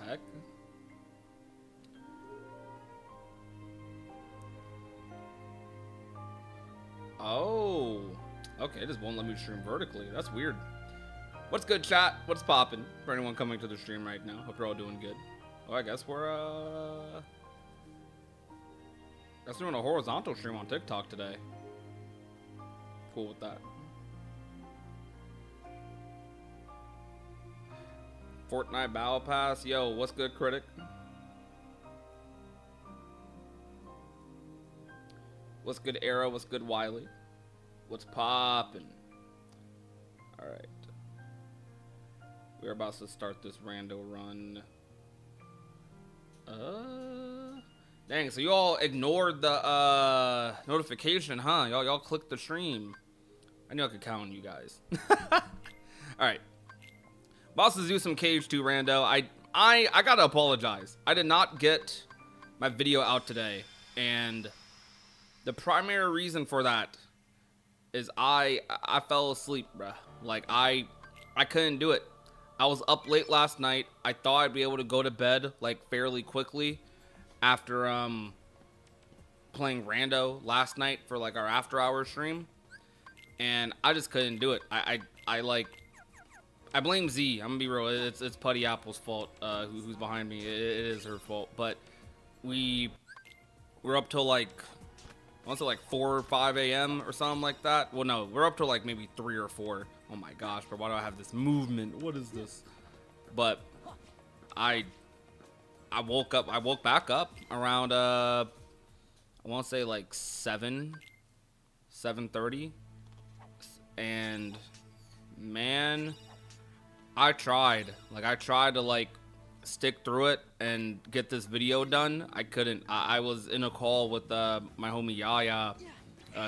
heck? Oh, okay, it just won't let me stream vertically. That's weird. What's good, chat? What's poppin'? For anyone coming to the stream right now, hope you're all doing good. Oh, I guess we're doing a horizontal stream on TikTok today. Cool with that. Fortnite Battle Pass. Yo, what's good, Critic? What's good, Arrow? What's good, Wiley? What's poppin'? Alright. We're about to start this rando run. Dang, so you all ignored the notification, huh? Y'all clicked the stream. I knew I could count on you guys. Alright. About to do some Cage 2 rando. I gotta apologize. I did not get my video out today, and the primary reason for that is I fell asleep, bruh. Like I couldn't do it. I was up late last night. I thought I'd be able to go to bed like fairly quickly after playing rando last night for like our after hours stream, and I just couldn't do it. I blame Z. I'm gonna be real. It's Putty Apple's fault. Who's behind me? It is her fault. But we're up till like, I want to say like 4 or 5 a.m. or something like that. Well, no, we're up till like maybe 3 or 4. Oh my gosh, bro, why do I have this movement? What is this? But I woke back up around I want to say like 7:30, and man, I tried to like stick through it and get this video done. I couldn't. I was in a call with my homie Yaya,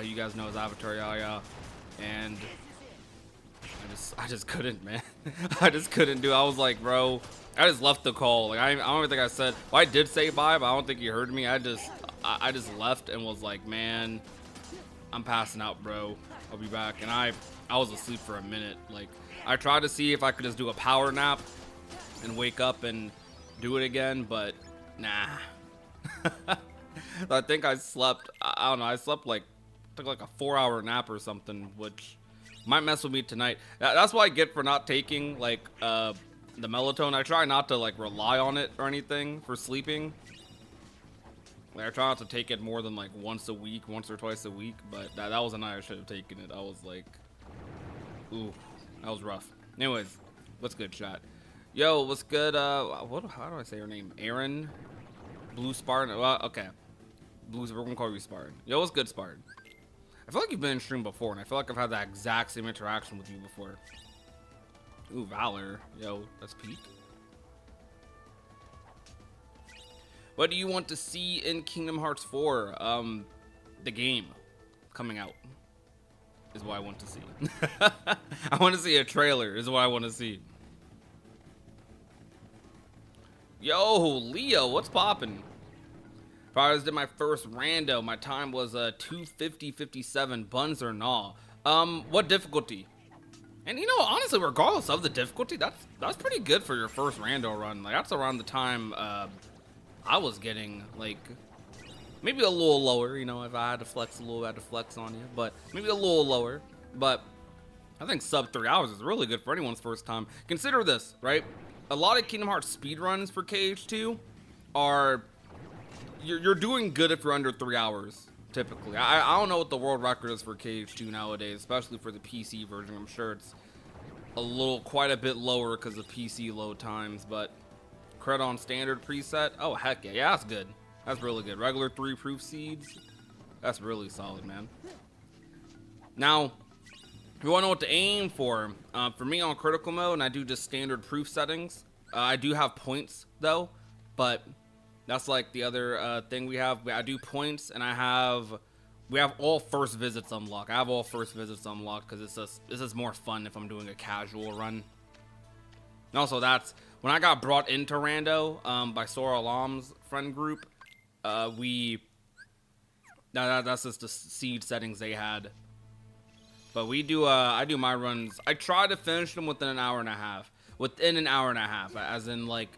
you guys know his avatar Yaya, and I just couldn't, man. I just couldn't do it. I was like, bro, I just left the call. Like I don't even think I said, well, I did say bye, but I don't think you heard me. I just left and was like, man, I'm passing out, bro. I'll be back. And I was asleep for a minute. Like I tried to see if I could just do a power nap and wake up and do it again, but nah. I think I slept, I don't know, I slept like, took like a 4-hour nap or something, which might mess with me tonight. That's what I get for not taking like the melatonin. I try not to like rely on it or anything for sleeping. Like I try not to take it more than like once a week, once or twice a week, but that was a night I should have taken it. I was like, ooh, that was rough. Anyways, what's good, chat? Yo, what's good? How do I say her name? Aaron? Blue Spartan? Well, okay. Blues, we're gonna call you Spartan. Yo, what's good, Spartan? I feel like you've been in stream before, and I feel like I've had that exact same interaction with you before. Ooh, Valor. Yo, that's peak. What do you want to see in Kingdom Hearts 4? The game coming out is what I want to see. I want to see a trailer is what I want to see. Yo, Leo, what's poppin'? If I was did my first rando, my time was 2:50:57. Buns or gnaw. What difficulty? And you know, honestly, regardless of the difficulty, that's pretty good for your first rando run. Like that's around the time I was getting, like maybe a little lower. You know, if I had to flex a little, I had to flex on you, but maybe a little lower. But I think sub 3 hours is really good for anyone's first time. Consider this, right? A lot of Kingdom Hearts speedruns for KH2 are you're doing good if you're under 3 hours typically. I don't know what the world record is for KH2 nowadays, especially for the PC version. I'm sure it's quite a bit lower because of PC load times, but credit on standard preset. Oh heck yeah, yeah, that's good. That's really good. Regular 3 proof seeds. That's really solid, man. Now, if you want to know what to aim for me on critical mode, and I do just standard proof settings. I do have points though, but that's like the other thing we have. I do points, and we have all first visits unlocked. I have all first visits unlocked because this is more fun if I'm doing a casual run. And also, that's when I got brought into rando by Sora Alam's friend group. That's just the seed settings they had. But we do I do my runs. I try to finish them within an hour and a half. Within an hour and a half, as in like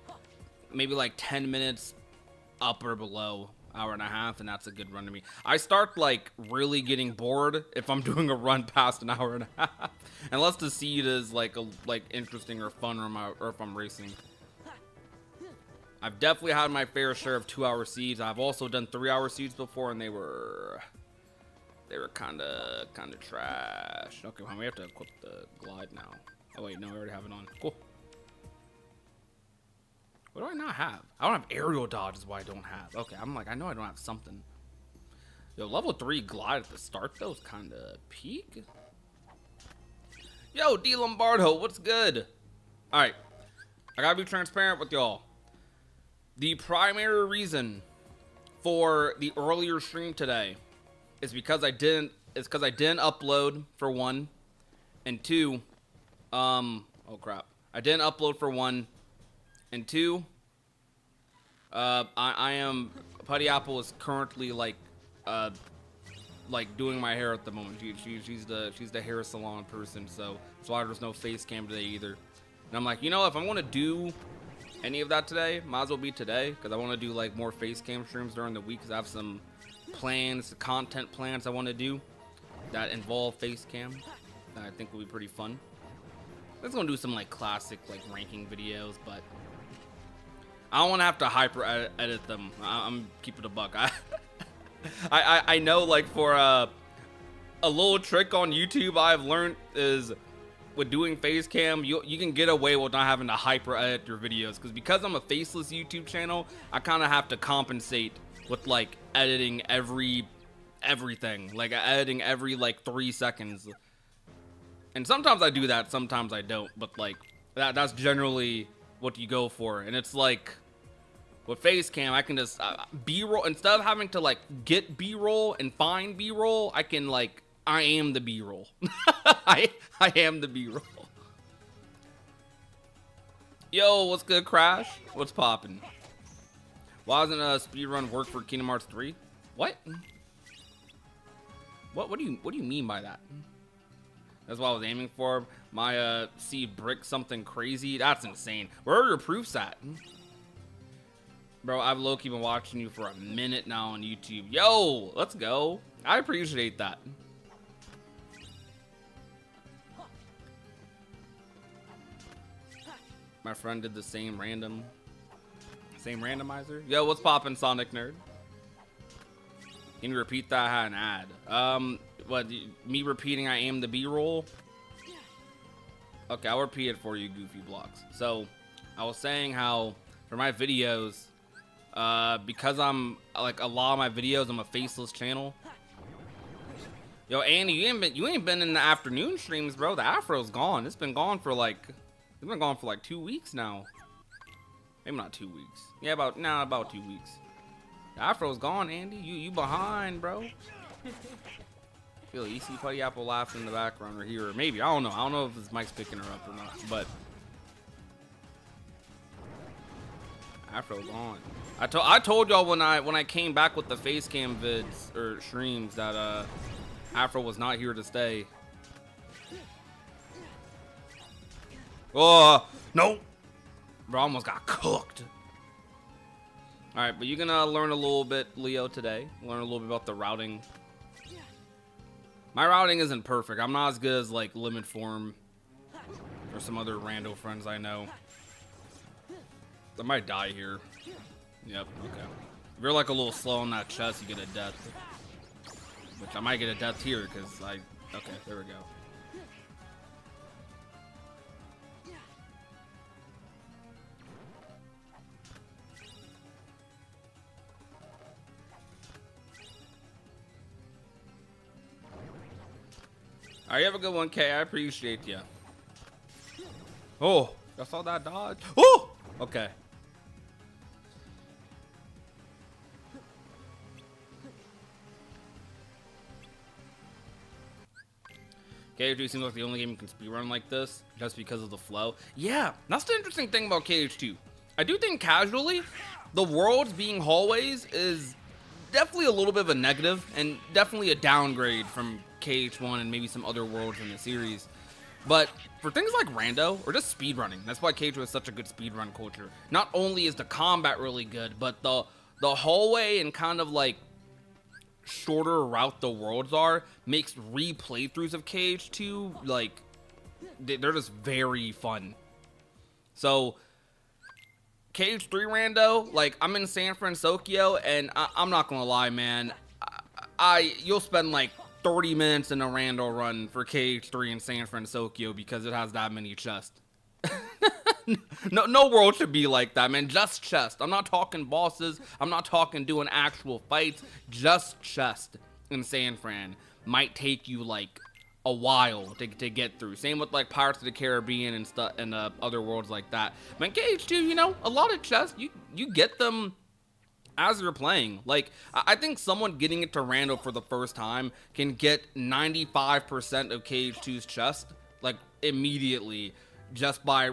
maybe like 10 minutes up or below, hour and a half, and that's a good run to me. I start like really getting bored if I'm doing a run past an hour and a half, unless the seed is like interesting or fun, or if I'm racing. I've definitely had my fair share of 2-hour seeds. I've also done 3-hour seeds before, and they were kind of trash. Okay, well, we have to equip the glide now. Oh wait, no, we already have it on. Cool. What do I not have? I don't have aerial dodge is what I don't have. Okay, I'm like, I know I don't have something. Yo, level 3 glide at the start, though, is kind of peak. Yo, D Lombardo, what's good? All right, I gotta be transparent with y'all. The primary reason for the earlier stream today is because I didn't upload, for one, and two, oh crap, I didn't upload for one. And two, I am, Putty Apple is currently like doing my hair at the moment. She's the hair salon person, so that's why there's no face cam today either. And I'm like, you know, if I'm gonna do any of that today, might as well be today, because I want to do like more face cam streams during the week, because I have some plans, content plans I want to do that involve face cam that I think will be pretty fun. I'm just gonna do some like classic like ranking videos, but I don't want to have to hyper edit them. I'm keeping it a buck. I know, like, for a little trick on YouTube I've learned is with doing face cam, you can get away with not having to hyper edit your videos, because I'm a faceless YouTube channel, I kind of have to compensate with like editing everything, like editing every like 3 seconds. And sometimes I do that, sometimes I don't, but like that's generally what you go for. And it's like with face cam, I can just B-roll, instead of having to like get B-roll and find B-roll, I can like, I am the B-roll. I am the B-roll. Yo, what's good, Crash? What's poppin'? Why doesn't a speedrun work for Kingdom Hearts 3? What? What do you mean by that? That's what I was aiming for. My seed brick something crazy. That's insane. Where are your proofs at? Bro, I've low-key been watching you for a minute now on YouTube. Yo, let's go. I appreciate that. My friend did the same randomizer. Yo, what's poppin', Sonic Nerd? Can you repeat that? I had an ad. What, me repeating I am the B-roll? Okay, I'll repeat it for you, Goofy Blocks. So, I was saying how, for my videos, because I'm, like, a lot of my videos, I'm a faceless channel. Yo, Andy, you ain't been in the afternoon streams, bro. The afro's gone. It's been gone for, like, 2 weeks now. Maybe not 2 weeks. Yeah, about 2 weeks. The afro's gone, Andy. You behind, bro. Feel you see Putty Apple laughing in the background or here, or maybe, I don't know if his mic's picking her up or not, but afro's gone. I told y'all when I came back with the face cam vids or streams that Afro was not here to stay. Oh no, bro, I almost got cooked. All right, but you're gonna learn a little bit, Leo, today. Learn a little bit about the routing. My routing isn't perfect. I'm not as good as like Limit Form or some other rando friends I know. I might die here. Yep, okay. If you're like a little slow on that chest, you get a death. Which I might get a death here because okay, there we go. All right, you have a good one, Kay. I appreciate you. Oh, y'all saw that dodge? Oh, okay. KH2 seems like the only game you can speedrun like this, just because of the flow. Yeah, that's the interesting thing about KH2. I do think casually, the worlds being hallways is definitely a little bit of a negative, and definitely a downgrade from KH1 and maybe some other worlds in the series. But for things like rando or just speedrunning, that's why Cage is such a good speedrun culture. Not only is the combat really good, but the hallway and kind of like shorter route the worlds are makes replaythroughs of Cage 2 like they're just very fun. So Cage 3 rando, like I'm in San Francisco and I'm not gonna lie, man, you'll spend like 30 minutes in a rando run for Cage 3 in San Francisco because it has that many chests. No world should be like that, man. Just chest. I'm not talking bosses. I'm not talking doing actual fights. Just chest in San Fran might take you like a while to get through. Same with like Pirates of the Caribbean and stuff and other worlds like that. Man, Cage 2, you know, a lot of chests you get them as you're playing. Like I think someone getting into rando for the first time can get 95% of Cage 2's chest like immediately just by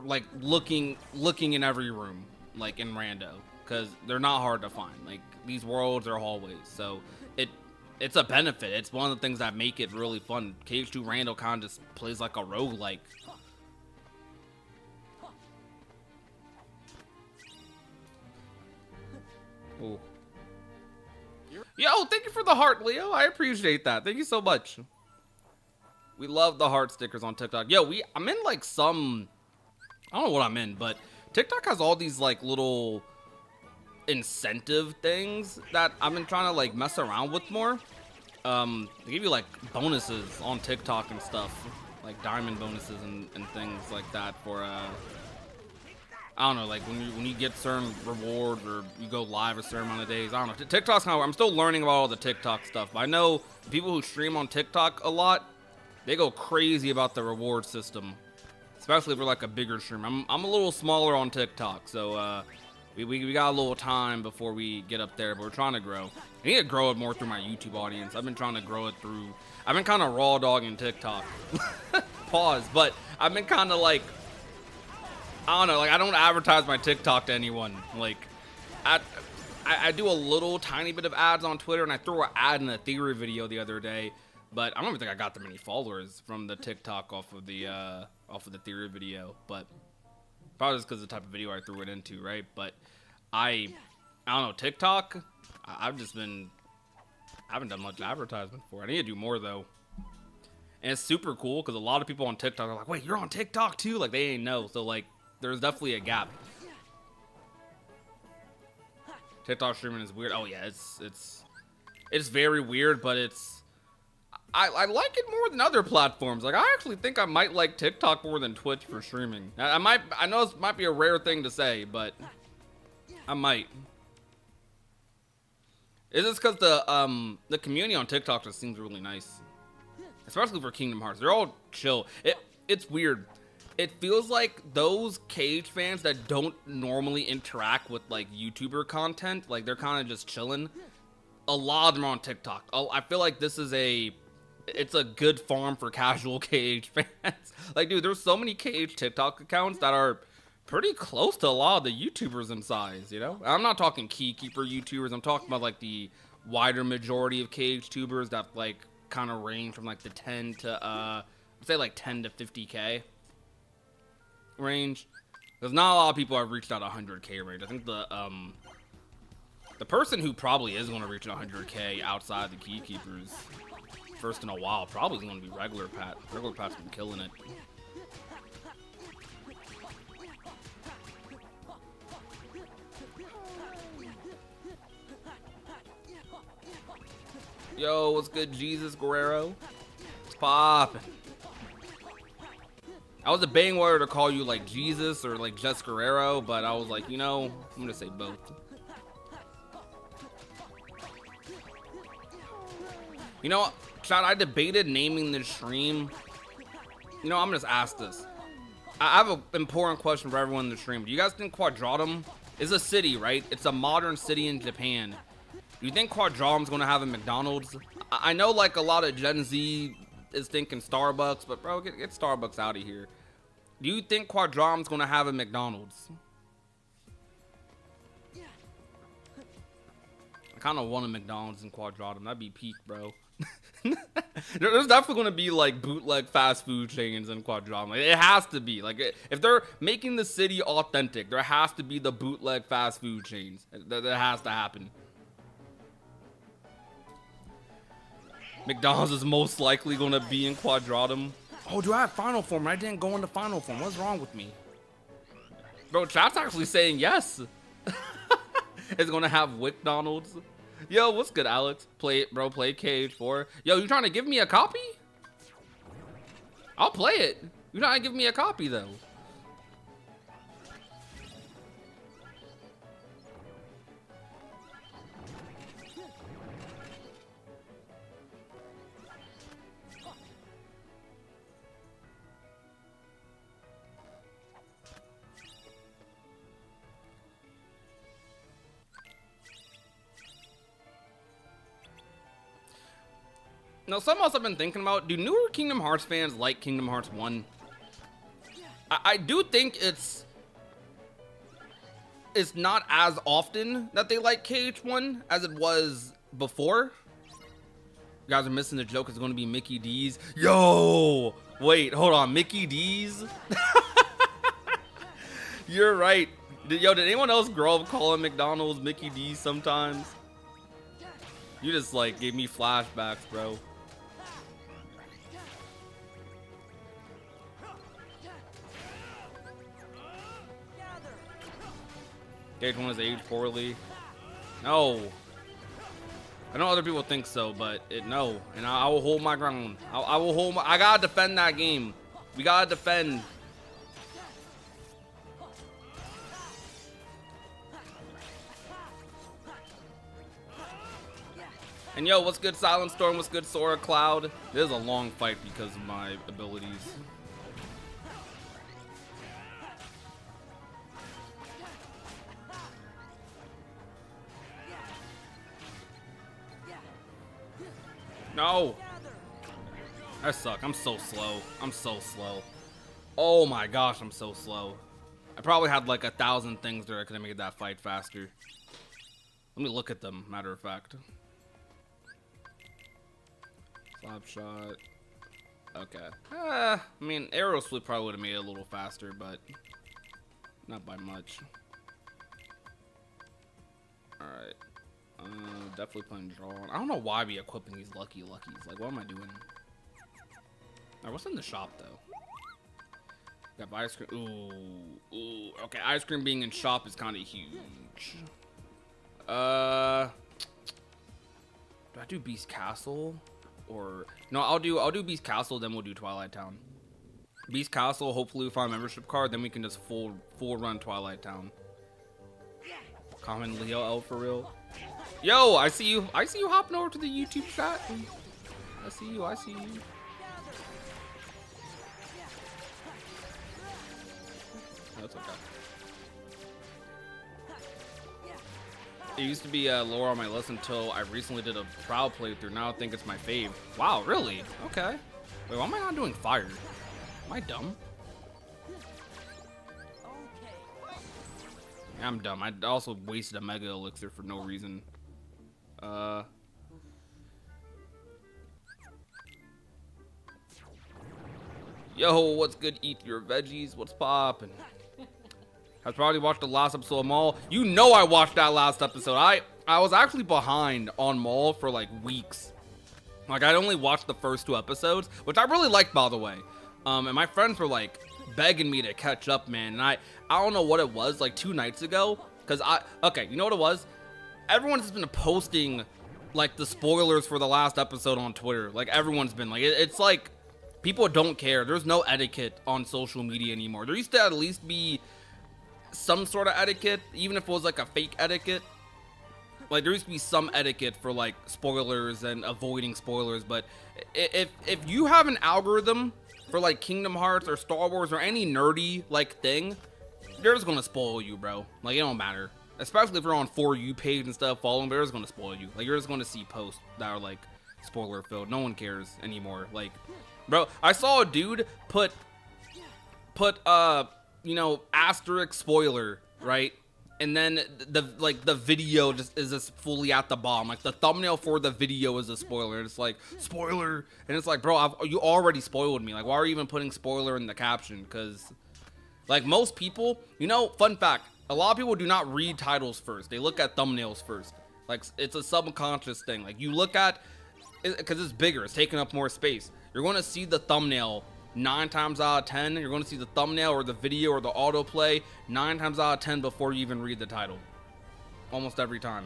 like looking in every room like in rando, because they're not hard to find. Like these worlds are hallways, so it's a benefit. It's one of the things that make it really fun. Cage 2 rando kind of just plays like a roguelike. Ooh. Yo, thank you for the heart, Leo. I appreciate that. Thank you so much. We love the heart stickers on TikTok. Yo, I'm in like some, I don't know what I'm in, but TikTok has all these like little incentive things that I've been trying to like mess around with more. They give you like bonuses on TikTok and stuff, like diamond bonuses and things like that for I don't know, like when you get certain rewards or you go live a certain amount of days. I don't know. TikTok's kind of, I'm still learning about all the TikTok stuff, but I know people who stream on TikTok a lot, they go crazy about the reward system, especially for like a bigger stream. I'm a little smaller on TikTok, so we got a little time before we get up there, but we're trying to grow. I need to grow it more through my YouTube audience. I've been trying to grow it through, I've been kind of raw dogging TikTok. Pause, but I've been kind of like, I don't know, like I don't advertise my TikTok to anyone. Like I do a little tiny bit of ads on Twitter, and I threw an ad in a theory video the other day. But I don't even think I got that many followers from the TikTok off of the theory video. But probably just because of the type of video I threw it into, right? But I don't know, TikTok, I haven't done much advertisement for it. I need to do more though. And it's super cool because a lot of people on TikTok are like, wait, you're on TikTok too? Like they ain't know. So like there's definitely a gap. TikTok streaming is weird. Oh yeah, it's very weird, but I like it more than other platforms. Like I actually think I might like TikTok more than Twitch for streaming. I know this might be a rare thing to say, but I might. Is this because the community on TikTok just seems really nice, especially for Kingdom Hearts. They're all chill. It's weird. It feels like those Cage fans that don't normally interact with like YouTuber content, like they're kind of just chilling. A lot of them are on TikTok. I feel like this is it's a good farm for casual Cage fans. Like, dude, there's so many Cage TikTok accounts that are pretty close to a lot of the YouTubers in size, you know? I'm not talking Keykeeper YouTubers. I'm talking about, like, the wider majority of Cage tubers that, like, kind of range from, like, the 10 to, I'd say, like, 10 to 50K range. Because not a lot of people have reached that 100K range. I think the person who probably is going to reach 100K outside the Keykeepers first in a while probably is going to be Regular Pat. Regular Pat's been killing it. Yo, what's good, Jesus Guerrero? It's poppin'. I was debating whether to call you like Jesus or like Just Guerrero, but I was like, you know, I'm gonna say both. You know, Chad, I debated naming this stream. You know, I'm gonna just ask this. I have an important question for everyone in the stream. Do you guys think Quadratum is a city, right? It's a modern city in Japan. Do you think Quadratum's gonna have a McDonald's? I know like a lot of Gen Z is thinking Starbucks, but bro, get Starbucks out of here. Do you think Quadratum's gonna have a McDonald's? I kind of want a McDonald's in Quadratum. That'd be peak, bro. There's definitely going to be like bootleg fast food chains in Quadroma. It has to be. Like, if they're making the city authentic, there has to be the bootleg fast food chains. That has to happen. McDonald's is most likely going to be in Quadratum. Oh, do I have final form? I didn't go into final form. What's wrong with me? Bro, chat's actually saying yes. It's going to have McDonald's. Yo, what's good, Alex? Play it, bro. Play KH4. Yo, you trying to give me a copy? I'll play it. You trying to give me a copy, though? Now, something else I've been thinking about, do newer Kingdom Hearts fans like Kingdom Hearts 1? I do think it's not as often that they like KH1 as it was before. You guys are missing the joke. It's going to be Mickey D's. Yo! Wait, hold on. Mickey D's? You're right. Did anyone else grow up calling McDonald's Mickey D's sometimes? You just, like, gave me flashbacks, bro. KH1 is aged poorly. No. I know other people think so, but no. And I will hold my ground. I will hold I gotta defend that game. We gotta defend. And yo, what's good, Silent Storm? What's good, Sora Cloud? This is a long fight because of my abilities. No! I suck. I'm so slow. I'm so slow. Oh my gosh, I'm so slow. I probably had like 1,000 things that could have made that fight faster. Let me look at them, matter of fact. Slap shot. Okay. I mean, arrow sweep probably would have made it a little faster, but not by much. Alright. Definitely playing draw. I don't know why I be equipping these luckies. Like, what am I doing? Alright, what's in the shop, though? Got ice cream. Ooh. Okay, ice cream being in shop is kind of huge. Do I do Beast Castle? Or no, I'll do Beast Castle, then we'll do Twilight Town. Beast Castle, hopefully we find a membership card, then we can just full run Twilight Town. Common Leo L for real. Yo, I see you hopping over to the YouTube chat. I see you. That's okay. It used to be lower on my list until I recently did a trial playthrough. Now I think it's my fave. Wow, really? Okay. Wait, why am I not doing fire? Am I dumb? Yeah, I'm dumb. I also wasted a mega elixir for no reason. Yo, what's good? Eat your veggies. What's poppin'? I've probably watched the last episode of Maul. You know I watched that last episode. I was actually behind on Maul for like weeks. Like, I'd only watched the first 2 episodes, which I really liked, by the way. And my friends were like begging me to catch up, man. And I don't know what it was, like 2 nights ago. Okay, you know what it was? Everyone's been posting like the spoilers for the last episode on Twitter. Like, everyone's been like, it's like people don't care. There's no etiquette on social media anymore. There used to at least be some sort of etiquette, even if it was like a fake etiquette. Like, there used to be some etiquette for like spoilers and avoiding spoilers, but if you have an algorithm for like Kingdom Hearts or Star Wars or any nerdy like thing, they're just gonna spoil you, bro. Like, it don't matter. Especially if you're on For You page and stuff, following, they're just gonna spoil you. Like, you're just gonna see posts that are like spoiler filled. No one cares anymore. Like, bro, I saw a dude put you know, asterisk spoiler, right? and then the video just is just fully at the bottom. Like the thumbnail for the video is a spoiler. It's like spoiler, and it's like, bro, you already spoiled me. Like, why are you even putting spoiler in the caption? Because like most people, you know, fun fact, a lot of people do not read titles first. They look at thumbnails first. Like, it's a subconscious thing. Like, you look at it because it's bigger, it's taking up more space. You're going to see the thumbnail 9 times out of 10. You're going to see the thumbnail or the video or the autoplay 9 times out of 10 before you even read the title. Almost every time.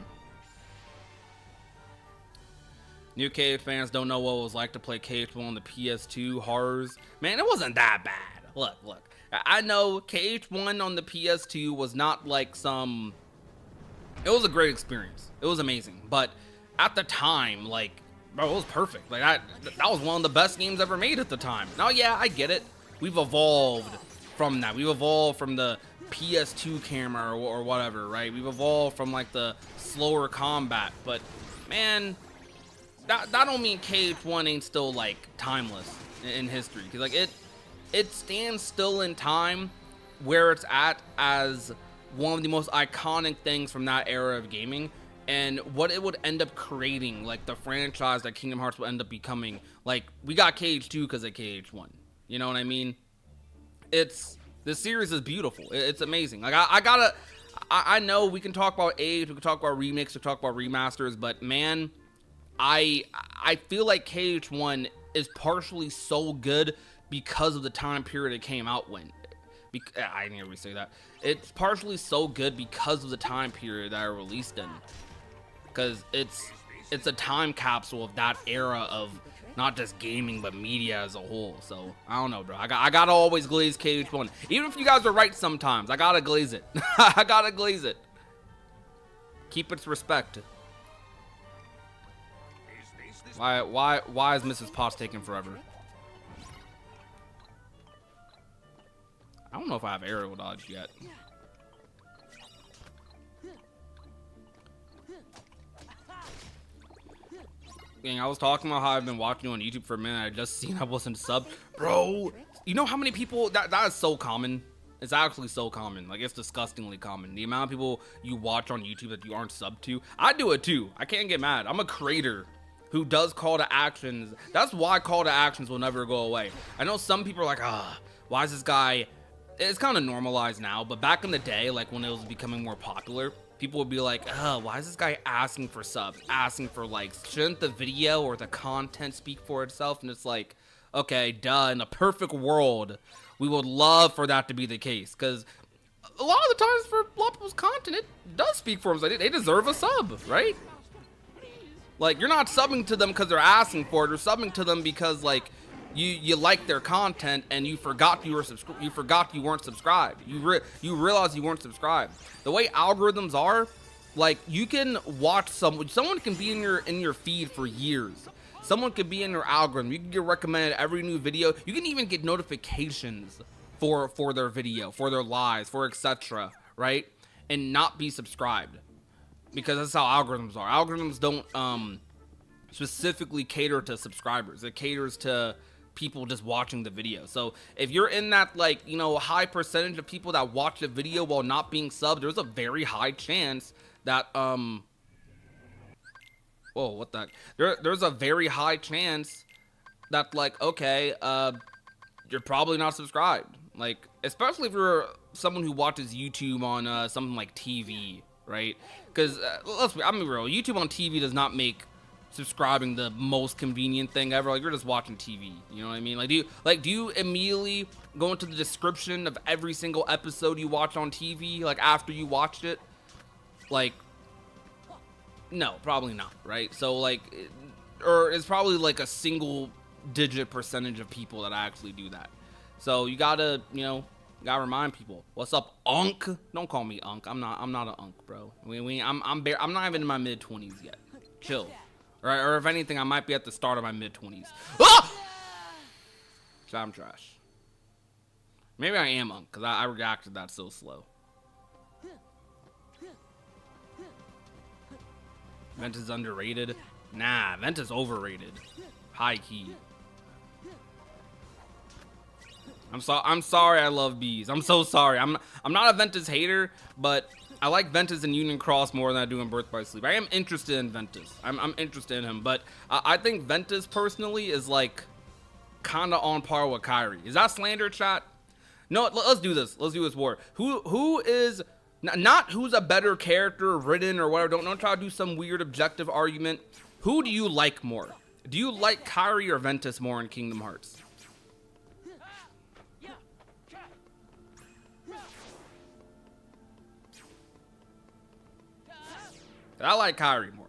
New KH fans don't know what it was like to play KH1 on the PS2 horrors. Man, it wasn't that bad. Look. I know KH1 on the PS2 was not like some... It was a great experience. It was amazing. But at the time, like, bro, it was perfect. Like, that was one of the best games ever made at the time. Now, yeah, I get it. We've evolved from that. We've evolved from the PS2 camera or whatever, right? We've evolved from, like, the slower combat. But, man, that don't mean KH1 ain't still, like, timeless in history. Because, like, it stands still in time where it's at as one of the most iconic things from that era of gaming, and what it would end up creating, like the franchise that Kingdom Hearts will end up becoming. Like, we got KH2 because of KH1. You know what I mean? This series is beautiful. It's amazing. Like, I know we can talk about age, we can talk about remakes, we can talk about remasters, but man, I feel like KH1 is partially so good because of the time period it came out when. I didn't really say that. It's partially so good because of the time period that I released in. Because it's a time capsule of that era of not just gaming, but media as a whole. So, I don't know, bro. I gotta always glaze KH1. Even if you guys are right sometimes, I gotta glaze it. I gotta glaze it. Keep its respect. Why is Mrs. Potts taking forever? I don't know if I have aerial dodge yet. Gang, I was talking about how I've been watching you on YouTube for a minute. I just seen I wasn't subbed. Bro, you know how many people... That is so common. It's actually so common. Like, it's disgustingly common. The amount of people you watch on YouTube that you aren't subbed to. I do it too. I can't get mad. I'm a creator who does call to actions. That's why call to actions will never go away. I know some people are like, why is this guy... It's kind of normalized now, but back in the day, like when it was becoming more popular, people would be like, why is this guy asking for subs, asking for likes? Shouldn't the video or the content speak for itself? And it's like, okay, duh, in a perfect world, we would love for that to be the case, because a lot of the times for a lot of people's content, it does speak for them. They deserve a sub, right? Like, you're not subbing to them because they're asking for it, or subbing to them because, like, you like their content and you forgot you weren't subscribed. You realize you weren't subscribed. The way algorithms are, like, you can watch someone can be in your feed for years. Someone could be in your algorithm. You can get recommended every new video. You can even get notifications for their video, for their lives, for etc., right? And not be subscribed. Because that's how algorithms are. Algorithms don't specifically cater to subscribers. It caters to people just watching the video. So if you're in that, like, you know, high percentage of people that watch the video while not being subbed, there's a very high chance that whoa, what the heck? There's a very high chance that, like, okay, you're probably not subscribed. Like, especially if you're someone who watches YouTube on something like TV, right? Because I'm real, YouTube on TV does not make subscribing the most convenient thing ever. Like, you're just watching TV, you know what I mean? Like, do you immediately go into the description of every single episode you watch on TV, like, after you watched it? Like, no, probably not, right? So, like, or it's probably like a single digit percentage of people that actually do that. So you gotta, you know, gotta remind people. What's up, Unk? Don't call me Unk. I'm not an Unk, bro. I'm not even in my mid-20s yet. Chill. Or if anything, I might be at the start of my mid-20s. Ah! So I'm trash. Maybe I am Unk, because I reacted that so slow. Vent underrated? Nah, Vent overrated. High key. I'm sorry. I love bees. I'm so sorry. I'm not a Ventus hater, but I like Ventus and Union Cross more than I do in Birth by Sleep. I am interested in Ventus. I'm interested in him, but I think Ventus personally is like kind of on par with Kyrie. Is that slander, chat? No, let's do this. Let's do this war. Who is not who's a better character written or whatever. Don't try to do some weird objective argument. Who do you like more? Do you like Kyrie or Ventus more in Kingdom Hearts? I like Kyrie more.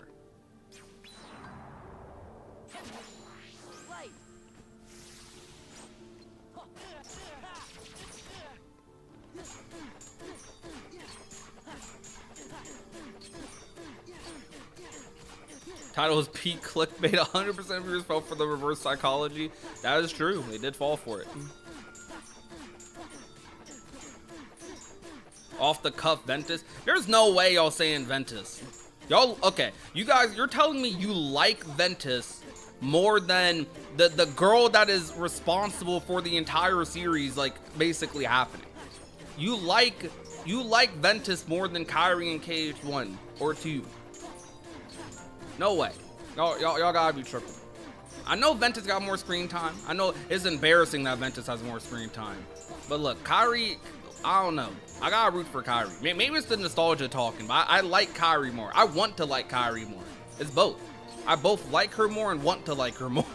Title is peak clickbait. 100% of viewers fell for the reverse psychology. That is true. They did fall for it. Off the cuff Ventus. There's no way y'all saying Ventus. Y'all, okay. You guys, you're telling me you like Ventus more than the girl that is responsible for the entire series, like, basically happening. You like Ventus more than Kyrie in KH1 or 2. No way. Y'all gotta be tripping. I know Ventus got more screen time. I know it's embarrassing that Ventus has more screen time. But look, Kyrie, I don't know. I gotta root for Kyrie. Maybe it's the nostalgia talking, but I like Kyrie more. I want to like Kyrie more. It's both. I both like her more and want to like her more.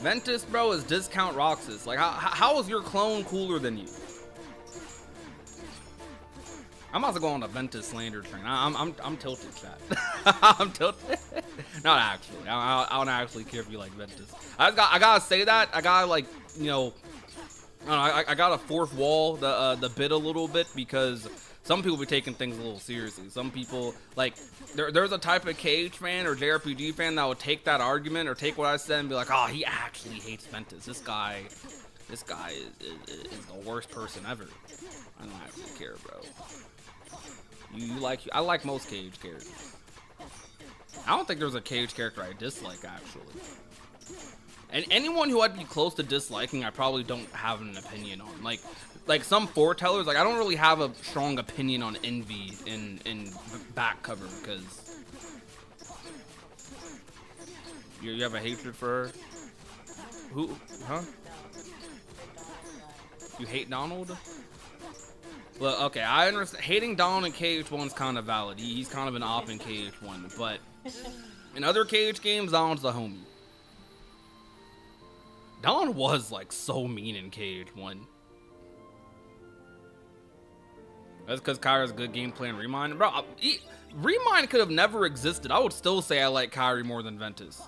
Ventus, bro, is discount Roxas. Like, how is your clone cooler than you? I'm about to go on the Ventus slander train. I'm tilted, chat. I'm tilted. Not actually. I don't actually care if you like Ventus. I gotta say that. I gotta, like, you know, I gotta fourth wall the bit a little bit, because some people be taking things a little seriously. Some people, like, there's a type of KH fan or JRPG fan that would take that argument or take what I said and be like, oh, he actually hates Ventus. This guy is the worst person ever. I don't actually care, bro. I like most KH characters. I don't think there's a KH character I dislike, actually. And anyone who I'd be close to disliking, I probably don't have an opinion on. Like some foretellers, like, I don't really have a strong opinion on Envy in back cover, because you have a hatred for her? Who? Huh? You hate Donald? Well, okay, I understand. Hating Donald in KH1's kind of valid. He's kind of an op in KH1, but in other KH games, Donald's the homie. Donald was, like, so mean in KH1. That's because Kyrie's good gameplay and Remind. Bro, Remind could have never existed. I would still say I like Kyrie more than Ventus.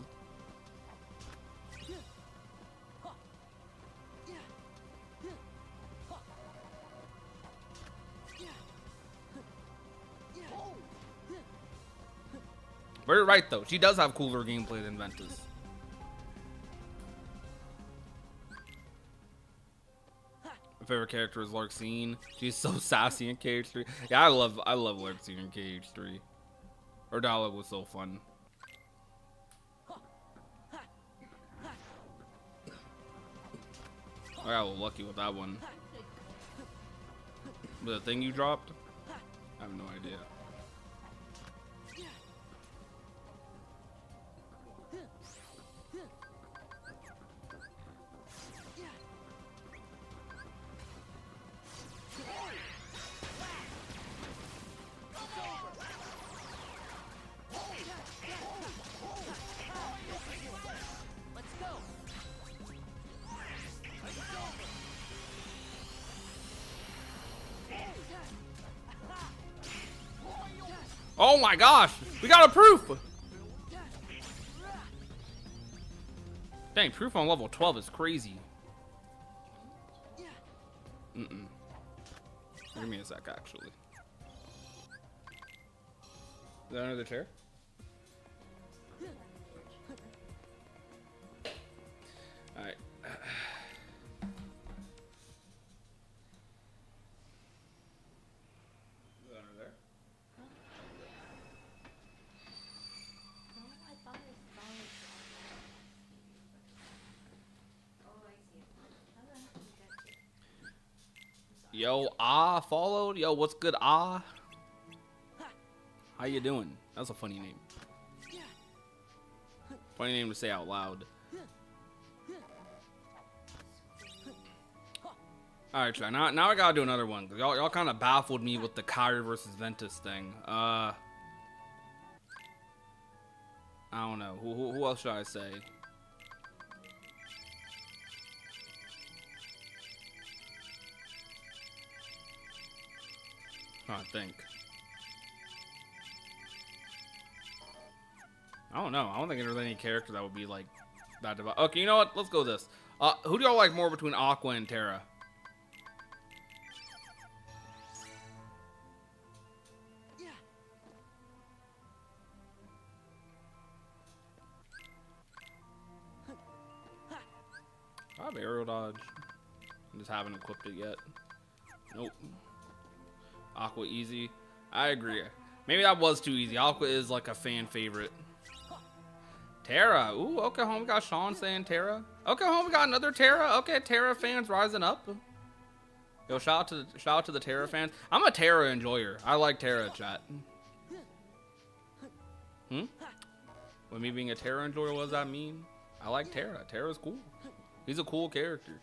Very right, though. She does have cooler gameplay than Ventus. My favorite character is Larxene. She's so sassy in KH3. Yeah, I love Larxene in KH3. Her dialogue was so fun. I got a little lucky with that one. The thing you dropped? I have no idea. Oh my gosh, we got a proof. Dang, proof on level 12 is crazy. Give me a sec, actually. Is that under the chair? Alright. Yo, Ah followed. Yo, what's good, Ah? How you doing? That's a funny name. Funny name to say out loud. Alright, try. Now I gotta do another one. Y'all kind of baffled me with the Kyrie versus Ventus thing. I don't know. Who else should I say? I think. I don't know. I don't think there's any character that would be like that. Okay, you know what? Let's go with this. Who do y'all like more between Aqua and Terra? I have aerial dodge. I just haven't equipped it yet. Nope. Aqua easy. I agree. Maybe that was too easy. Aqua is like a fan favorite. Terra. Ooh, okay, home got Sean saying Terra. Okay, home got another Terra. Okay, Terra fans rising up. Yo, shout out to the Terra fans. I'm a Terra enjoyer. I like Terra, chat. With me being a Terra enjoyer, what does that mean? I like Terra. Terra's cool. He's a cool character.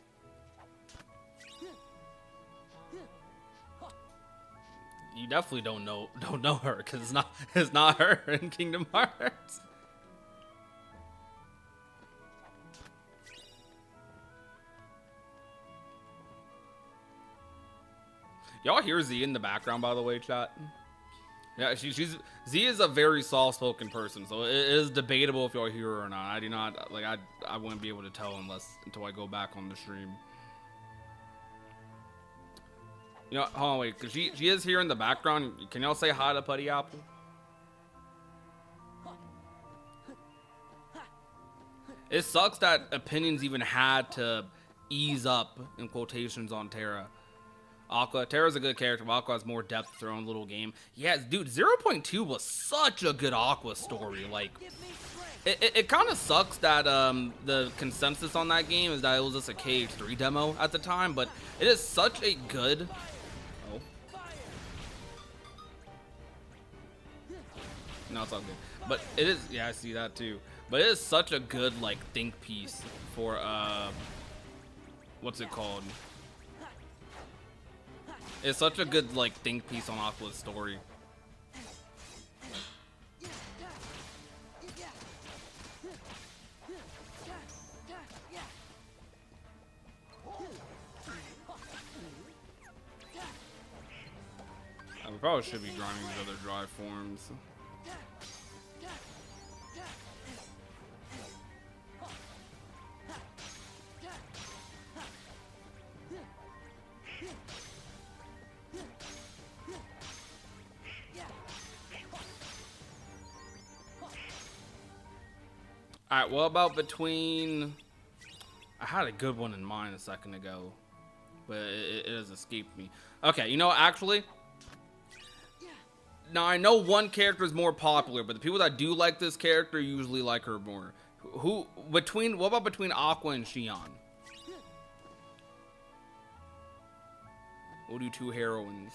You definitely don't know her because it's not her in Kingdom Hearts. Y'all hear Z in the background, by the way, chat? Yeah, Z is a very soft-spoken person, so it is debatable if y'all hear her or not. I do not like. I wouldn't be able to tell until I go back on the stream. You know, hold on, wait, cause she is here in the background. Can y'all say hi to Putty Apple? It sucks that opinions even had to ease up in quotations on Terra. Aqua. Terra's a good character, but Aqua has more depth to her own little game. Yeah, dude, 0.2 was such a good Aqua story. Like, it kind of sucks that the consensus on that game is that it was just a KH3 demo at the time, but it is such a good... Oh. No, it's all good. But it is... Yeah, I see that too. But it is such a good, like, think piece for, what's it called? It's such a good, like, think piece on Aqua's story. We probably should be grinding these other dry forms. Alright, what about between... I had a good one in mind a second ago, but it has escaped me. Okay, you know, actually... Now, I know one character is more popular, but the people that do like this character usually like her more. What about between Aqua and Xion? We'll do two heroines.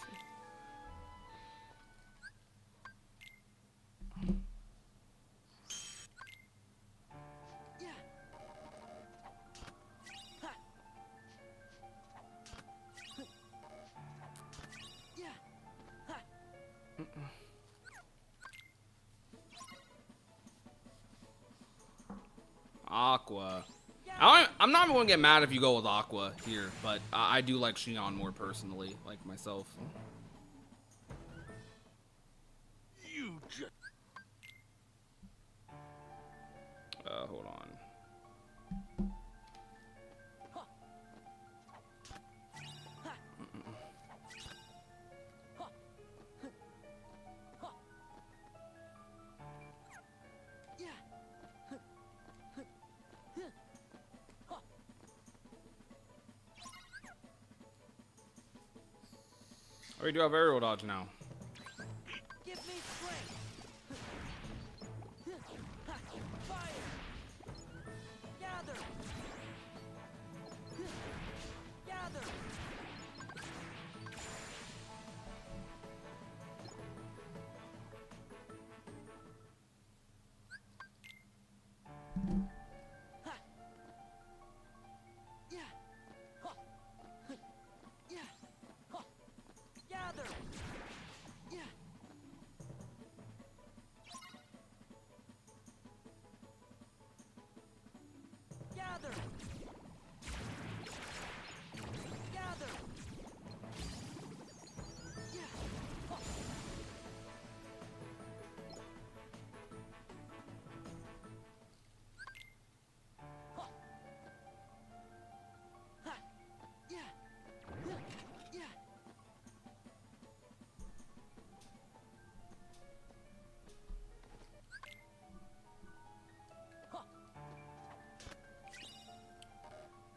Aqua. I'm not even gonna get mad if you go with Aqua here, but I do like Xion more personally, like myself. Hold on. We do have aerial dodge now. Give me strength. Fire. Gather. Gather.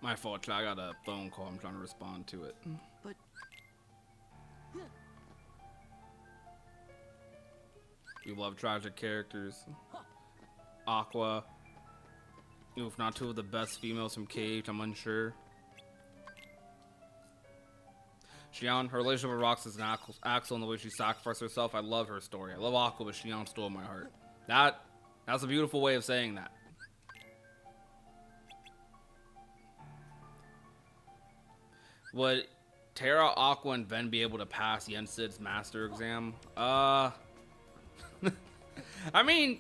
My fault, I got a phone call. I'm trying to respond to it. But We love tragic characters. Aqua. If not two of the best females from Cage, I'm unsure. Xion, her relationship with Rox is an Axel and the way she sacrificed herself. I love her story. I love Aqua, but Xion stole my heart. That's a beautiful way of saying that. Would Terra, Aqua, and Ven be able to pass Yensid's master exam? I mean,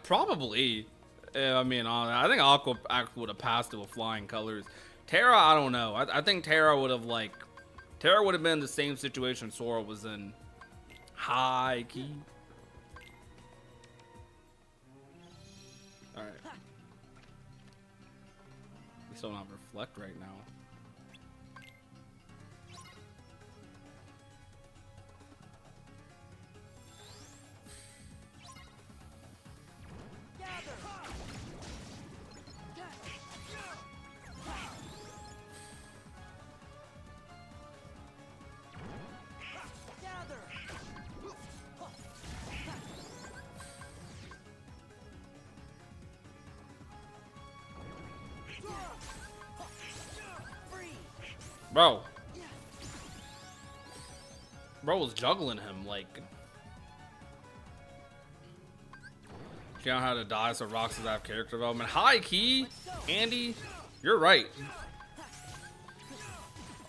probably. I mean, I think Aqua would have passed it with flying colors. Terra, I don't know. I think Terra would have been in the same situation Sora was in. High key. All right. We still don't have Reflect right now. Bro was juggling him like. You know how to die so Rox does have character development. High key, Andy, you're right.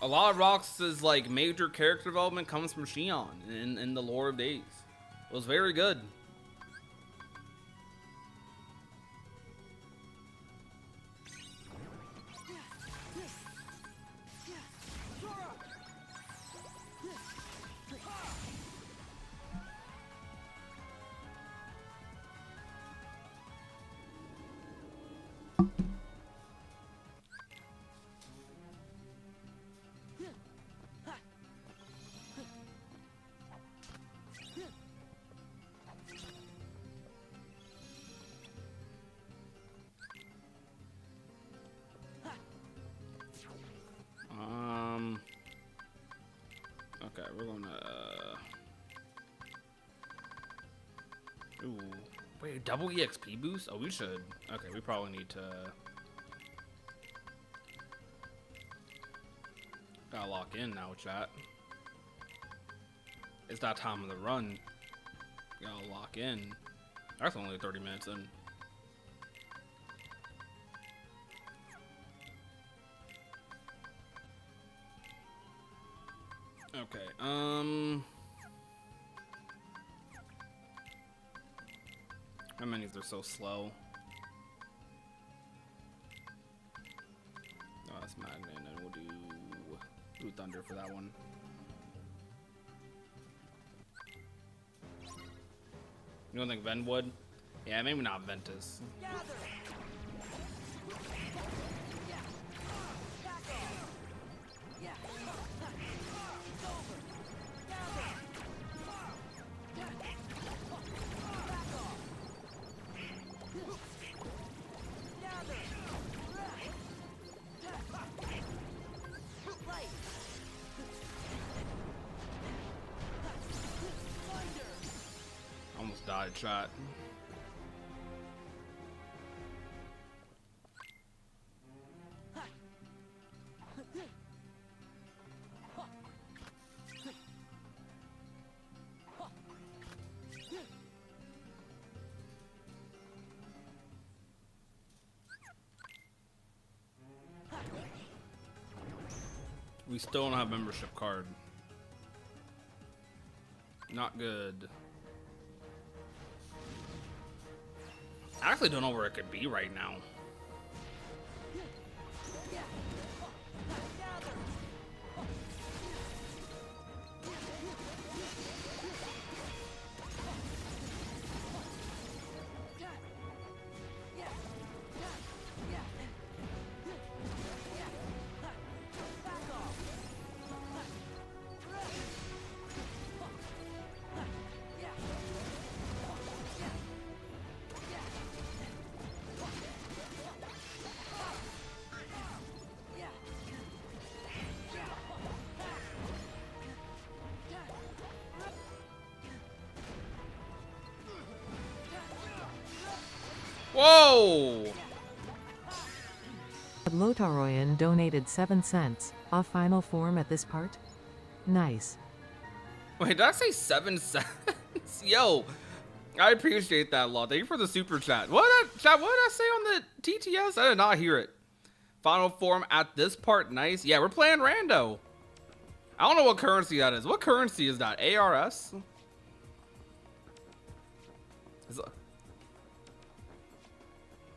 A lot of Rox's like major character development comes from Xion in the lore of Days. It was very good. Okay, we're gonna. Ooh, wait, double EXP boost? Oh, we should. Okay, we probably need to. Gotta lock in now, chat. It's that time of the run. Gotta lock in. That's only 30 minutes in. Okay, how many are so slow? Oh, that's Magnet, and we'll do Thunder for that one. You don't think Ven would? Yeah, maybe not Ventus. Almost died, shot. We still don't have membership card. Not good. I actually don't know where it could be right now. Whoa! Lotharoyan donated 7 cents. A final form at this part? Nice. Wait, did I say 7 cents? Yo, I appreciate that a lot. Thank you for the super chat. What did I say on the TTS? I did not hear it. Final form at this part, nice. Yeah, we're playing rando. I don't know what currency that is. What currency is that? ARS?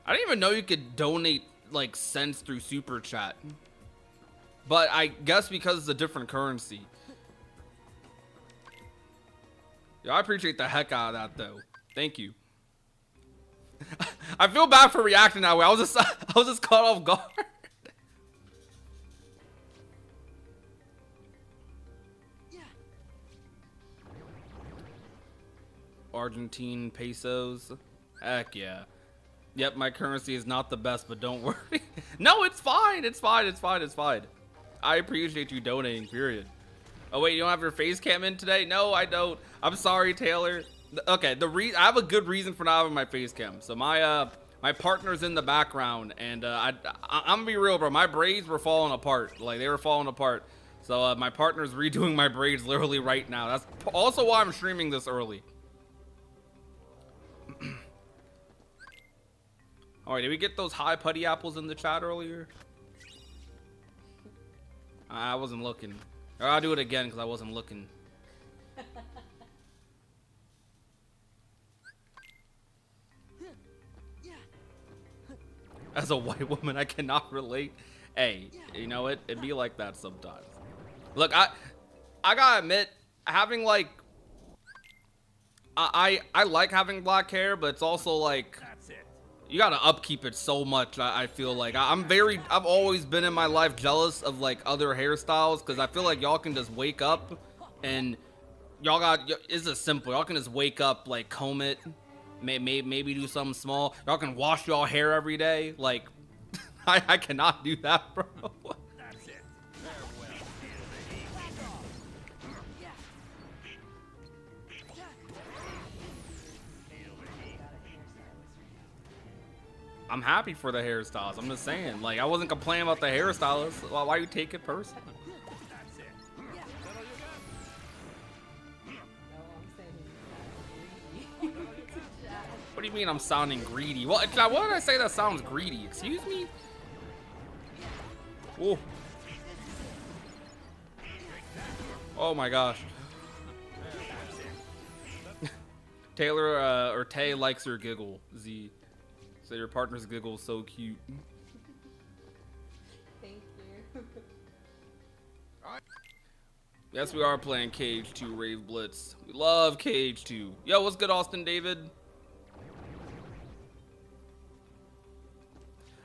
I didn't even know you could donate like cents through super chat. But I guess because it's a different currency. Yeah, I appreciate the heck out of that though. Thank you. I feel bad for reacting that way. I was just caught off guard. Argentine pesos. Heck yeah. Yep, my currency is not the best, but don't worry. No, it's fine. It's fine. It's fine. It's fine. I appreciate you donating, period. Oh wait, you don't have your face cam in today? No, I don't. I'm sorry, Taylor. Okay, I have a good reason for not having my face cam. So my partner's in the background, and I'm gonna be real, bro. My braids were falling apart. Like, they were falling apart. So my partner's redoing my braids literally right now. That's also why I'm streaming this early. Alright, did we get those high putty apples in the chat earlier? I wasn't looking. Or I'll do it again because I wasn't looking. As a white woman, I cannot relate. Hey, you know it? It'd be like that sometimes. Look, I gotta admit, having like... I like having black hair, but it's also like... You gotta upkeep it so much. I feel like I've always been in my life jealous of like other hairstyles, because I feel like y'all can just wake up and it's just simple. Y'all can just wake up, like comb it, maybe do something small. Y'all can wash y'all hair every day. Like I cannot do that, bro. I'm happy for the hairstyles. I'm just saying, like, I wasn't complaining about the hairstylist. Why you take it personal? What do you mean I'm sounding greedy? What did I say that sounds greedy? Excuse me? Oh. Oh my gosh. Taylor, or Tay likes your giggle, Z. So your partner's giggle is so cute. Thank you. Yes, we are playing Cage 2 Rave Blitz. We love Cage 2. Yo, what's good, Austin David?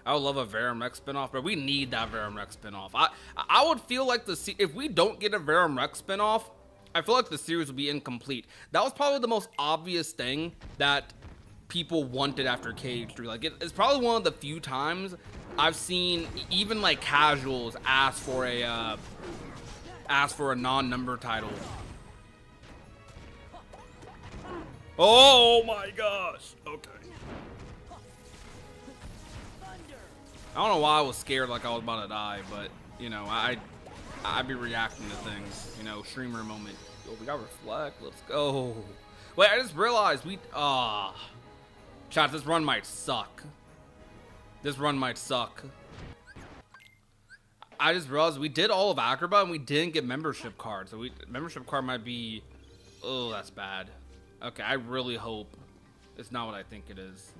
I would love a Verum Rex spinoff, but we need that Verum Rex spinoff. I would feel like if we don't get a Verum Rex spinoff, I feel like the series would be incomplete. That was probably the most obvious thing that people wanted after Cage 3. Like, it's probably one of the few times I've seen even like casuals ask for a non-number title. Oh my gosh. Okay. I don't know why I was scared like I was about to die, but you know, I'd be reacting to things. You know, streamer moment. Yo, we got reflect. Let's go. Wait, I just realized chat, this run might suck. This run might suck. I just realized we did all of Agrabah and we didn't get membership cards. So membership card might be... Oh, that's bad. Okay, I really hope it's not what I think it is.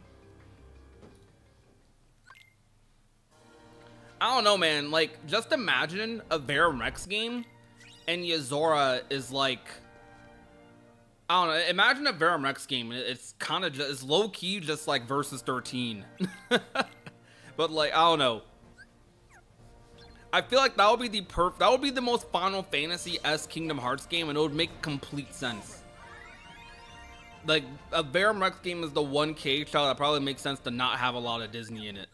I don't know, man. Like, just imagine a Verum Rex game and Yozora is like... I don't know. Imagine a Verum Rex game. It's kind of just... It's low-key just like Versus 13. But like, I don't know. I feel like that would be the most Final Fantasy-esque Kingdom Hearts game, and it would make complete sense. Like, a Verum Rex game is the one Cage style that probably makes sense to not have a lot of Disney in it.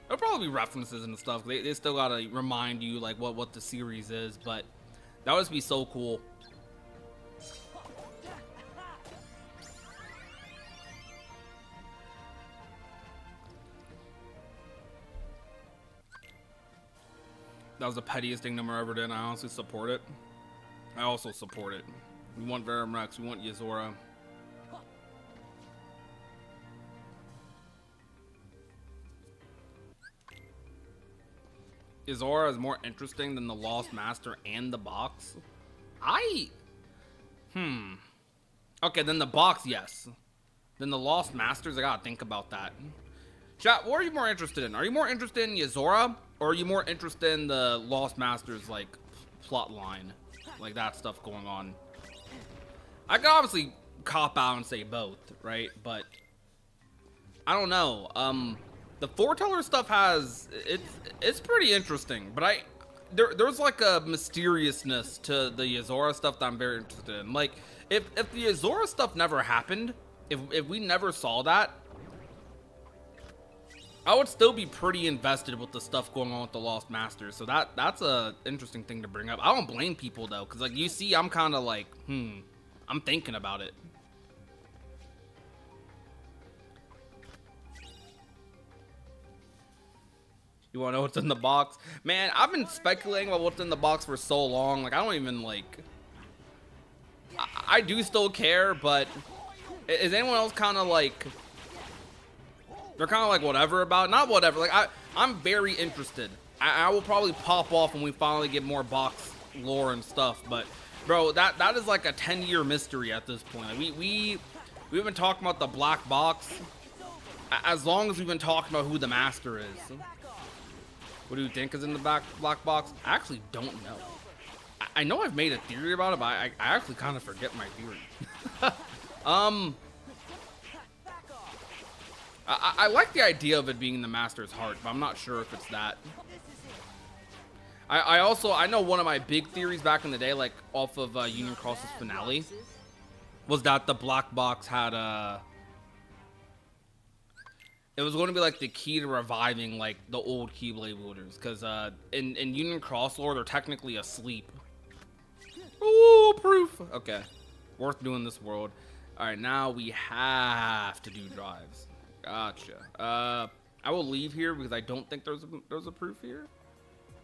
There'll probably be references and stuff. They still gotta remind you like what the series is, but that would just be so cool. That was the pettiest thing Nomura ever did, and I honestly support it. I also support it. We want Verum Rex, we want Yozora. Yozora is more interesting than the Lost Master and the box. Okay, then the box, yes. Then the Lost Masters, I gotta think about that. Chat, what are you more interested in? Are you more interested in Yozora, or are you more interested in the Lost Masters, like, plot line? Like, that stuff going on. I could obviously cop out and say both, right? But I don't know. The foreteller stuff it's pretty interesting, but there's like a mysteriousness to the Yozora stuff that I'm very interested in. Like, if the Yozora stuff never happened, if we never saw that, I would still be pretty invested with the stuff going on with the Lost Masters. So that's a interesting thing to bring up. I don't blame people though, because like you see, I'm kind of like, I'm thinking about it. You want to know what's in the box? Man, I've been speculating about what's in the box for so long. Like, I don't even, like... I do still care, but... Is anyone else kind of, like... They're kind of, like, whatever about it? Not whatever. Like, I'm very interested. I will probably pop off when we finally get more box lore and stuff. But, bro, that is, like, a 10-year mystery at this point. Like, we've been talking about the black box as long as we've been talking about who the master is. What do you think is in the black box? I actually don't know. I know I've made a theory about it, but I actually kind of forget my theory. I like the idea of it being the Master's heart, but I'm not sure if it's that. I know one of my big theories back in the day, like off of Union Cross's finale, was that the black box had it was going to be like the key to reviving like the old Keyblade wielders, because in Union Cross lore they're technically asleep. Ooh, proof. Okay, worth doing this world. All right, now we have to do drives. Gotcha. I will leave here because I don't think there's a proof here,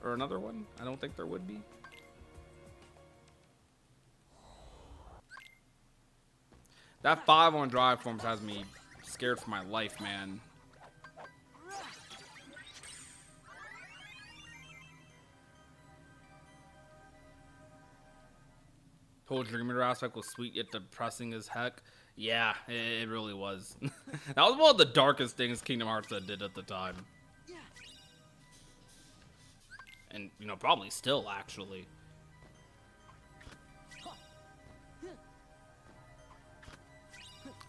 or another one. I don't think there would be. That 5 on drive forms has me scared for my life, man. Whole Dreamer aspect was sweet yet depressing as heck. Yeah, it really was. That was one of the darkest things Kingdom Hearts did at the time. And, you know, probably still, actually.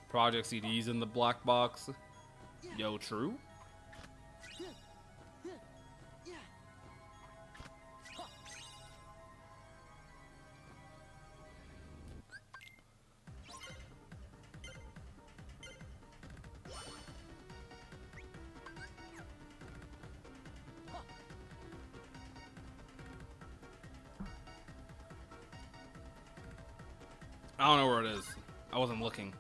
Project CDs in the black box. Yo, true? I don't know where it is. I wasn't looking.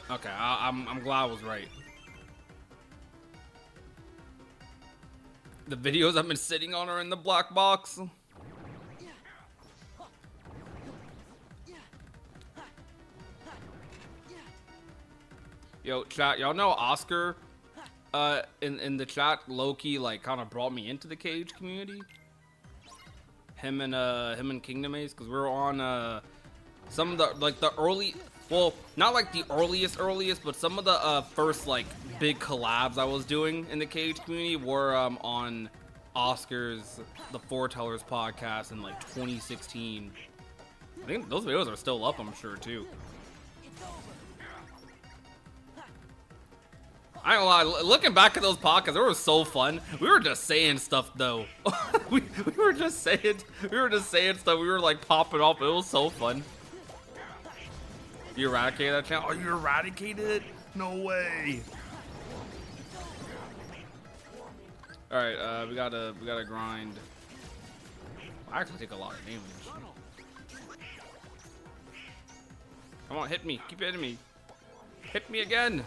Okay, I'm glad I was right. The videos I've been sitting on are in the black box. Yo, chat, y'all know Oscar in the chat low-key like kind of brought me into the Cage community. Him and Kingdom Ace, because we were on some of the like the early, well, not like the earliest, but some of the first like big collabs I was doing in the Cage community were on Oscar's The Foretellers podcast in like 2016. I think those videos are still up, I'm sure too. I ain't gonna lie, looking back at those podcasts, they were so fun. We were just saying stuff though. we were just saying stuff. We were like popping off. It was so fun. You eradicated that channel? Oh, you eradicated it? No way. All right, we gotta grind. I actually take a lot of damage. Come on, hit me. Keep hitting me. Hit me again.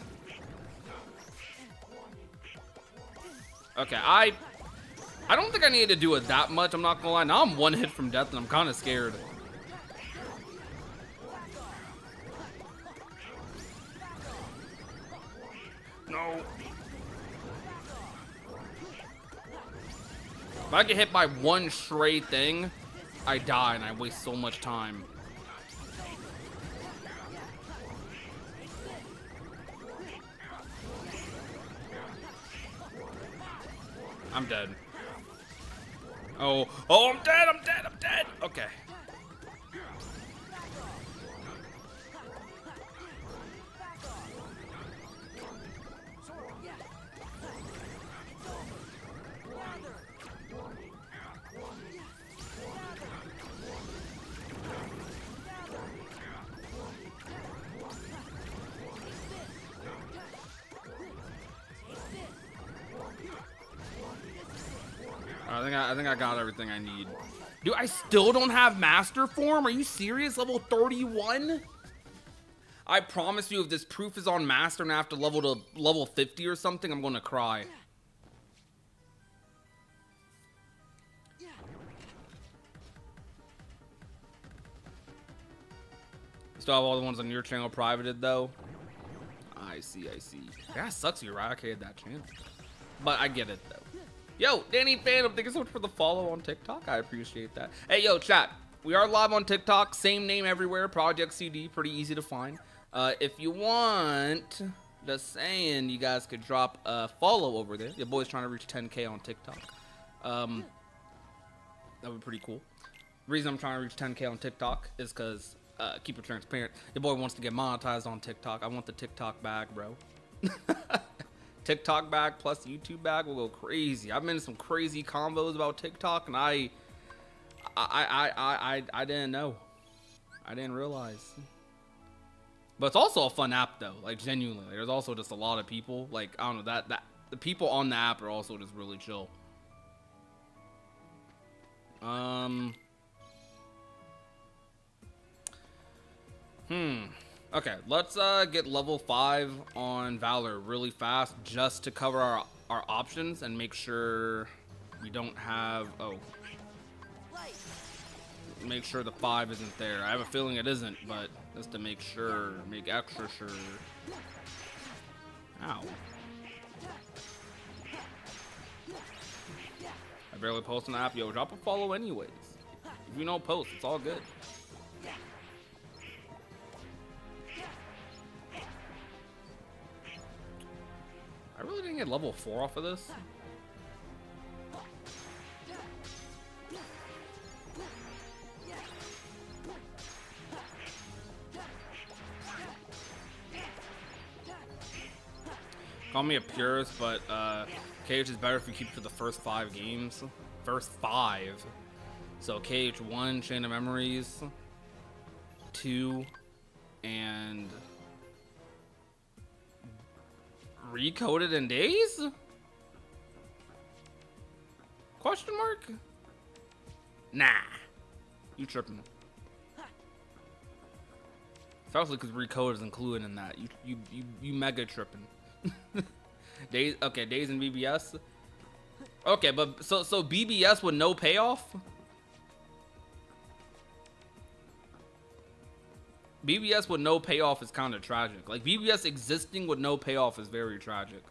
I I don't think I need to do it that much. I'm not gonna lie. Now I'm one hit from death and I'm kind of scared. No. If I get hit by one stray thing, I die and I waste so much time. I'm dead. Oh, I'm dead, I'm dead, I'm dead. Okay. I think I got everything I need. Dude, I still don't have master form. Are you serious? Level 31? I promise you, if this proof is on master and I have to level to level 50 or something, I'm gonna cry. Still have all the ones on your channel privated though. I see, I see. That sucks, you right? I had that channel. But I get it though. Yo, Danny Phantom, thank you so much for the follow on TikTok. I appreciate that. Hey, yo, chat. We are live on TikTok. Same name everywhere. Project CD. Pretty easy to find. If you want, just saying, you guys could drop a follow over there. Your boy's trying to reach 10K on TikTok. That would be pretty cool. The reason I'm trying to reach 10K on TikTok is because, keep it transparent, your boy wants to get monetized on TikTok. I want the TikTok bag, bro. TikTok bag plus YouTube bag will go crazy. I've been in some crazy combos about TikTok, and I didn't know. I didn't realize. But it's also a fun app though. Like genuinely, there's also just a lot of people. Like I don't know that the people on the app are also just really chill. Okay, let's get level 5 on Valor really fast just to cover our options and make sure we don't have... Oh. Make sure the 5 isn't there. I have a feeling it isn't, but just to make sure, make extra sure. Ow. I barely post on the app. Yo, drop a follow anyways. If you don't post, it's all good. I really didn't get level 4 off of this. Call me a purist, but KH is better if you keep it to the first 5 games. First 5. So KH 1, Chain of Memories, 2, and Recoded in Days? Question mark? Nah. You tripping. Especially because Recoded is included in that. You mega tripping. Days, okay, Days and BBS. Okay, but so BBS with no payoff? BBS with no payoff is kind of tragic. Like BBS existing with no payoff is very tragic.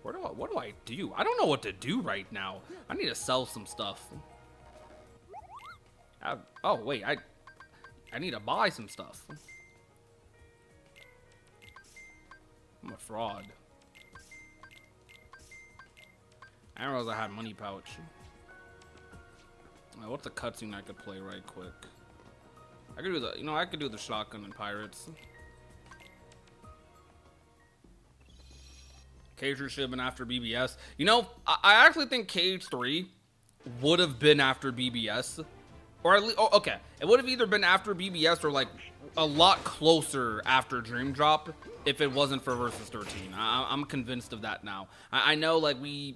What do I do? I don't know what to do right now. I need to sell some stuff. Oh wait, I need to buy some stuff. I'm a fraud. I didn't realize I had money pouch. What's a cutscene I could play right quick? I could do the, I could do the shotgun and pirates. Cage 3 should have been after BBS. I actually think Cage 3 would have been after BBS. Or at least, okay. It would have either been after BBS or like a lot closer after Dream Drop if it wasn't for Versus 13. I'm convinced of that now. I know like the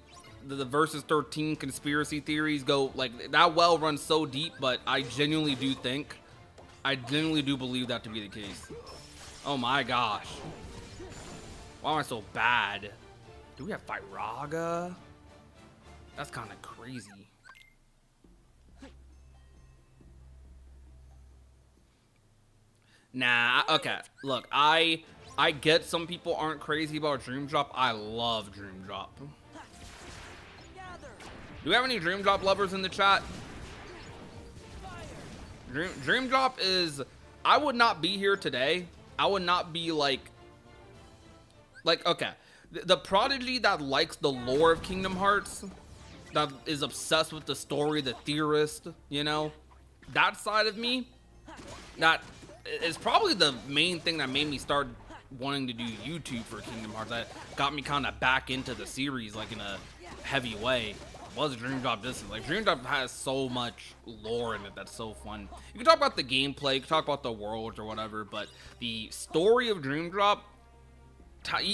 Versus 13 conspiracy theories go like that well runs so deep, but I genuinely do believe that to be the case. Oh my gosh. Why am I so bad? Do we have Firaga? That's kind of crazy. Nah, okay. Look, I get some people aren't crazy about Dream Drop. I love Dream Drop. Do we have any Dream Drop lovers in the chat? Dream Drop is, I would not be here today. I would not be like okay, the prodigy that likes the lore of Kingdom Hearts, that is obsessed with the story, the theorist, you know, that side of me, that is probably the main thing that made me start wanting to do YouTube for Kingdom Hearts. That got me kind of back into the series like in a heavy way. Was Dream Drop Distance. Like, Dream Drop has so much lore in it that's so fun. You can talk about the gameplay, you can talk about the worlds or whatever, but the story of Dream Drop,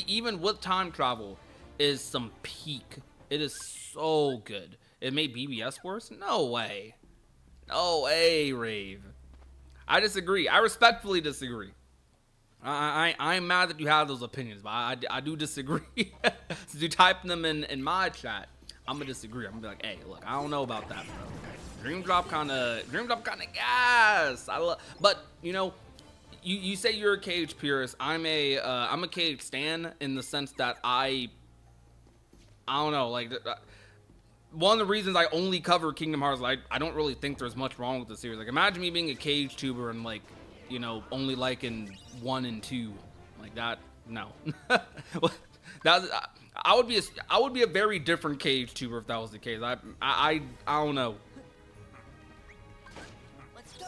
even with time travel, is some peak. It is so good. It made BBS worse? No way. No way, Rave. I disagree. I respectfully disagree. I'm mad that you have those opinions, but I do disagree. So you type them in my chat, I'm gonna disagree. I'm gonna be like, hey, look, I don't know about that, bro. Dream Drop kind of gas. But you know, you say you're a Cage purist. I'm a Cage stan in the sense that I don't know, like, one of the reasons I only cover Kingdom Hearts, like, I don't really think there's much wrong with the series. Like, imagine me being a Cage tuber and, like, you know, only liking 1 and 2, like that. No. I would be a very different Cage tuber if that was the case. I don't know. Let's go.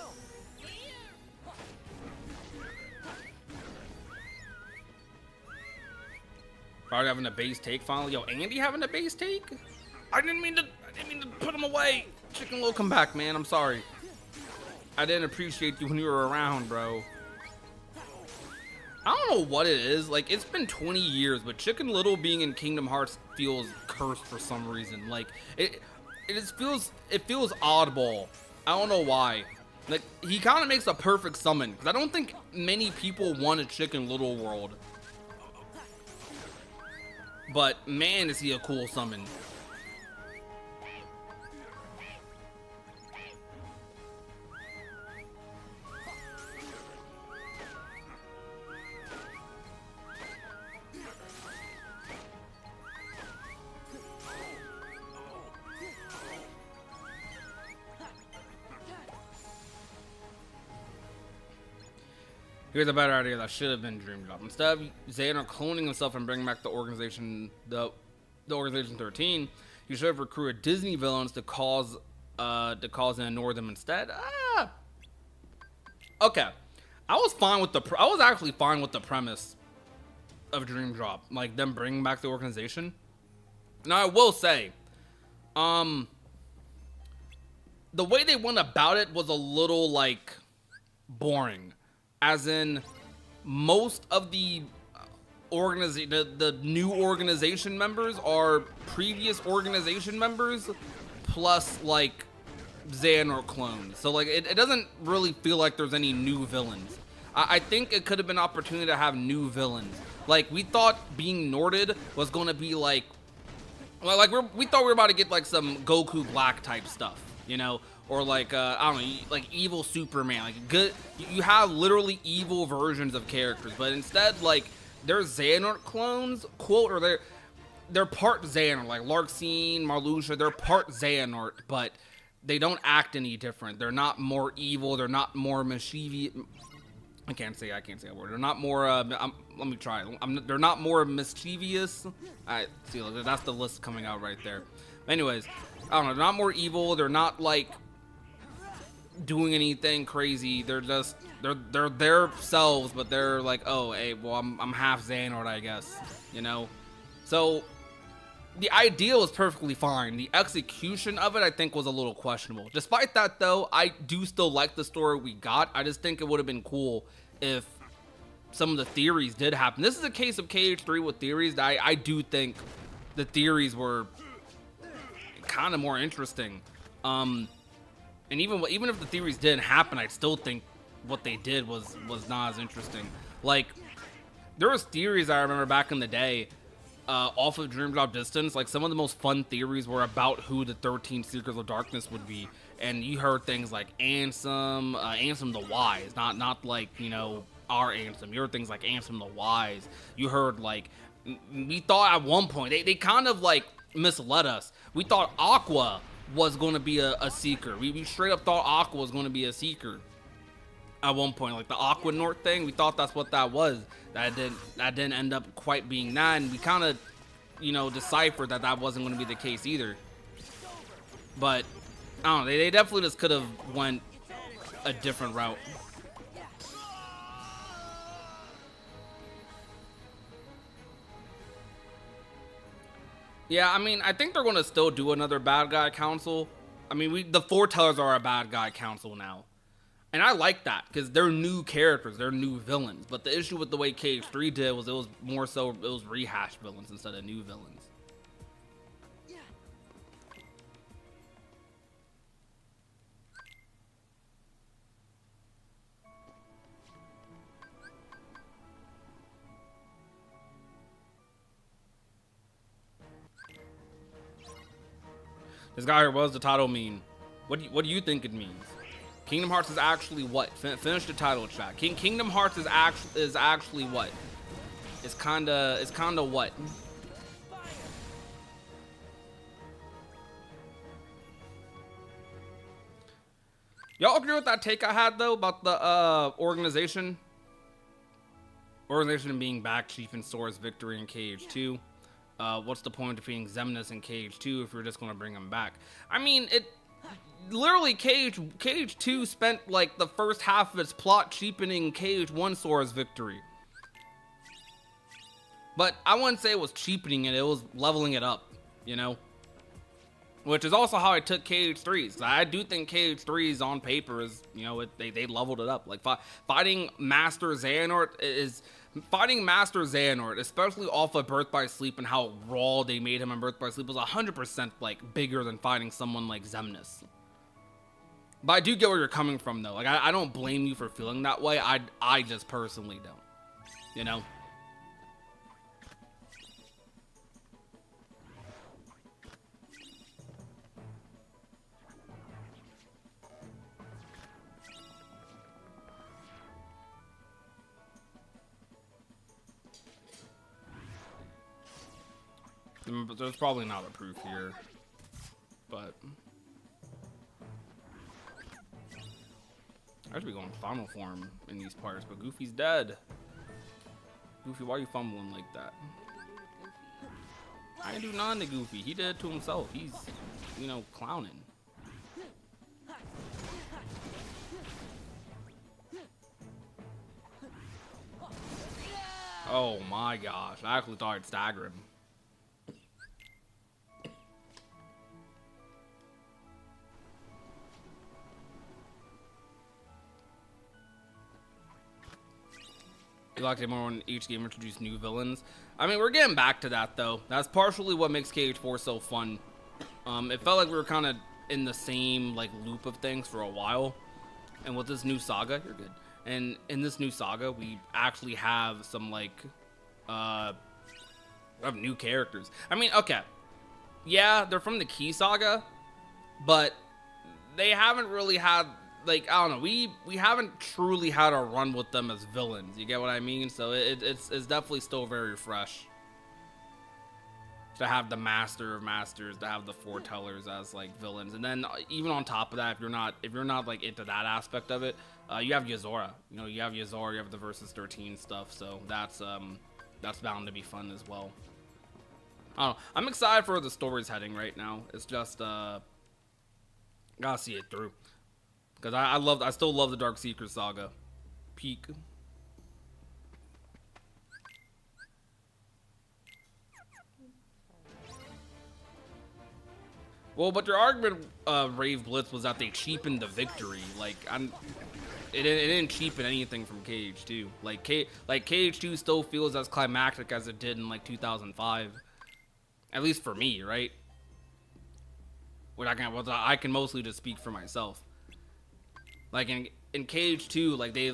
Probably having a base take finally. Yo, Andy having a base take? I didn't mean to put him away. Chicken Little, come back, man. I'm sorry. I didn't appreciate you when you were around, bro. I don't know what it is. Like, it's been 20 years, but Chicken Little being in Kingdom Hearts feels cursed for some reason. Like, it feels oddball. I don't know why. Like, he kind of makes a perfect summon, because I don't think many people want a Chicken Little world. But man, is he a cool summon. Here's a better idea that should have been Dream Drop. Instead of Xehanort cloning himself and bringing back the Organization 13, you should have recruited Disney villains to cause and ignore them instead. Okay, I was actually fine with the premise of Dream Drop, like them bringing back the organization. Now I will say, the way they went about it was a little like boring. As in, most of the new organization members are previous organization members, plus like Xehanort clones. So like, it doesn't really feel like there's any new villains. I think it could have been an opportunity to have new villains. Like, we thought being Norded was going to be like we thought we were about to get like some Goku Black type stuff, you know? Or like, I don't know, like evil Superman, like good, you have literally evil versions of characters, but instead, like, they're Xehanort clones, quote, or they're part Xehanort, like Larxene, Marluxia, they're part Xehanort, but they don't act any different. They're not more evil, they're not more mischievous, I can't say that word, they're not more, let me try it, they're not more mischievous, I see, look, that's the list coming out right there. Anyways, I don't know, they're not more evil, they're not like doing anything crazy. They're just they're their selves, but they're like, oh, hey, well, I'm half Xehanort, I guess, you know. So the idea was perfectly fine. The execution of it, I think, was a little questionable. Despite that, though, I do still like the story we got. I just think it would have been cool if some of the theories did happen. This is a case of KH3 with theories. I do think the theories were kind of more interesting. And even if the theories didn't happen, I still think what they did was not as interesting. Like, there was theories I remember back in the day off of Dream Drop Distance, like some of the most fun theories were about who the 13 Seekers of Darkness would be, and you heard things like Ansem, Ansem the Wise, not like, you know, our Ansem. You heard things like Ansem the Wise. You heard like, we thought at one point they kind of like misled us. We thought Aqua was going to be a Seeker. We straight up thought Aqua was going to be a Seeker at one point, like the Aquanaut thing. We thought that's what that was. That didn't end up quite being that, and we kind of, you know, deciphered that that wasn't going to be the case either. But I don't know, they definitely just could have went a different route. Yeah, I mean, I think they're going to still do another bad guy council. I mean, the Foretellers are a bad guy council now. And I like that, because they're new characters, they're new villains. But the issue with the way KH3 did was it was more so, it was rehashed villains instead of new villains. This guy here, what does the title mean? What do you think it means? Kingdom Hearts is actually what? Finish the title chat. Kingdom Hearts is actually what? It's kinda what? Y'all agree with that take I had though about the organization? Organization being back, Chief and Sora's victory in KH2. What's the point of defeating Xemnas in KH2 if you're just gonna bring him back? I mean, it literally KH2 spent like the first half of its plot cheapening KH1 Sora's victory. But I wouldn't say it was cheapening it, it was leveling it up, you know? Which is also how I took KH3's. I do think KH3's on paper is, you know, they leveled it up. Like fighting Master Xehanort, especially off of Birth by Sleep and how raw they made him in Birth by Sleep, was 100% like bigger than fighting someone like Xemnas. But I do get where you're coming from though. Like I don't blame you for feeling that way. I just personally don't. You know? There's probably not a proof here, but I should be going final form in these parts, but Goofy's dead. Goofy, why are you fumbling like that? I didn't do nothing to Goofy. He did it to himself. He's, you know, clowning. Oh my gosh, I actually thought I'd stagger him. You like it more when each game introduced new villains. I mean, we're getting back to that though. That's partially what makes KH4 so fun. It felt like we were kind of in the same like loop of things for a while, and with this new saga, you're good. And in this new saga, we actually have some like, we have new characters. I mean, okay, yeah, they're from the Key Saga, but they haven't really had, like, I don't know, we haven't truly had a run with them as villains. You get what I mean? So it's definitely still very fresh to have the Master of Masters, to have the Foretellers as like villains, and then even on top of that, if you're not like into that aspect of it, you have Yozora. You know, you have Yozora, you have the Versus 13 stuff, so that's bound to be fun as well. I don't know. I'm excited for where the story's heading right now. It's just gotta see it through. Because I still love the Dark Seeker saga. Peak. Well, but your argument, Rave Blitz, was that they cheapened the victory. Like, it didn't cheapen anything from KH2. Like KH2 still feels as climactic as it did in like 2005. At least for me, right? Which I can mostly just speak for myself. Like in KH2, like they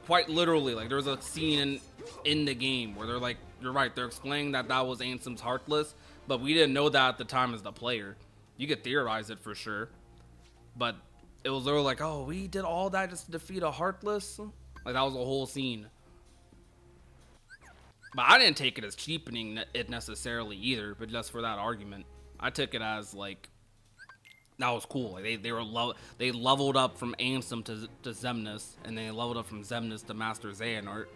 quite literally, like there was a scene in the game where they're like, you're right, they're explaining that that was Ansem's Heartless, but we didn't know that at the time as the player. You could theorize it for sure, but it was literally like, oh, we did all that just to defeat a Heartless? Like, that was a whole scene. But I didn't take it as cheapening it necessarily either, but just for that argument. I took it as, like, that was cool. Like, they leveled up from Ansem to Xemnas, and they leveled up from Xemnas to Master Xehanort.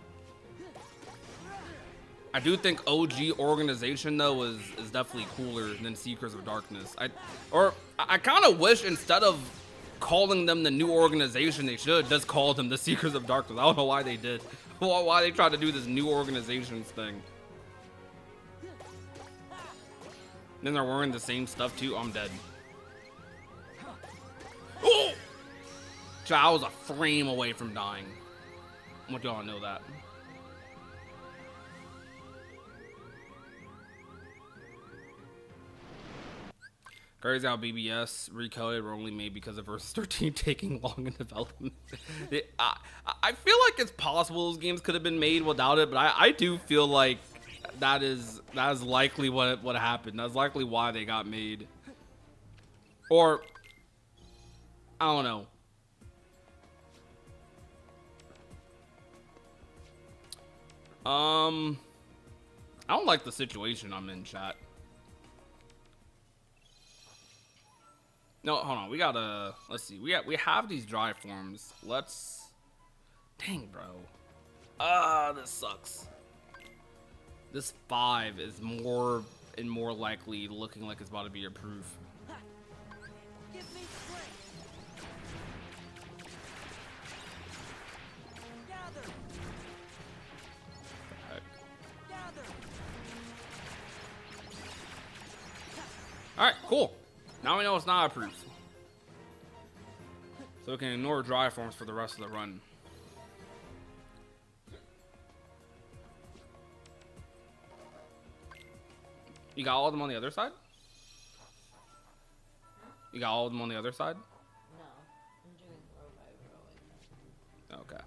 I do think OG Organization though is definitely cooler than Seekers of Darkness. I kind of wish instead of calling them the new organization, they should just call them the Seekers of Darkness. I don't know why they did. Why they tried to do this new organizations thing. Then they're wearing the same stuff too. I'm dead. Oh! I was a frame away from dying. I want y'all to know that. Crazy how BBS recoded were only made because of Versus 13 taking long in development. I feel like it's possible those games could have been made without it, but I do feel like that is likely what happened. That's likely why they got made. Or I don't know. I don't like the situation I'm in, chat. No, hold on. We gotta. Let's see. We have these dry forms. Let's. Dang, bro. This sucks. This 5 is more and more likely looking like it's about to be approved. Give me strength. Gather. Gather. All right, cool. Now we know it's not approved. So we can ignore dry forms for the rest of the run. You got all of them on the other side? You got all of them on the other side? No, I'm doing row by row. Okay.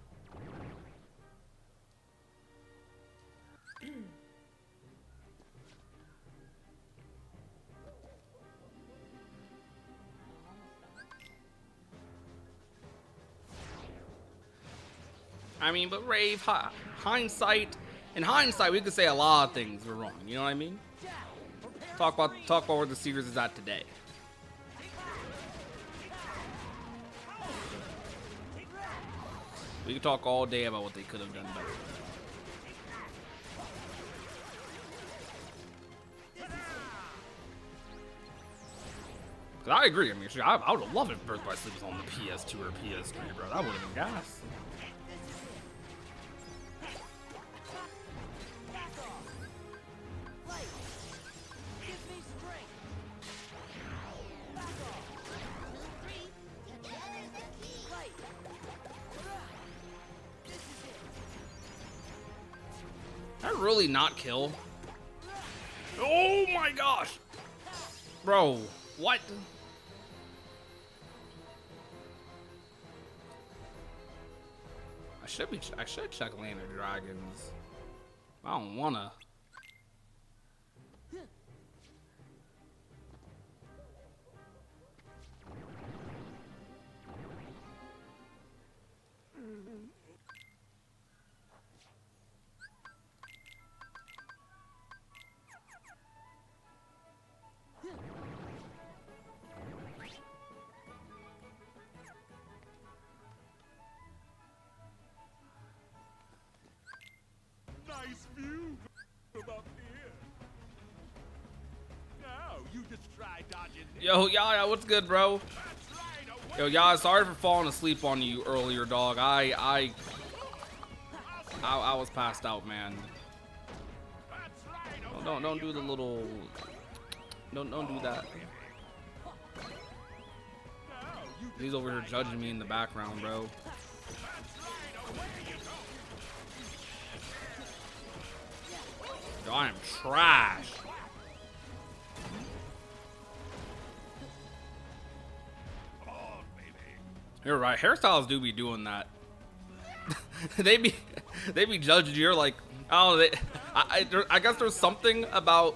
I mean, but Rave, hindsight, in hindsight, we could say a lot of things were wrong. You know what I mean? Talk about where the Seekers is at today. We could talk all day about what they could have done better. Cause I agree. I mean, I would have loved if Birth by Sleep was on the PS2 or PS3, bro. That would have been gas. Did I really not kill? Oh my gosh! Bro, what? I should check Land of Dragons. I don't wanna. Nice view from up here. Now you just try dodging this. Yo, Yaya, what's good, bro? That's right, Yo, Yaya, sorry for falling asleep on you earlier, dog. I was passed out, man. That's right, Don't do the little. Don't do that. He's over here judging me in the background, bro. Yo, I am trash. Come on, baby. You're right. Hairstyles do be doing that. they be They be judging you. You're like, oh, I guess there's something about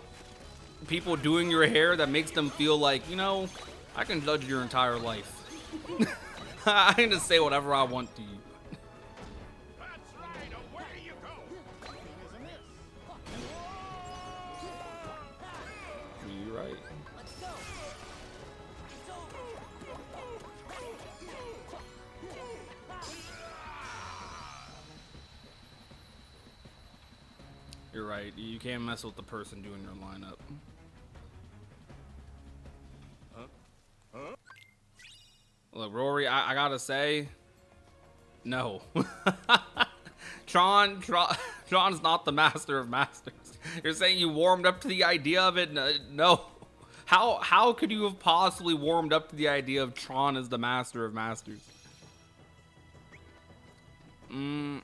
people doing your hair that makes them feel like, you know, I can judge your entire life. I can just say whatever I want to you. That's right. Away you go. You're right. You're right. You can't mess with the person doing your lineup. Look, Rory, I gotta say, no. Tron's not the master of masters. You're saying you warmed up to the idea of it? No. How could you have possibly warmed up to the idea of Tron as the master of masters? I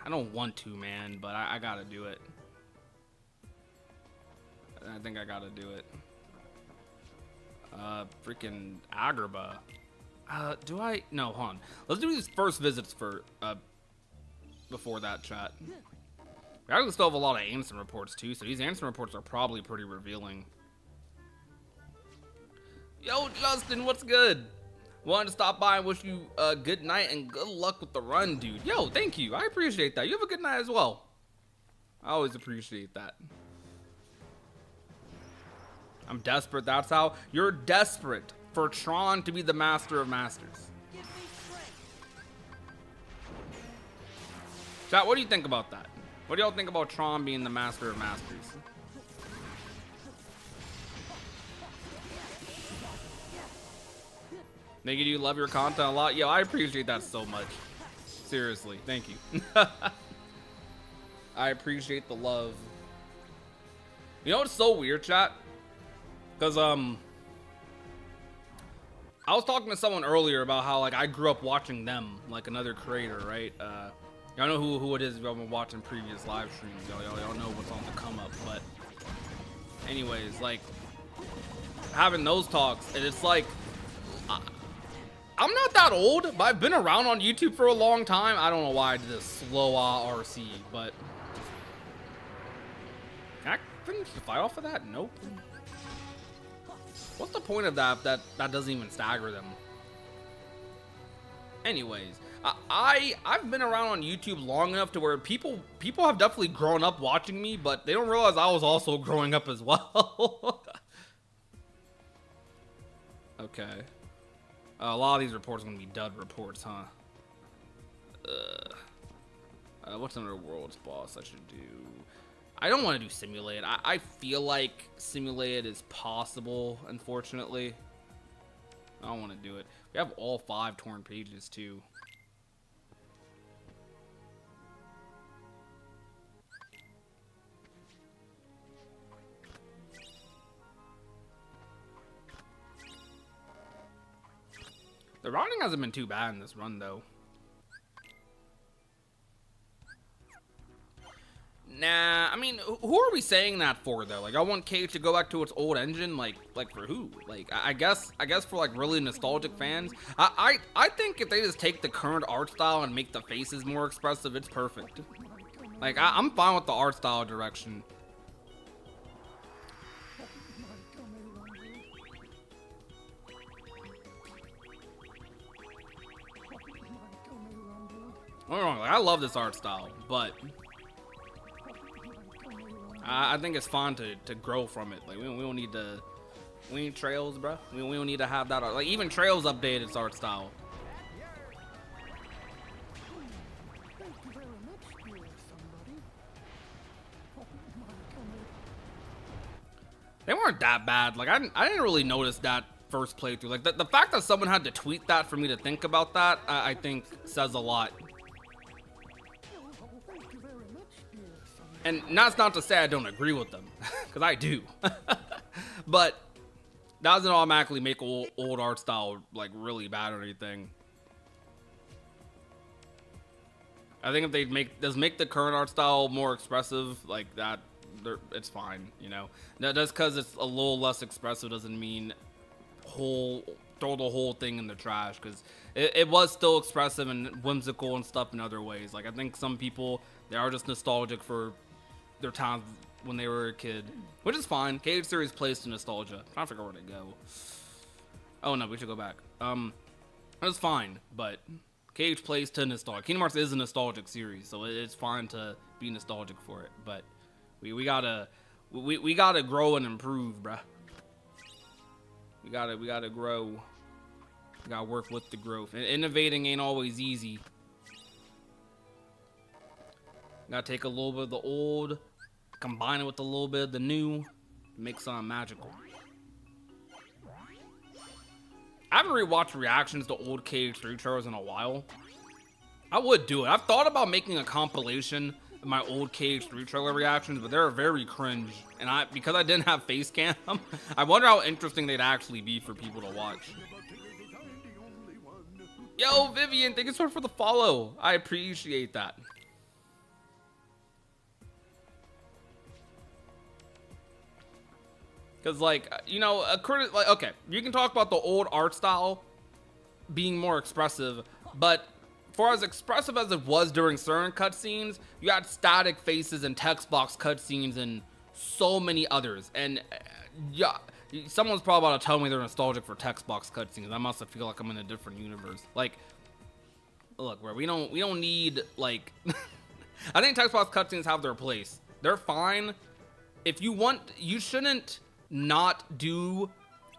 don't want to, man, but I gotta do it. I think I gotta do it. Freaking Agrabah. Do I? No, hold on. Let's do these first visits for, before that, chat. We actually still have a lot of Ansem reports, too, so these Ansem reports are probably pretty revealing. Yo, Justin, what's good? Wanted to stop by and wish you a good night and good luck with the run, dude. Yo, thank you. I appreciate that. You have a good night as well. I always appreciate that. I'm desperate. That's how you're desperate for Tron to be the master of masters. Chat, what do you think about that? What do y'all think about Tron being the master of masters? Nigga, do you love your content a lot? Yo, I appreciate that so much. Seriously, thank you. I appreciate the love. You know what's so weird, chat? Because, I was talking to someone earlier about how, like, I grew up watching them, like another creator, right? Y'all know who it is if y'all been watching previous live streams. Y'all know what's on the come up, but anyways, like, having those talks, and it's like, I'm not that old, but I've been around on YouTube for a long time. I don't know why I did this slow RC, but can I finish the fight off of that? Nope. What's the point of that if that doesn't even stagger them? Anyways, I've been around on YouTube long enough to where people have definitely grown up watching me, but they don't realize I was also growing up as well. Okay. A lot of these reports are gonna be dud reports, huh? What's another world's boss I should do? I don't want to do simulated. I feel like simulated is possible, unfortunately. I don't want to do it. We have all 5 torn pages, too. The routing hasn't been too bad in this run, though. Nah, I mean, who are we saying that for, though? Like, I want Cage to go back to its old engine, like for who? Like, I guess for, like, really nostalgic fans. I think if they just take the current art style and make the faces more expressive, it's perfect. Like, I'm fine with the art style direction. Don't get me wrong, like, I love this art style, but I think it's fun to grow from it. Like, we don't need to. We need Trails, bro. We don't need to have that art. Like, even Trails updated its art style. They weren't that bad. Like, I didn't really notice that first playthrough. Like, the fact that someone had to tweet that for me to think about that, I think says a lot. And that's not to say I don't agree with them, because I do. But that doesn't automatically make old art style, like, really bad or anything. I think if they make the current art style more expressive, like that, it's fine, you know. Now, just because it's a little less expressive doesn't mean whole throw the whole thing in the trash because it was still expressive and whimsical and stuff in other ways. Like I think some people, they are just nostalgic for their times when they were a kid, which is fine. KH series plays to nostalgia. I'm trying to figure out where to go. Oh no, we should go back. It's fine, but KH plays to nostalgia. Kingdom Hearts is a nostalgic series, so it's fine to be nostalgic for it. But we gotta grow and improve, bruh. We gotta grow. We gotta work with the growth. And innovating ain't always easy. Gotta take a little bit of the old, combine it with a little bit of the new, make something magical. I haven't rewatched reactions to old KH3 trailers in a while. I would do it. I've thought about making a compilation of my old KH3 trailer reactions, but they're very cringe. And because I didn't have face cam, I wonder how interesting they'd actually be for people to watch. Yo, Vivian, thank you so much for the follow. I appreciate that. Because, like, you know, like, okay, you can talk about the old art style being more expressive, but for as expressive as it was during certain cutscenes, you had static faces and text box cutscenes and so many others. And, yeah, someone's probably about to tell me they're nostalgic for text box cutscenes. I must feel like I'm in a different universe. Like, look, where we don't need, like, I think text box cutscenes have their place. They're fine. If you want, you shouldn't not do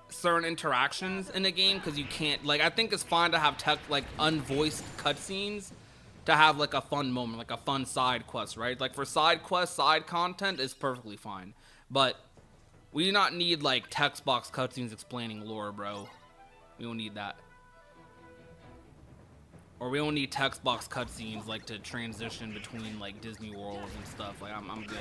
certain interactions in a game because you can't, like, I think it's fine to have like unvoiced cutscenes to have like a fun moment, like a fun side quest, right? Like for side quests, side content is perfectly fine, but we do not need like text box cutscenes explaining lore, bro. We don't need that. Or we don't need text box cutscenes like to transition between like Disney worlds and stuff. Like I'm good.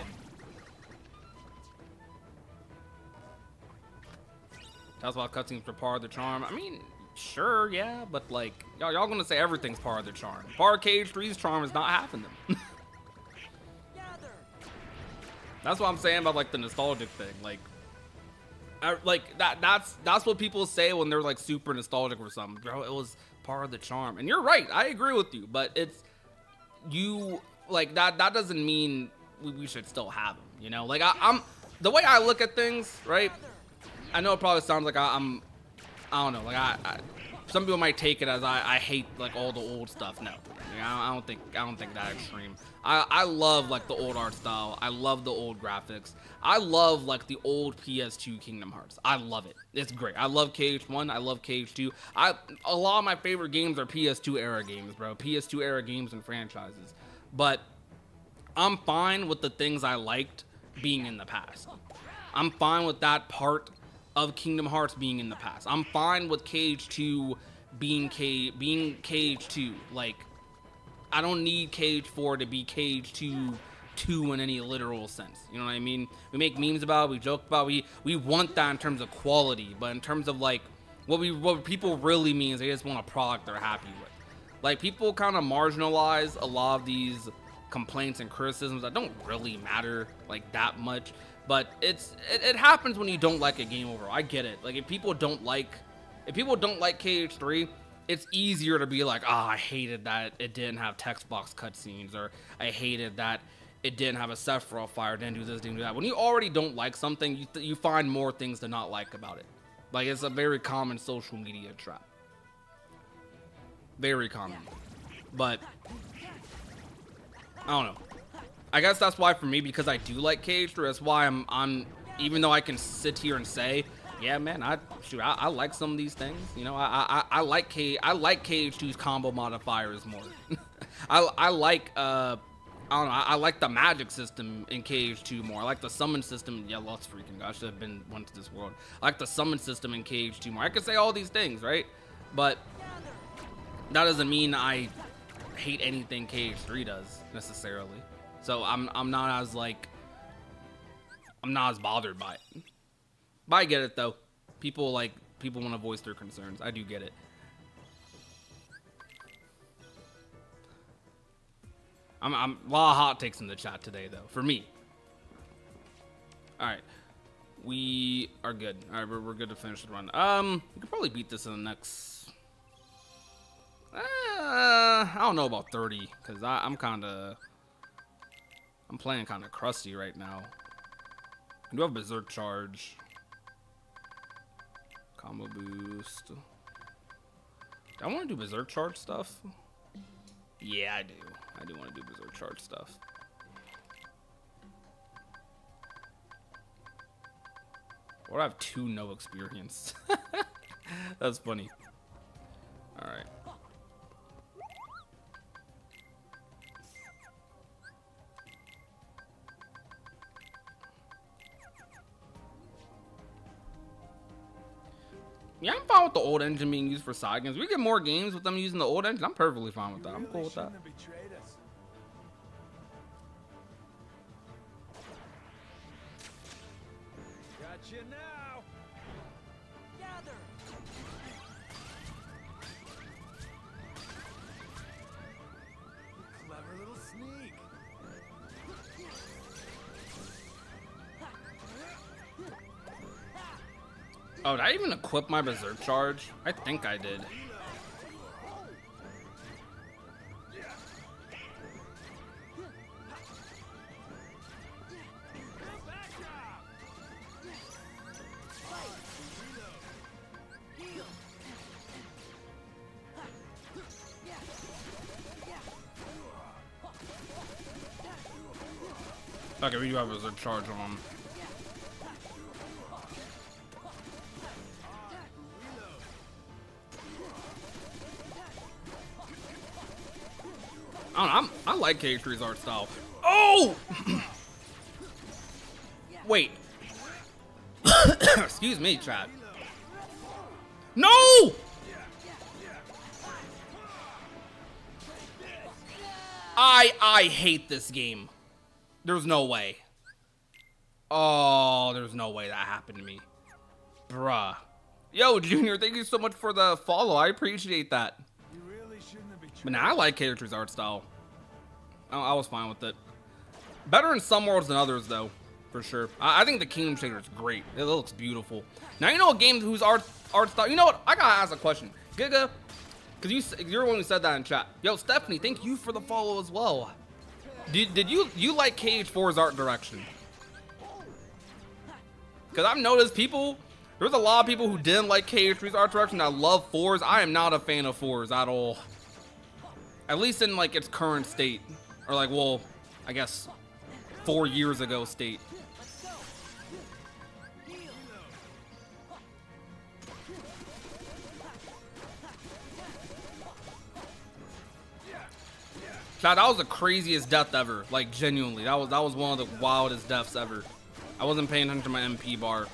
That's why cutscenes are part of the charm. I mean, sure, yeah, but like, y'all gonna say everything's part of the charm. Part of KH3's charm is not having them. That's what I'm saying about like the nostalgic thing. Like, that's what people say when they're like super nostalgic for something. Bro, it was part of the charm, and you're right. I agree with you, but it's you like that. That doesn't mean we should still have them. You know, like I'm the way I look at things, right? I know it probably sounds like I don't know, like some people might take it as I hate like all the old stuff. No, I don't think that extreme. I love like the old art style. I love the old graphics. I love like the old PS2 Kingdom Hearts. I love it. It's great. I love KH1. I love KH2. A lot of my favorite games are PS2 era games, bro. PS2 era games and franchises. But I'm fine with the things I liked being in the past. I'm fine with that part of Kingdom Hearts being in the past. I'm fine with KH2 being KH2. Like, I don't need KH4 to be KH2 in any literal sense. You know what I mean? We make memes about it, we joke about it, we want that in terms of quality, but in terms of like what people really mean is they just want a product they're happy with. Like, people kind of marginalize a lot of these complaints and criticisms that don't really matter like that much. But it happens when you don't like a game overall. I get it. Like, if people don't like KH3, it's easier to be like, I hated that it didn't have text box cutscenes, or I hated that it didn't have a Sephiroth fire, didn't do this, didn't do that. When you already don't like something, you find more things to not like about it. Like, it's a very common social media trap. Very common. But I don't know. I guess that's why for me, because I do like KH3, that's why I'm even though I can sit here and say, yeah, man, I like some of these things. You know, I like KH2's combo modifiers more. I like I don't know, I like the magic system in KH2 more. I like the summon system. Yeah, lost freaking God, I should have been once this world. I like the summon system in KH2 more. I could say all these things, right? But that doesn't mean I hate anything KH3 does necessarily. So I'm not as bothered by it. But I get it though. People want to voice their concerns. I do get it. I'm a lot of hot takes in the chat today though, for me. All right. We are good. All right, we're good to finish the run. We could probably beat this in the next. I don't know about 30, cause I'm playing kind of crusty right now. I do have Berserk Charge, combo boost. Do I want to do Berserk Charge stuff? Yeah, I do. I do want to do Berserk Charge stuff. Or I have 2 no experience. That's funny. All right. Yeah, I'm fine with the old engine being used for side games. We get more games with them using the old engine. I'm perfectly fine with that. I'm cool with that. Gotcha now. Gather. Clever little sneak. Oh, did I even equip my Berserk Charge? I think I did. Okay, we do have Berserk Charge on. I don't know, I like KH3's art style. Oh! Wait. Excuse me, chat. No! I hate this game. There's no way. Oh, there's no way that happened to me. Bruh. Yo, Junior, thank you so much for the follow. I appreciate that. But now I like KH3's art style. I was fine with it. Better in some worlds than others, though, for sure. I think the Kingdom Shader is great. It looks beautiful. Now you know a game whose art style. You know what? I gotta ask a question, Giga, because you're the one who said that in chat. Yo, Stephanie, thank you for the follow as well. Did you like KH4's art direction? Because I've noticed there's a lot of people who didn't like KH3's art direction. I love 4's. I am not a fan of 4's at all. At least in like its current state. Or like, well, I guess 4 years ago state. Chad, that was the craziest death ever. Like, genuinely. That was one of the wildest deaths ever. I wasn't paying attention to my MP bar.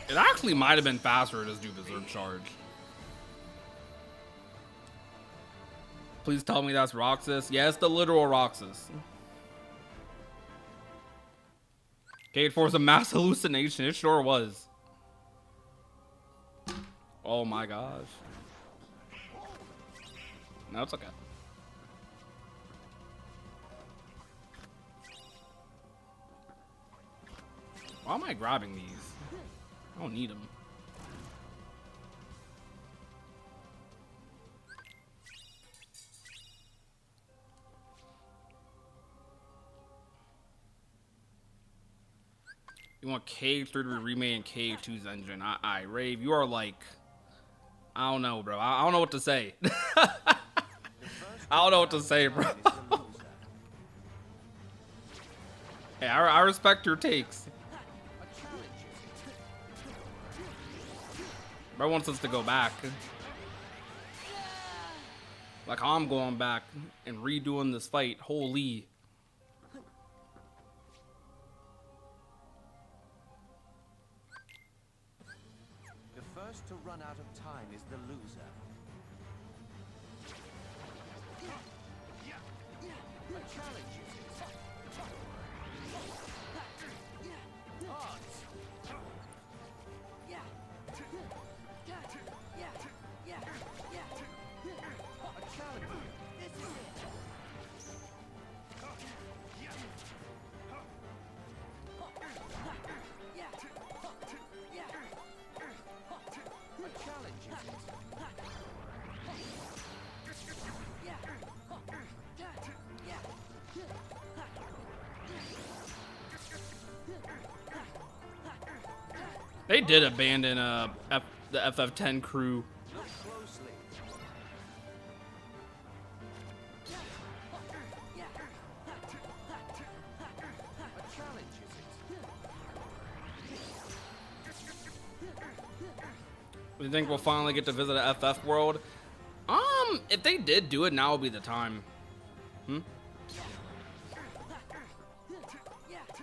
It actually might have been faster to just do Berserk Charge. Please tell me that's Roxas. Yeah, it's the literal Roxas. KH4 is a mass hallucination. It sure was. Oh my gosh. No, it's okay. Why am I grabbing these? I don't need them. You want KH3 to be remade in KH2's engine. I Rave, you are like, I don't know, bro. I don't know what to say. I don't know what to say, bro. Hey, I respect your takes. Bro wants us to go back. Like I'm going back and redoing this fight. Holy. The first to run out of time is the loser. They did abandon the FF10 crew. You think we'll finally get to visit a FF world? If they did do it, now would be the time. Hold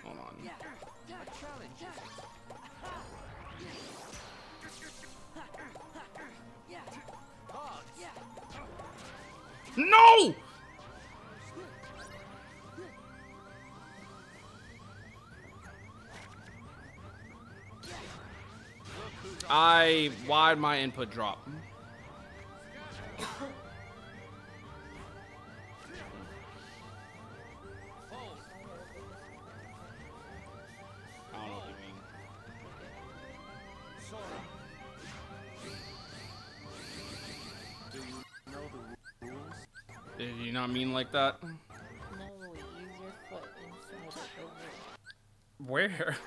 on. No! Why'd my input drop? I don't know what you mean. Did you not mean like that? No, use your foot and slide it over. Where?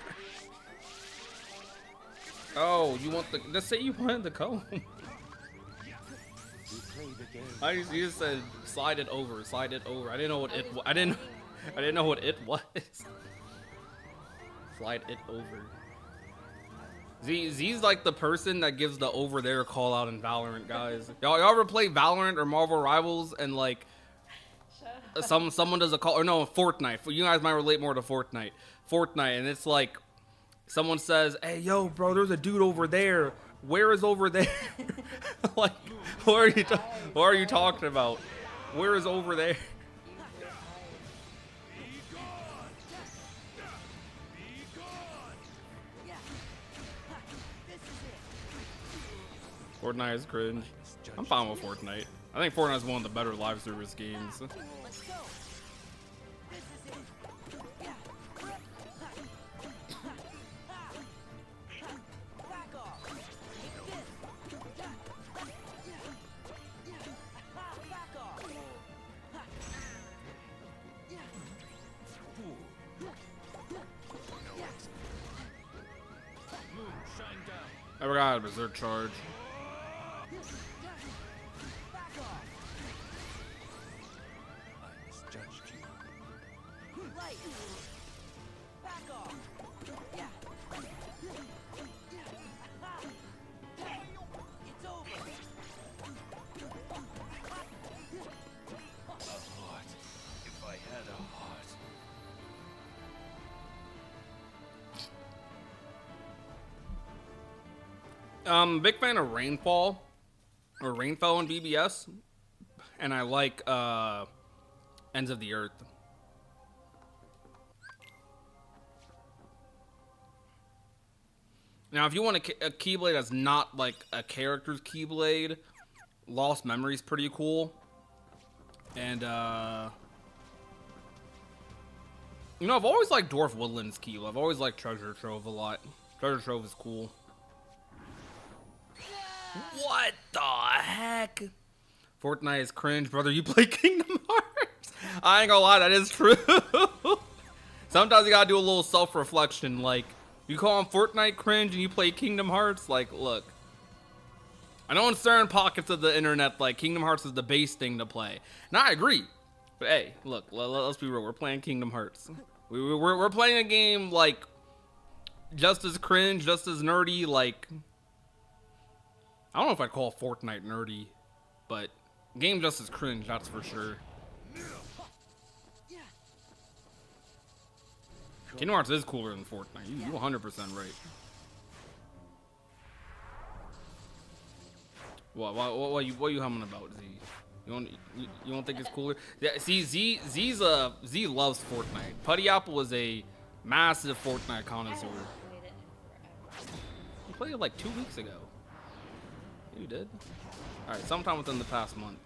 Oh, you want the? Just say you wanted the comb. You just said slide it over, slide it over. I didn't know what it. I didn't know what it was. Slide it over. Z's like the person that gives the over there call out in Valorant, guys. Y'all ever play Valorant or Marvel Rivals and like someone does a call, or no, Fortnite. You guys might relate more to Fortnite, and it's like someone says, "Hey, yo, bro, there's a dude over there. Where is over there?" Like, what are you talking about? Where is over there? Fortnite is cringe. I'm fine with Fortnite. I think Fortnite is one of the better live service games. I forgot a berserk charge. Big fan of Rainfall in BBS, and I like Ends of the Earth. Now, if you want a Keyblade that's not like a character's Keyblade, Lost Memory is pretty cool. And you know, I've always liked Dwarf Woodland's Keyblade. I've always liked Treasure Trove a lot. Treasure Trove is cool. What the heck? Fortnite is cringe, brother. You play Kingdom Hearts? I ain't gonna lie, that is true. Sometimes you gotta do a little self-reflection. Like, you call him Fortnite cringe and you play Kingdom Hearts? Like, look. I know in certain pockets of the internet, like, Kingdom Hearts is the base thing to play. And I agree. But hey, look, let's be real. We're playing Kingdom Hearts. We're playing a game, like, just as cringe, just as nerdy, like... I don't know if I'd call Fortnite nerdy, but game just as cringe, that's for sure. Kingdom Hearts is cooler than Fortnite. You 100% right. What you humming about, Z? You don't think it's cooler? Yeah. See, Z loves Fortnite. Putty Apple is a massive Fortnite connoisseur. Played it in forever. You played it like 2 weeks ago. You did. All right, sometime within the past month.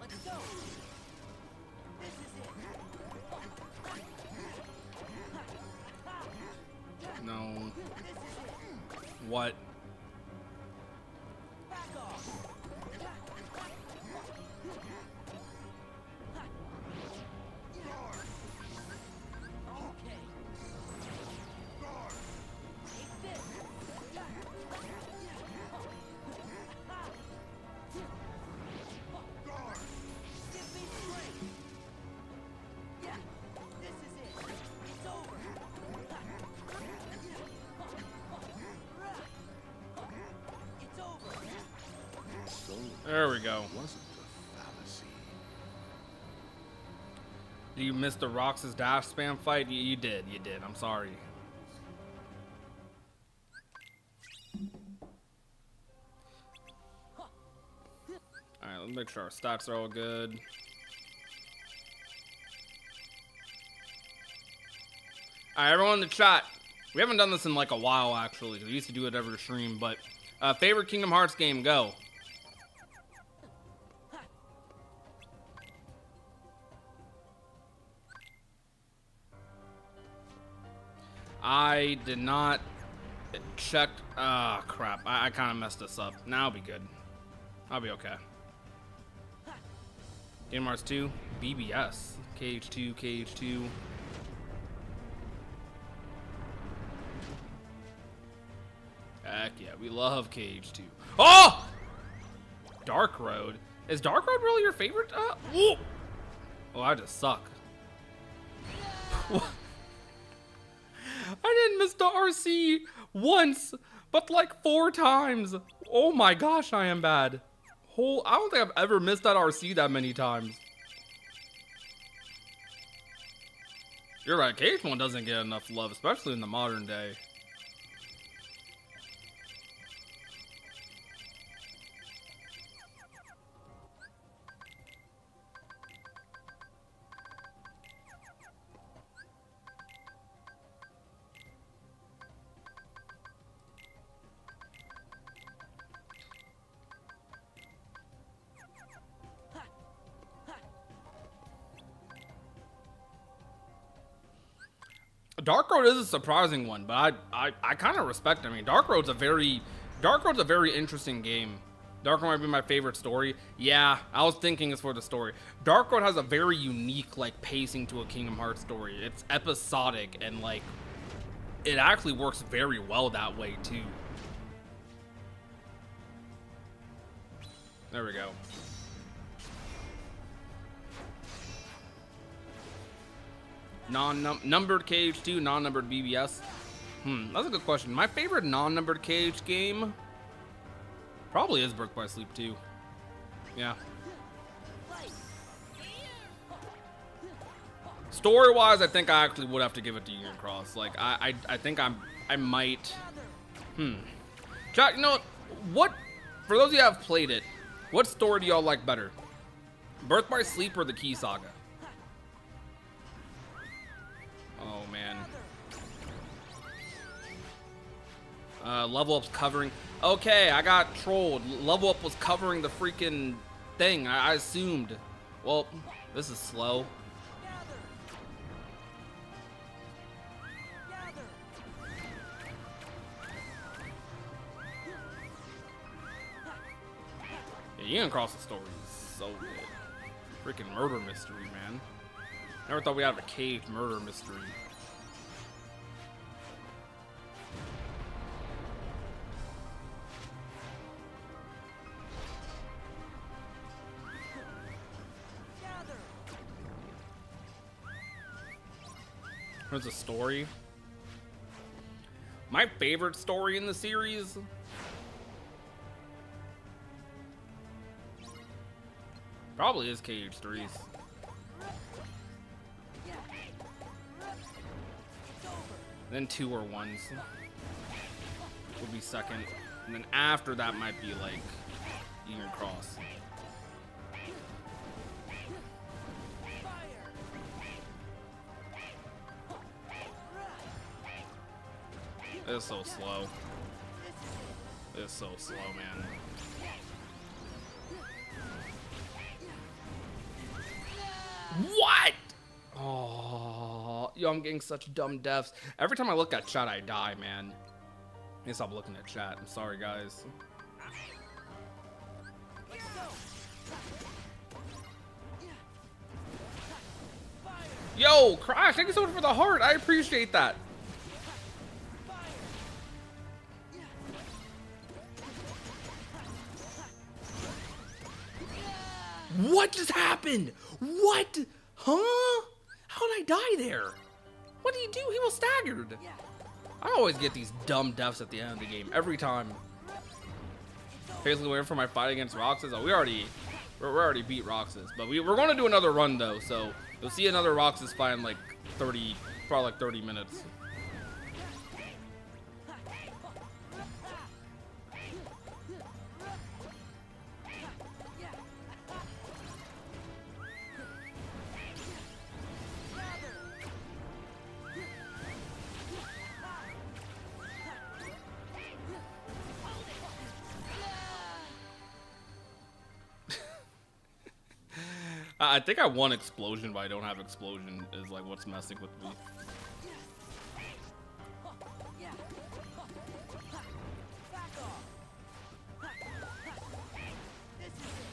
Let's go. This is it. No. What? Back off. Okay. Take this. Give me strength. Yeah, this is it. It's over. It's over. There we go. Wasn't a fallacy. Do you miss the Roxas dash spam fight? You did. You did. I'm sorry. Alright, let's make sure our stats are all good. Alright, everyone in the chat. We haven't done this in like a while, actually. We used to do it every stream, but favorite Kingdom Hearts game, go. I did not check. Ah, crap. I kind of messed this up. Now I'll be good. I'll be okay. Kingdom Hearts 2, BBS. KH2, KH2. Heck yeah, we love KH2. Oh! Dark Road. Is Dark Road really your favorite? Whoa! Oh, I just suck. I didn't miss the RC once, but like 4 times. Oh my gosh, I am bad. I don't think I've ever missed that RC that many times. You're right, KH1 doesn't get enough love, especially in the modern day. Dark Road is a surprising one, but I kind of respect it. I mean, Dark Road's a very interesting game. Dark Road might be my favorite story. Yeah, I was thinking it's for the story. Dark Road has a very unique like pacing to a Kingdom Hearts story. It's episodic and like it actually works very well that way too. There we go. Non-numbered KH2, non-numbered BBS. That's a good question. My favorite non-numbered KH game probably is Birth by Sleep 2. Yeah. Story-wise, I think I actually would have to give it to Union Cross. Like, I think I might. Chat, you know what? For those of you who have played it, what story do y'all like better? Birth by Sleep or the Key Saga? Oh man. Level Up's covering. Okay, I got trolled. Level Up was covering the freaking thing. I assumed. Well, this is slow. Yeah, Union Cross the story is so good. Freaking murder mystery, man. Never thought we'd have a caved murder mystery. There's a story. My favorite story in the series probably is KH3's. Then 2 or 1s would be second. And then after that might be like sneaking across. It's so slow. It's so slow, man. What? Oh, yo, I'm getting such dumb deaths. Every time I look at chat, I die, man. I need to stop looking at chat. I'm sorry, guys. Yo, Crash, thank you so much for the heart. I appreciate that. What just happened? What? Huh? How did I die there? What did he do? He was staggered. I always get these dumb deaths at the end of the game every time. Basically waiting for my fight against Roxas. Oh, we already beat Roxas, but we're going to do another run though. So you'll see another Roxas fight in like 30, probably like 30 minutes. I think I won explosion, but I don't have explosion is like what's messing with me.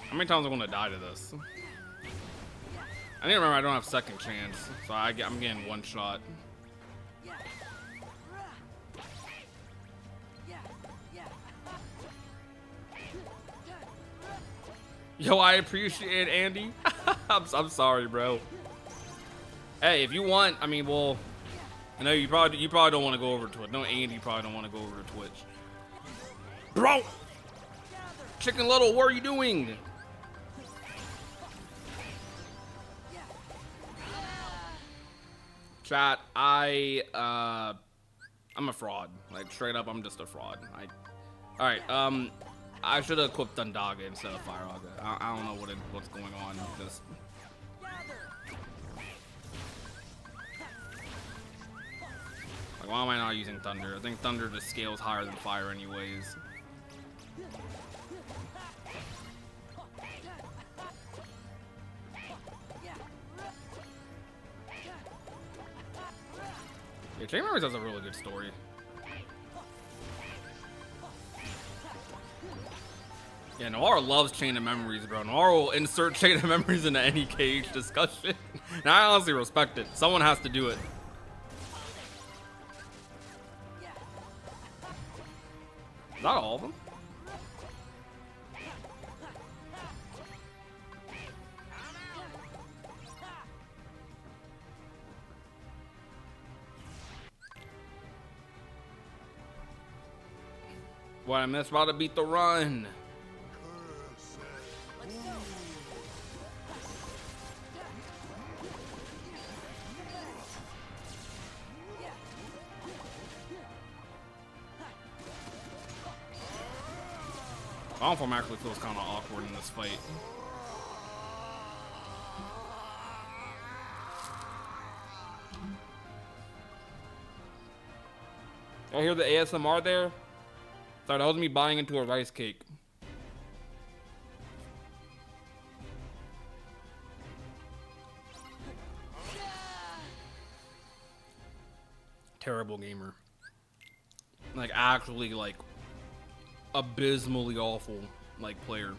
How many times am I gonna die to this? I need to remember I don't have second chance, so I'm getting one shot. Yo, I appreciate it, Andy. I'm sorry, bro. Hey, if you want, I mean, well, I know you probably don't want to go over to Twitch. No, Andy probably don't want to go over to Twitch. Bro, Chicken Little, what are you doing? Chat, I'm a fraud. Like straight up, I'm just a fraud. All right, I should have equipped Thundaga instead of Firaga. I don't know what's going on. Just like, why am I not using Thunder? I think Thunder just scales higher than Fire anyways. Yeah, Chain Memories has a really good story. Yeah, Noir loves Chain of Memories, bro. Noir will insert Chain of Memories into any cage discussion. And I honestly respect it. Someone has to do it. Not all of them. What I missed, about to beat the run. Alpha actually feels kind of awkward in this fight. I hear the ASMR there? Sorry, that was me buying into a rice cake. Terrible gamer. Like, actually, like, abysmally awful, like, player.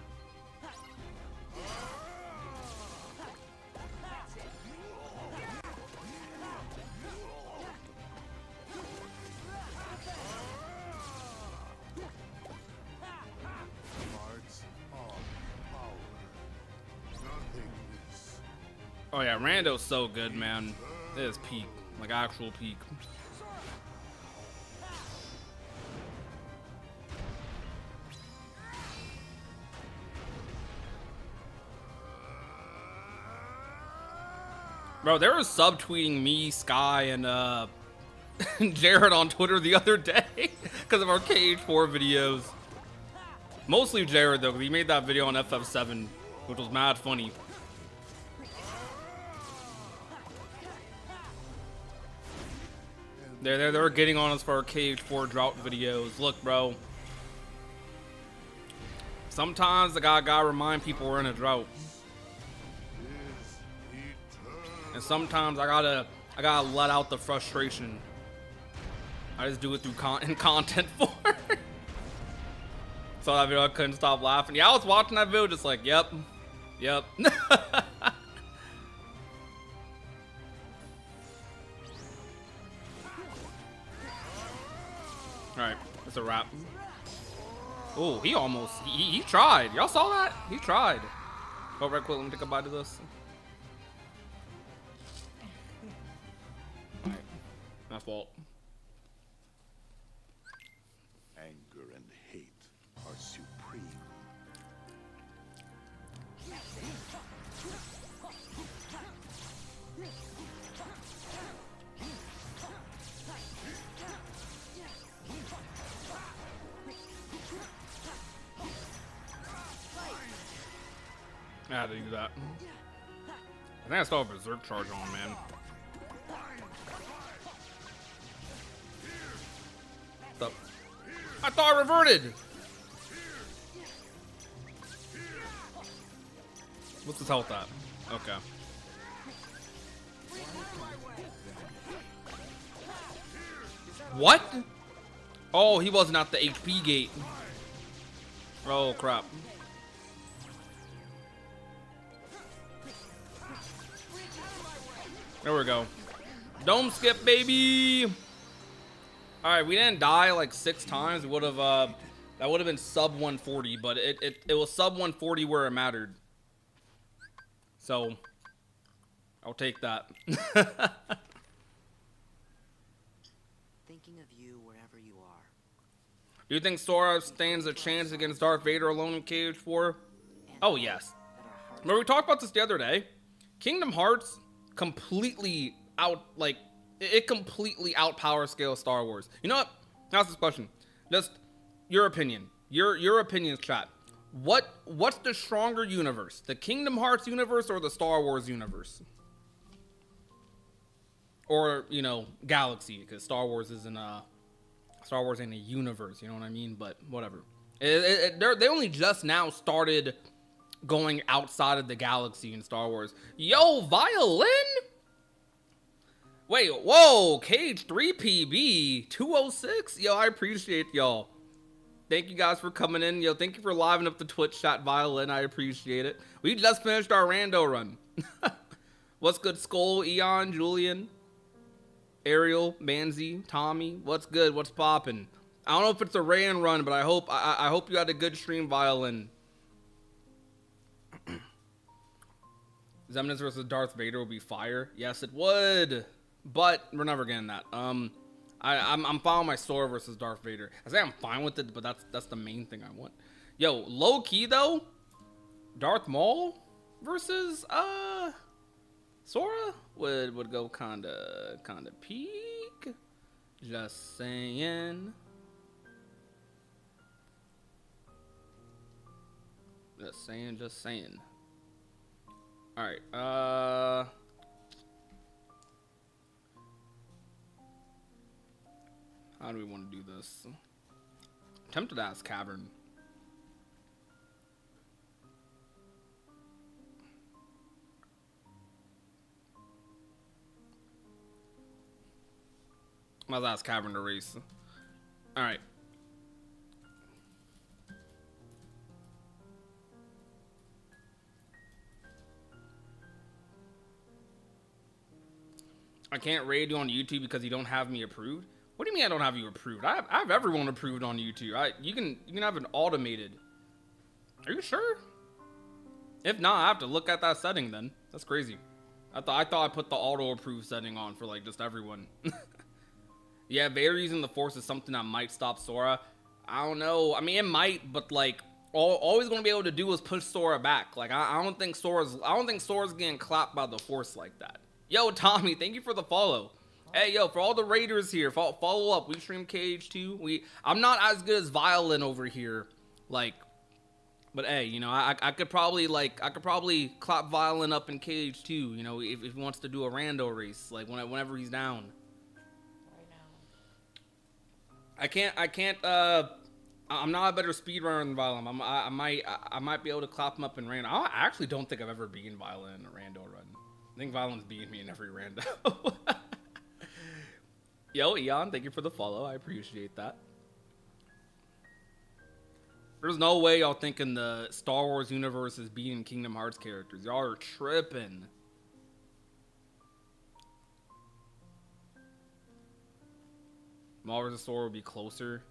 Oh yeah, Rando's so good, man. It is peak, like actual peak. Bro, they were subtweeting me, Sky, and Jared on Twitter the other day because of our Cage 4 videos. Mostly Jared though, because he made that video on FF7, which was mad funny. They're getting on us for our KH4 drought videos. Look, bro. Sometimes I gotta remind people we're in a drought. And sometimes I gotta let out the frustration. I just do it through content form. Saw that video, I couldn't stop laughing. Yeah, I was watching that video just like, yep. Alright, it's a wrap. Oh, he almost, he tried. Y'all saw that? He tried. Oh, right quick, let me take a bite of this. Alright, my fault. Anger and hate are supreme. I had to do that. I think I still have a Berserk charge on, man. What's up? I thought I reverted! What's his health at? Okay. What? Oh, he wasn't at the HP gate. Oh, crap. There we go. Dome skip, baby. All right, we didn't die like 6 times. Would have that would have been sub 140, but it was sub 140 where it mattered. So I'll take that. Thinking of you wherever you are. Do you think Sora stands a chance against Darth Vader alone in KH4? Oh yes. Remember we talked about this the other day. Kingdom Hearts completely it completely outpower scale Star Wars. You know what? Ask this question. Just your opinion. Your opinions, chat. What's the stronger universe? The Kingdom Hearts universe or the Star Wars universe? Or, you know, galaxy, because Star Wars isn't a universe, you know what I mean? But whatever. They only just now started going outside of the galaxy in Star Wars. Yo, Violin? Wait, whoa, Cage 3PB 206. Yo, I appreciate y'all. Thank you guys for coming in. Yo, thank you for livening up the Twitch chat, Violin. I appreciate it. We just finished our rando run. What's good, Skull, Eon, Julian, Ariel, Manzi, Tommy? What's good? What's poppin'? I don't know if it's a rain run, but I hope you had a good stream, Violin. Xemnas versus Darth Vader will be fire. Yes, it would. But we're never getting that. I'm fine with my Sora versus Darth Vader. I say I'm fine with it, but that's the main thing I want. Yo, low key though, Darth Maul versus Sora would go kinda peak. Just saying. Just saying. All right. How do we want to do this? I'm tempted to ask Cavern. I'll ask Cavern to race. All right. I can't raid you on YouTube because you don't have me approved. What do you mean I don't have you approved? I have everyone approved on YouTube. You can have an automated. Are you sure? If not, I have to look at that setting then. That's crazy. I thought I put the auto approve setting on for like just everyone. Yeah, Vader using the Force is something that might stop Sora. I don't know. I mean, it might, but like all he's gonna be able to do is push Sora back. Like I don't think Sora's getting clapped by the Force like that. Yo, Tommy, thank you for the follow. Hey, yo, for all the raiders here, follow up. We stream KH2. I'm not as good as Violin over here. Like, But hey, you know, I could probably clap Violin up in Cage too. You know, if he wants to do a rando race, like whenever he's down. Right now. I can't. I'm not a better speedrunner than Violin. I might be able to clap him up in rando. I actually don't think I've ever beaten Violin in a rando run. I think Violin's beaten me in every rando. Yo, Eon, thank you for the follow. I appreciate that. There's no way y'all thinking the Star Wars universe is beating Kingdom Hearts characters. Y'all are tripping. Maul vs. Thor would be closer.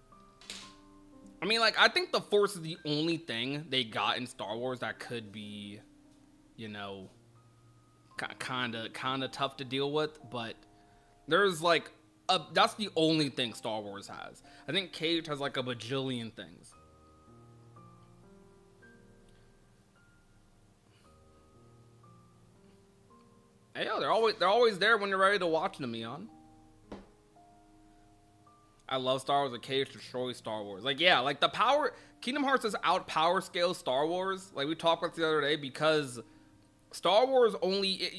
I mean, like, I think the Force is the only thing they got in Star Wars that could be, you know, kind of tough to deal with. But there's like, that's the only thing Star Wars has. I think Cage has like a bajillion things. Hey, yo, they're always there when you're ready to watch them, Eon. I love Star Wars. A Cage destroys Star Wars. Like, yeah, like the power. Kingdom Hearts is out power scale Star Wars. Like we talked about the other day, because Star Wars only.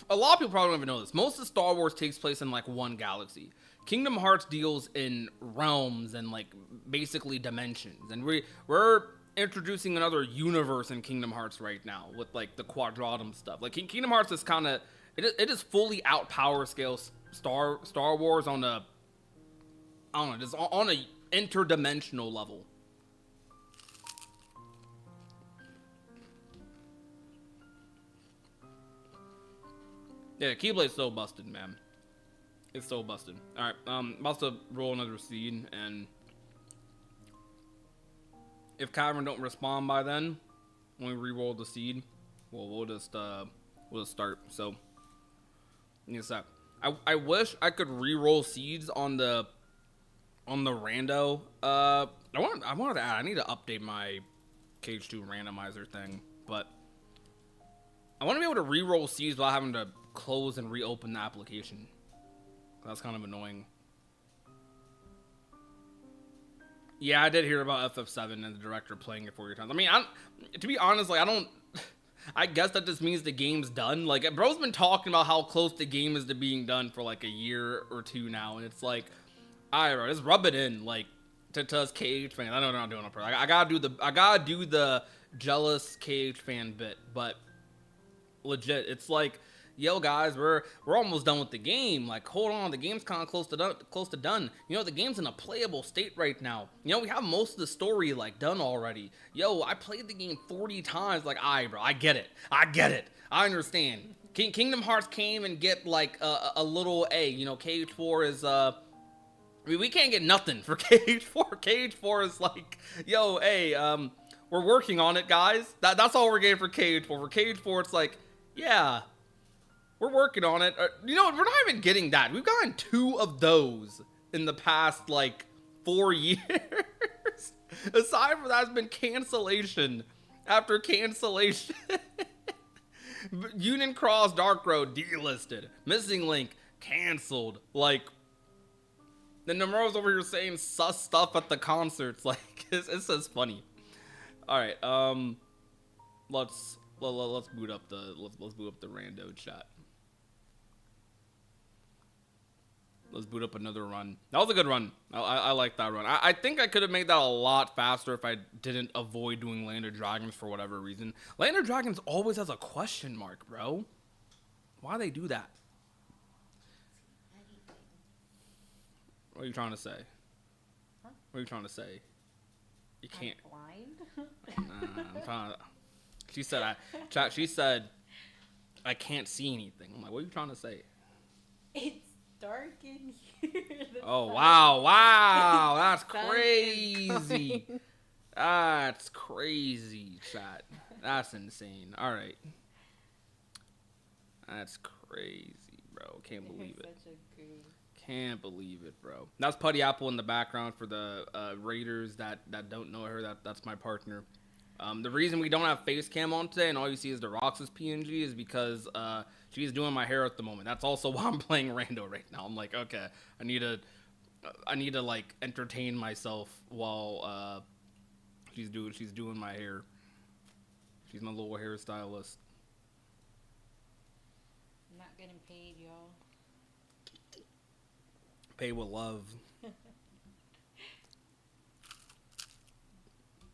A lot of people probably don't even know this. Most of Star Wars takes place in like one galaxy. Kingdom Hearts deals in realms and like basically dimensions, and we're introducing another universe in Kingdom Hearts right now with like the Quadratum stuff. Like Kingdom Hearts is kind of it is fully out power scale Star Wars on a, I don't know, just on a interdimensional level. Yeah, Keyblade's so busted, man. It's so busted. All right, about to roll another seed, and if Cavern don't respond by then, when we re-roll the seed, we'll just start. So, give me a sec. I wish I could re-roll seeds on the rando. I wanted to add. I need to update my Cage 2 randomizer thing, but I want to be able to re-roll seeds without having to close and reopen the application. That's kind of annoying. Yeah, I did hear about FF7 and the director playing it 40 times. I mean, to be honest, like, I guess that just means the game's done. Like, bro's been talking about how close the game is to being done for like a year or two now, and it's like, all right, bro, just rub it in, like, to us Cage fans. I know they're not doing it for. I gotta do the jealous Cage fan bit, but legit, it's like, yo guys, we're almost done with the game. Like, hold on, the game's kind of close to done. You know, the game's in a playable state right now. You know, we have most of the story like done already. Yo, I played the game 40 times. Like, bro, I get it. I understand. Kingdom Hearts came and get like a little A. You know, Cage 4 is I mean, we can't get nothing for Cage 4. Cage 4 is like, yo, hey, we're working on it, guys. That's all we're getting for Cage 4. For Cage 4, it's like, yeah, we're working on it. You know what? We're not even getting that. We've gotten 2 of those in the past, like, 4 years. Aside from that, it's been cancellation after cancellation. Union Cross Dark Road delisted. Missing Link canceled. Like, then Nomura's over here saying sus stuff at the concerts. Like, it's just funny. All right, let's boot up the rando chat. Let's boot up another run. That was a good run. I like that run. I think I could have made that a lot faster if I didn't avoid doing Land of Dragons for whatever reason. Land of Dragons always has a question mark, bro. Why they do that? What are you trying to say? Huh? What are you trying to say? You can't. I'm blind. Nah, I'm trying to. She said, I can't see anything. I'm like, what are you trying to say? It's dark in here. Oh, wow. That's Sun is crazy. going. That's crazy, chat. That's insane. All right. That's crazy, bro. Can't believe it. Such a goof. Can't believe it, bro. That's Putty Apple in the background for the Raiders that don't know her. That's my partner. The reason we don't have face cam on today and all you see is the Roxas PNG is because she's doing my hair at the moment. That's also why I'm playing Rando right now. I'm like, okay, I need to like entertain myself while she's doing my hair. She's my little hairstylist. I'm not getting paid, y'all. Pay with love.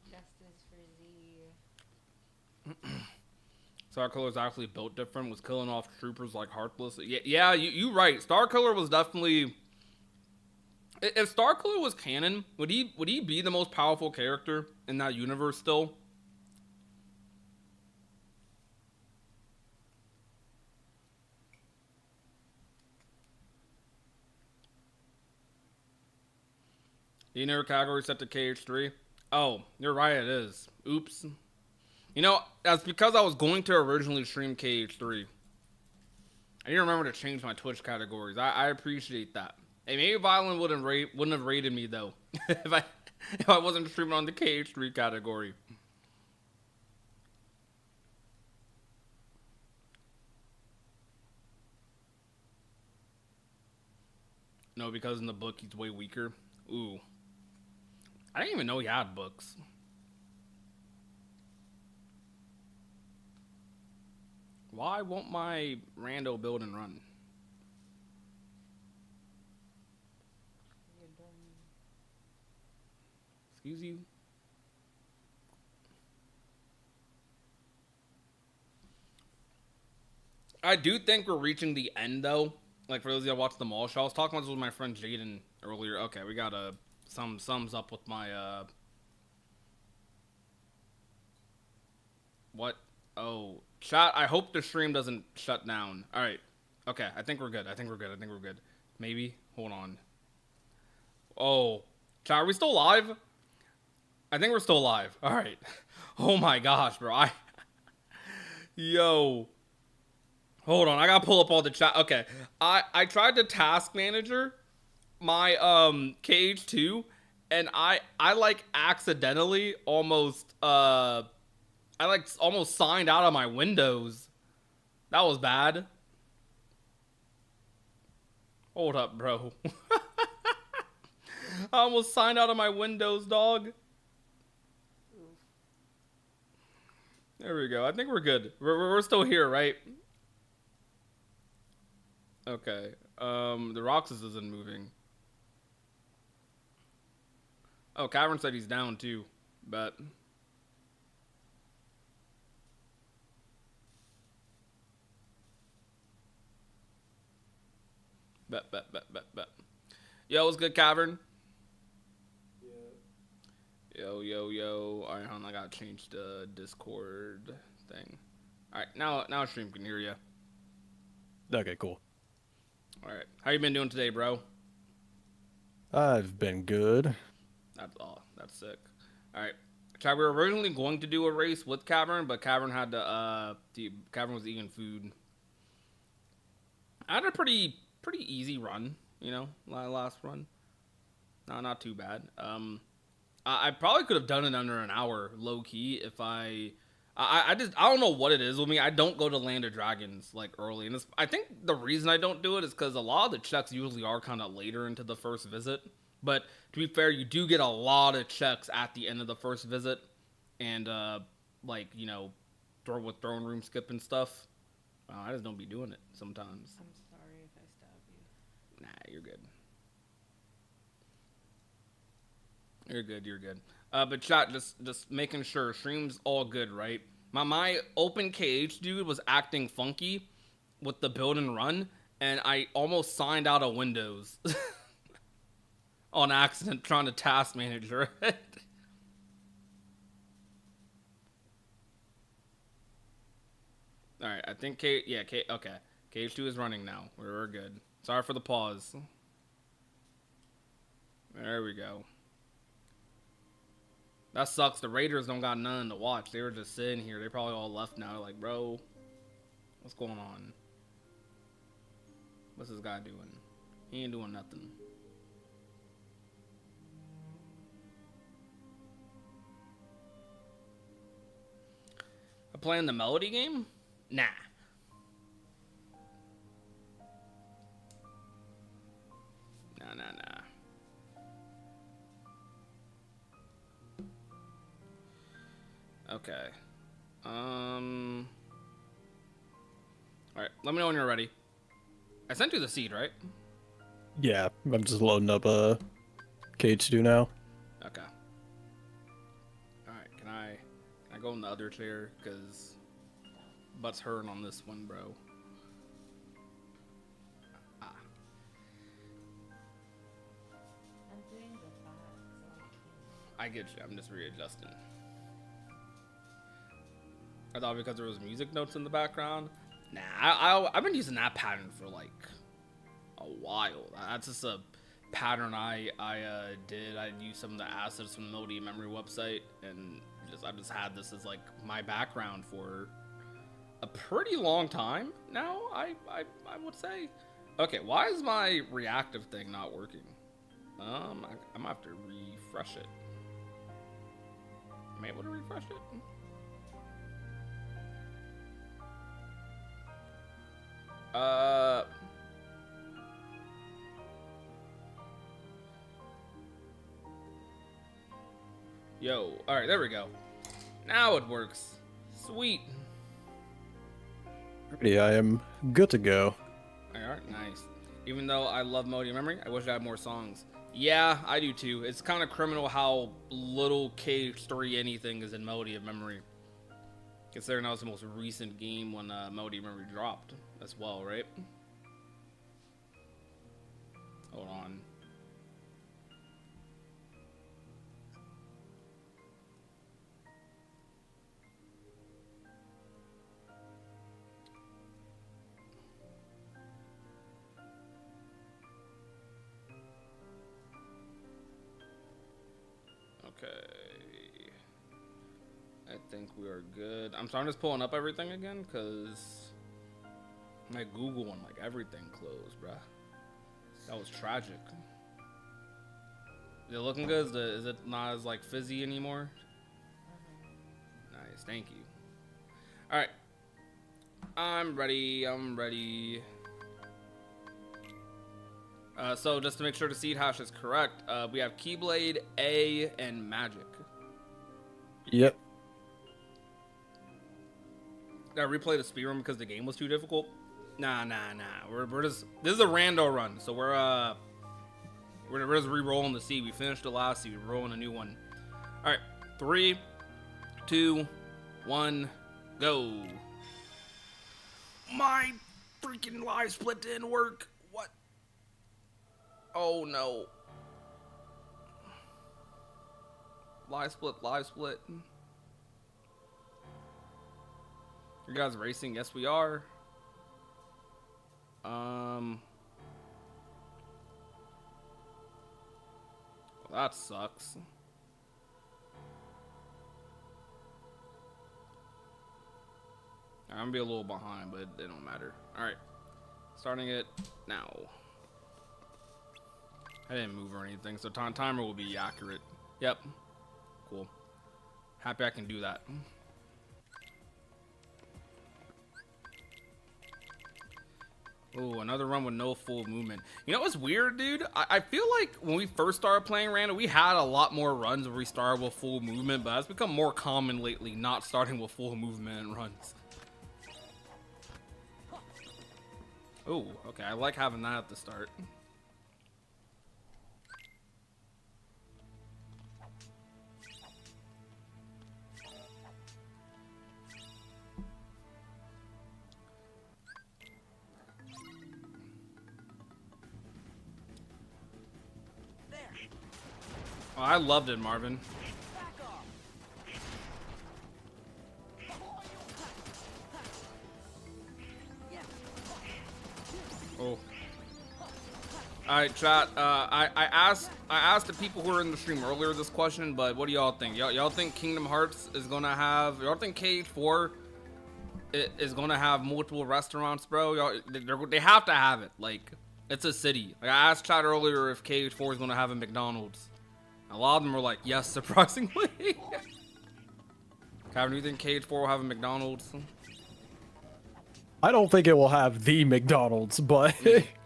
Justice for Z. Starkiller is actually built different. Was killing off troopers like Heartless. Yeah, you right. Starkiller was definitely. If Starkiller was canon, would he be the most powerful character in that universe still? The newer category set to KH3. Oh, you're right, it is. Oops. You know, that's because I was going to originally stream KH3. I didn't remember to change my Twitch categories. I appreciate that. Hey, maybe Violent wouldn't have rated me though if I wasn't streaming on the KH3 category. No, because in the book he's way weaker. Ooh. I didn't even know he had books. Why won't my rando build and run? You're dumb. Excuse you? I do think we're reaching the end though. Like for those of you that watch the mall show, I was talking about this with my friend Jaden earlier. Okay, we got some sums up with my what? Oh, chat. I hope the stream doesn't shut down. All right. Okay, I think we're good. I think we're good. Maybe. Hold on. Oh, chat. Are we still live? I think we're still live. All right. Oh my gosh, bro. Yo. Hold on. I gotta pull up all the chat. Okay. I tried to task manager my KH2, and I like accidentally almost almost signed out of my Windows. That was bad. Hold up, bro. I almost signed out of my Windows, dog. There we go. I think we're good. We're still here, right? Okay. The Roxas isn't moving. Oh, Cavern said he's down too, but. Bet. Yo, what's good, Cavern? Yo. Alright, hold on, I gotta change the Discord thing. Alright, now stream can hear you. Okay, cool. Alright, how you been doing today, bro? I've been good. That's sick. Alright. Chad, we were originally going to do a race with Cavern, but Cavern had to, Cavern was eating food. I had a pretty easy run, you know, last run. No, not too bad. I probably could have done it under an hour, low key, if I don't know what it is with me. I don't go to Land of Dragons like early, and I think the reason I don't do it is because a lot of the checks usually are kind of later into the first visit. But to be fair, you do get a lot of checks at the end of the first visit, and like, you know, with throne room skip and stuff. I just don't be doing it sometimes. I'm sorry if I stabbed you. Nah, you're good. You're good. But chat, just making sure stream's all good, right? My open KH dude was acting funky with the build and run, and I almost signed out of Windows on accident trying to task manager it. All right, I think okay. KH2 is running now. We're good. Sorry for the pause. There we go. That sucks. The Raiders don't got none to watch. They were just sitting here. They probably all left now. They're like, bro, what's going on? What's this guy doing? He ain't doing nothing. I'm playing the Melody game? Nah. Nah. Okay. Alright, let me know when you're ready. I sent you the seed, right? Yeah, I'm just loading up a cage to do now. Okay. Alright, can I go in the other chair? Because butt's hurting on this one, bro. Ah. I'm doing the back, so I can't. I get you. I'm just readjusting. I thought because there was music notes in the background. Nah, I've been using that pattern for like a while. That's just a pattern I did. I used some of the assets from the Melody Memory website, and I just had this as like my background for a pretty long time now. I would say. Okay, why is my reactive thing not working? I'm gonna have to refresh it. Am I able to refresh it? Yo, alright, there we go. Now it works. Sweet. Alrighty, I am good to go. Alright, nice. Even though I love Melody of Memory, I wish I had more songs. Yeah, I do too. It's kind of criminal how little KH3 anything is in Melody of Memory. Considering that was the most recent game when Melody of Memory dropped as well, right? Hold on. Okay. I think we are good. I'm sorry, I'm just pulling up everything again because my Google and like everything closed, bruh. That was tragic. Is it looking good? Is it not as like fizzy anymore? Nice, thank you. All right, I'm ready. So just to make sure the seed hash is correct, we have Keyblade, A, and Magic. Yep. Did I replay the speedrun because the game was too difficult? Nah. We're just, this is a rando run, so we're just re-rolling the seed. We finished the last seed. We're rolling a new one. All right, 3, 2, 1, go. My freaking live split didn't work. What? Oh no. Live split. You guys racing? Yes, we are. Well, that sucks. I'm gonna be a little behind, but it don't matter. All right, starting it now. I didn't move or anything, so timer will be accurate. Yep. Cool. Happy I can do that. Oh, another run with no full movement. You know what's weird, dude? I feel like when we first started playing random, we had a lot more runs where we started with full movement, but it's become more common lately not starting with full movement and runs. Oh, okay. I like having that at the start. Oh, I loved it, Marvin. Oh. Alright, chat. I asked the people who were in the stream earlier this question, but what do y'all think? Y'all think Kingdom Hearts is gonna have? Y'all think KH4 is gonna have multiple restaurants, bro? Y'all, they have to have it. Like, it's a city. Like, I asked chat earlier if KH4 is gonna have a McDonald's. A lot of them were like, yes, surprisingly. Kevin, do you think KH4 will have a McDonald's? I don't think it will have the McDonald's, but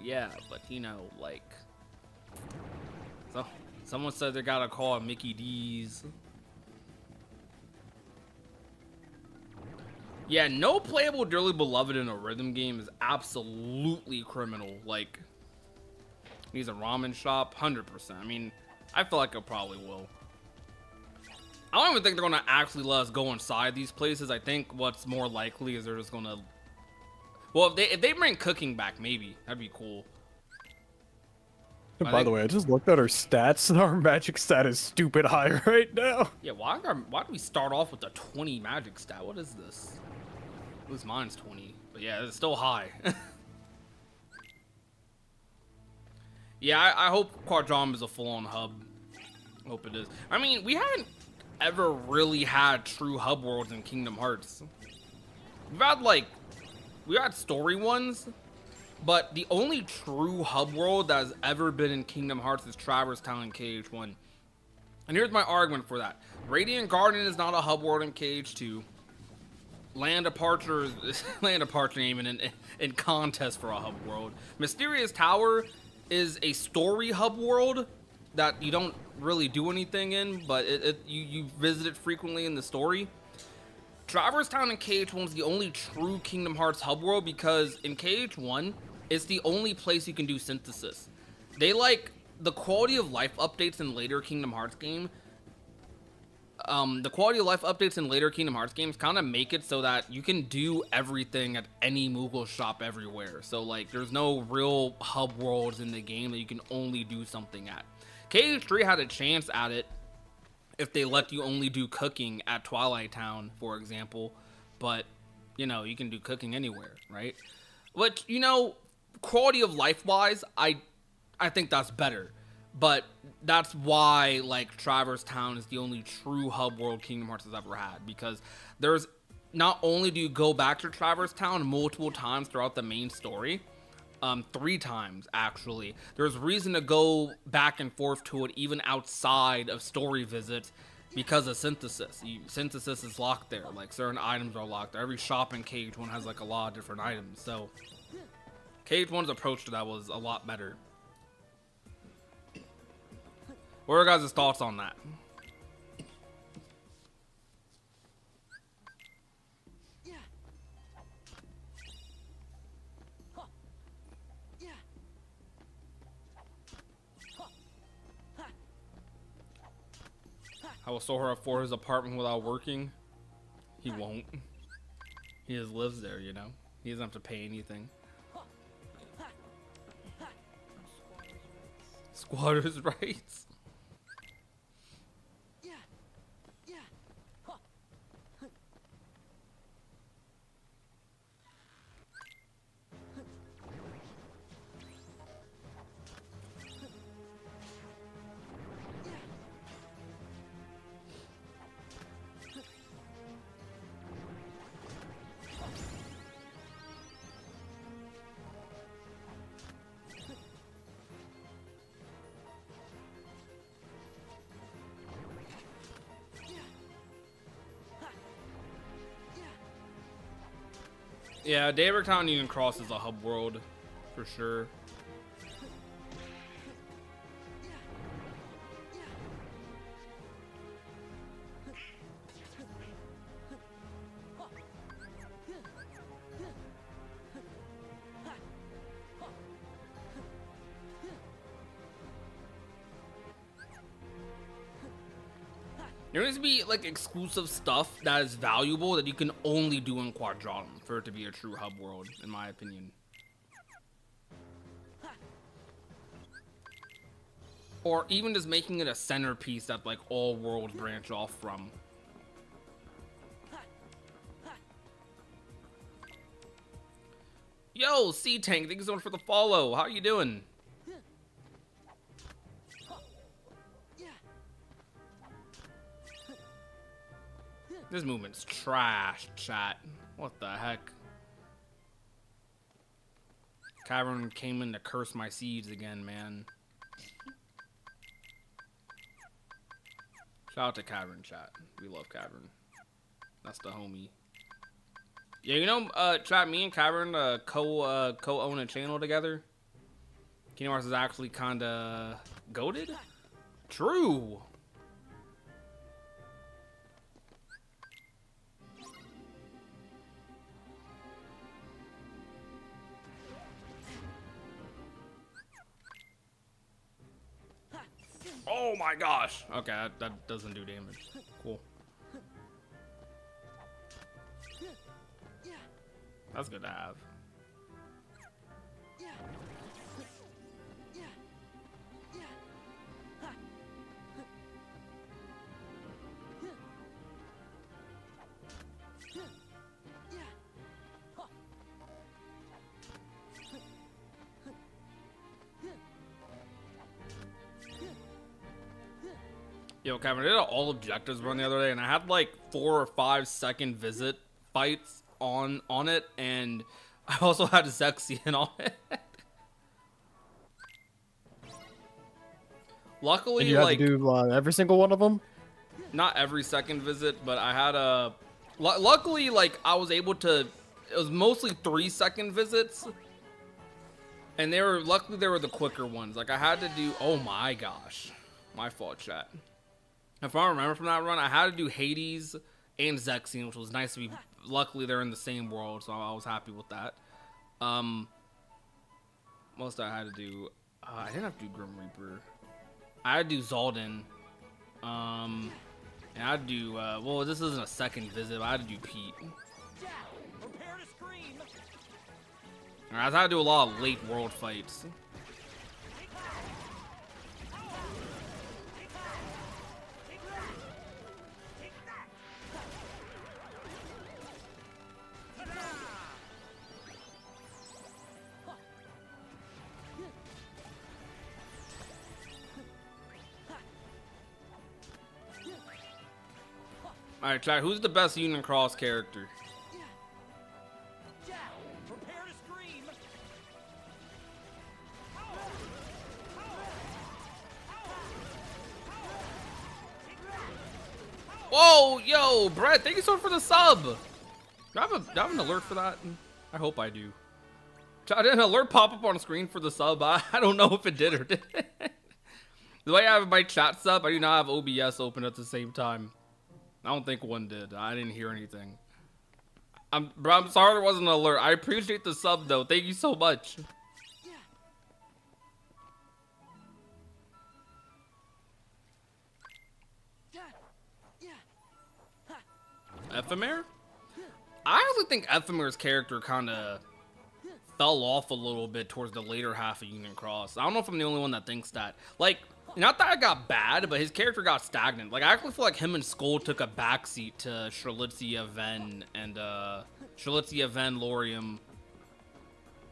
Yeah, but you know, like, so someone said they gotta call it Mickey D's. Yeah, no playable Dearly Beloved in a rhythm game is absolutely criminal. Like, needs a ramen shop, 100%. I mean, I feel like it probably will. I don't even think they're gonna actually let us go inside these places. I think what's more likely is they're just gonna... Well, if they bring cooking back, maybe. That'd be cool. By the way, I just looked at our stats. Our magic stat is stupid high right now. Yeah, why do we start off with a 20 magic stat? What is this? At least mine's 20. But yeah, it's still high. Yeah, I hope Quadrom is a full-on hub. Hope it is. I mean, we haven't ever really had true hub worlds in Kingdom Hearts. We've had, like... We had story ones, but the only true hub world that has ever been in Kingdom Hearts is Traverse Town in KH1. And here's my argument for that. Radiant Garden is not a hub world in KH2. Land Departure is Land Departure ain't even in contest for a hub world. Mysterious Tower is a story hub world that you don't really do anything in, but you visit it frequently in the story. Traverse Town in KH1 is the only true Kingdom Hearts hub world because in KH1, it's the only place you can do synthesis. They like the quality of life updates in later Kingdom Hearts game. The quality of life updates in later Kingdom Hearts games kind of make it so that you can do everything at any Moogle shop everywhere. So like, there's no real hub worlds in the game that you can only do something at. KH3 had a chance at it if they let you only do cooking at Twilight Town, for example. But, you know, you can do cooking anywhere, right? But, you know, quality of life-wise, I think that's better. But that's why, like, Traverse Town is the only true hub world Kingdom Hearts has ever had. Because there's, not only do you go back to Traverse Town multiple times throughout the main story, 3 times actually. There's reason to go back and forth to it even outside of story visits because of synthesis. Synthesis is locked there. Like, certain items are locked there. Every shop in KH1 has like a lot of different items. So KH1's approach to that was a lot better. What are your guys' thoughts on that? I will Sora afford his apartment without working? He won't. He just lives there, you know? He doesn't have to pay anything. Squatters' rights. Yeah, Daybreak Town Union Cross is a hub world, for sure. There needs to be like exclusive stuff that is valuable that you can only do in Quadrantum for it to be a true hub world, in my opinion. Or even just making it a centerpiece that like all worlds branch off from. Yo, C-Tank, thank you so much for the follow. How you doing? This movement's trash, chat. What the heck? Cavern came in to curse my seeds again, man. Shout out to Cavern, chat. We love Cavern. That's the homie. Yeah, you know, chat, me and Cavern co-own a channel together. Kingdom Hearts is actually kinda goated? True. my gosh. Okay, that doesn't do damage. Cool. That's good to have. Yo, Kevin, I did an all objectives run the other day, and I had like 4 or 5 second visit fights on it, and I also had Zexion on it. Luckily, And you had like, to do every single one of them? not every second visit, but I had a. Luckily, like, I was able to. It was mostly 3-second visits, and luckily they were the quicker ones. Like, I had to do. Oh my gosh, my fault, chat. If I remember from that run, I had to do Hades and Zexion, which was nice to be. Luckily, they're in the same world, so I was happy with that. Most I had to do. I didn't have to do Grim Reaper. I had to do Zaldin. And I'd do. Well, this isn't a second visit, but I had to do Pete. Jack, prepare to scream. Alright, I had to do a lot of late world fights. Alright, chat, who's the best Union Cross character? Jack, prepare to scream. Whoa, yo, Brett, thank you so much for the sub. Do I have an alert for that? I hope I do. Chat, did an alert pop up on the screen for the sub? I don't know if it did or didn't. The way I have my chat sub, I do not have OBS open at the same time. I don't think one did. I didn't hear anything. Bro, I'm sorry there wasn't an alert. I appreciate the sub though. Thank you so much. Ephemer? I actually think Ephemer's character kind of fell off a little bit towards the later half of Union Cross. I don't know if I'm the only one that thinks that. Like, not that it got bad, but his character got stagnant. Like, I actually feel like him and Skull took a backseat to Strelitzia Ven and, Strelitzia Ven, Lorium,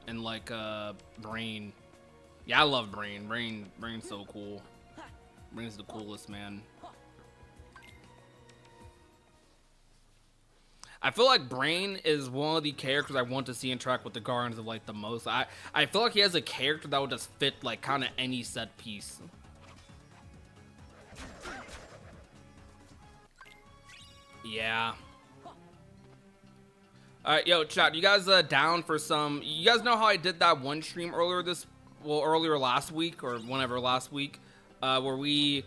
and, like, Brain. Yeah, I love Brain. Brain's so cool. Brain's the coolest, man. I feel like Brain is one of the characters I want to see interact with the Guardians of Light the most. I feel like he has a character that would just fit, like, kind of any set piece. Yeah. Alright, yo, chat, you guys down for some... You guys know how I did that one stream earlier last week, or whenever last week, where we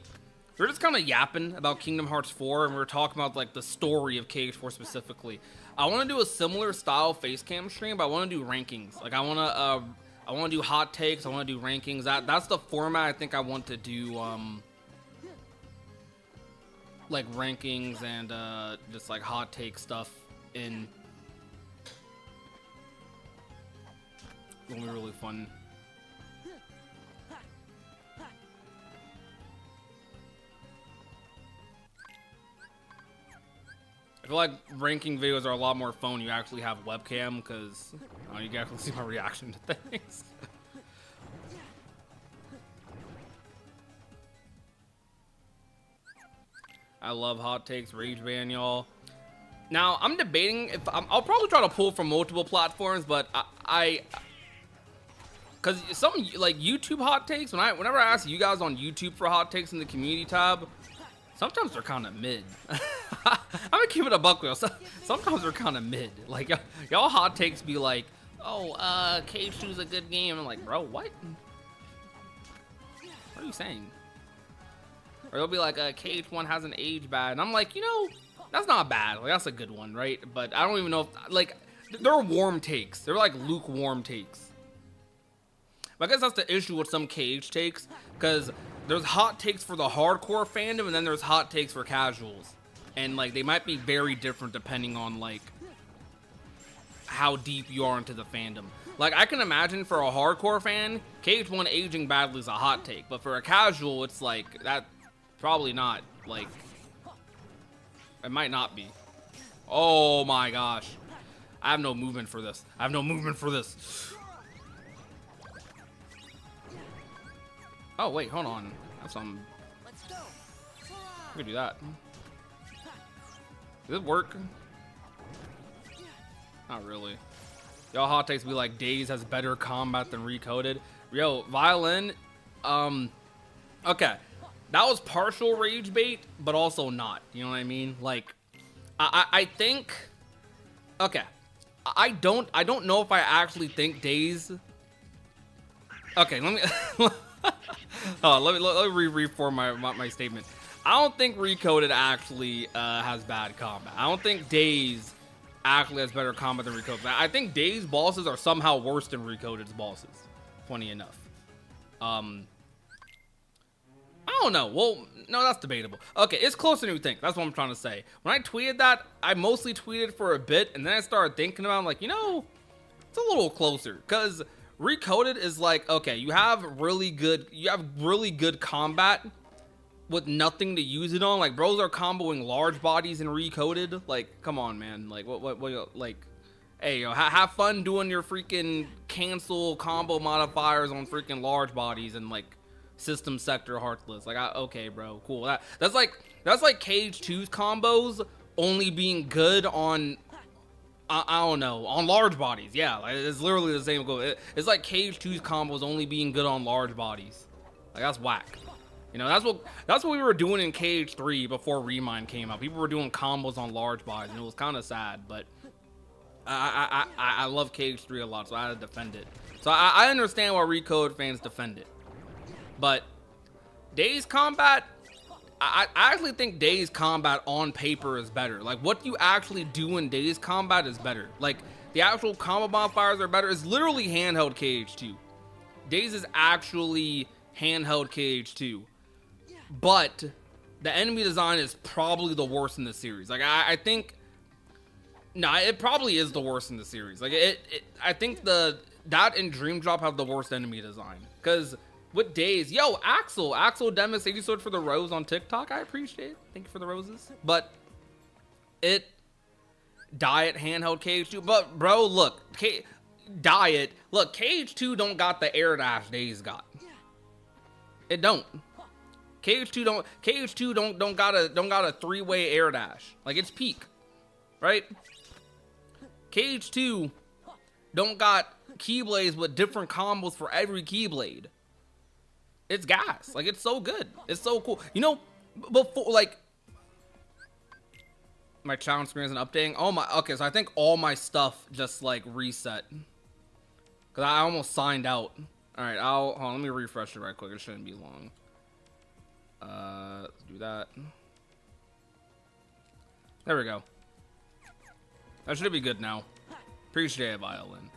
were just kind of yapping about Kingdom Hearts 4, and we were talking about, like, the story of KH4 specifically. I want to do a similar style face cam stream, but I want to do rankings. Like, I want to do hot takes, I want to do rankings. That's the format I think I want to do, like, rankings and just, like, hot take stuff in. It'll be really fun. I feel like ranking videos are a lot more fun when you actually have webcam, because you can actually see my reaction to things. I love hot takes, rage ban, y'all. Now, I'm debating if I'll probably try to pull from multiple platforms, but because some, like, YouTube hot takes, whenever I ask you guys on YouTube for hot takes in the community tab, sometimes they're kind of mid. I'm gonna keep it a buck with y'all. Sometimes they're kind of mid. Like, y'all hot takes be like, oh, KH2's a good game. I'm like, bro, what? What are you saying? Or they'll be like, KH1 hasn't aged bad. And I'm like, you know, that's not bad. Like, that's a good one, right? But I don't even know if, like, they're warm takes. They're like lukewarm takes. But I guess that's the issue with some KH takes, because there's hot takes for the hardcore fandom, and then there's hot takes for casuals, and like they might be very different depending on like how deep you are into the fandom. Like I can imagine for a hardcore fan, KH1 aging badly is a hot take, but for a casual, it's like that probably not. Like it might not be. Oh my gosh, I have no movement for this. I have no movement for this. Oh wait, hold on. That's some. Let's go. We can do that. Does it work? Not really. Y'all hot takes be like Days has better combat than Recoded. Yo, Violin. Okay, that was partial rage bait, but also not. You know what I mean? Like, I think. Okay, I don't know if I actually think Days. Okay, let me. Oh, let me reform my statement. I don't think Recoded actually has bad combat. I don't think Days actually has better combat than Recoded. I think Days bosses are somehow worse than Recoded's bosses. Funny enough. I don't know. Well, no, that's debatable. Okay, it's closer than you think. That's what I'm trying to say. When I tweeted that, I mostly tweeted for a bit, and then I started thinking about it, I'm like, you know, it's a little closer. Because Recoded is like, okay, you have really good combat with nothing to use it on. Like, bros are comboing large bodies in Recoded. Like, come on, man. Like, what like, hey, yo, have fun doing your freaking cancel combo modifiers on freaking large bodies and like System Sector Heartless. Like, okay, bro, cool. That's like KH2's combos only being good on, I don't know, on large bodies. Yeah, like, it's literally the same goal. It's like KH2's combos only being good on large bodies. Like, that's whack. You know, that's what we were doing in KH3 before Remind came out. People were doing combos on large bodies, and it was kind of sad. But I love KH3 a lot, so I had to defend it. So I understand why Recode fans defend it. But Days combat, I actually think Days combat on paper is better. Like, what you actually do in Days combat is better. Like, the actual combo bonfires are better. It's literally handheld KH2. Days is actually handheld KH2. But the enemy design is probably the worst in the series. Like, I think, no, it probably is the worst in the series. Like, I think that and Dream Drop have the worst enemy design. Because with Days, yo, Axel Demis 80 Sword for the rose on TikTok. I appreciate it. Thank you for the roses. But Diet handheld KH2. But bro, look, Diet, look, KH2 don't got the air dash Days got. It don't. KH2 don't got a three-way air dash. Like, it's peak, right? KH2 don't got keyblades with different combos for every keyblade. It's gas. Like, it's so good. It's so cool. You know, before, like, my challenge screen isn't updating. Oh my, okay, so I think all my stuff just like reset. Cause I almost signed out. All right, hold on, let me refresh it right quick. It shouldn't be long. Let's do that. There we go. That should be good now. Appreciate it, Violin.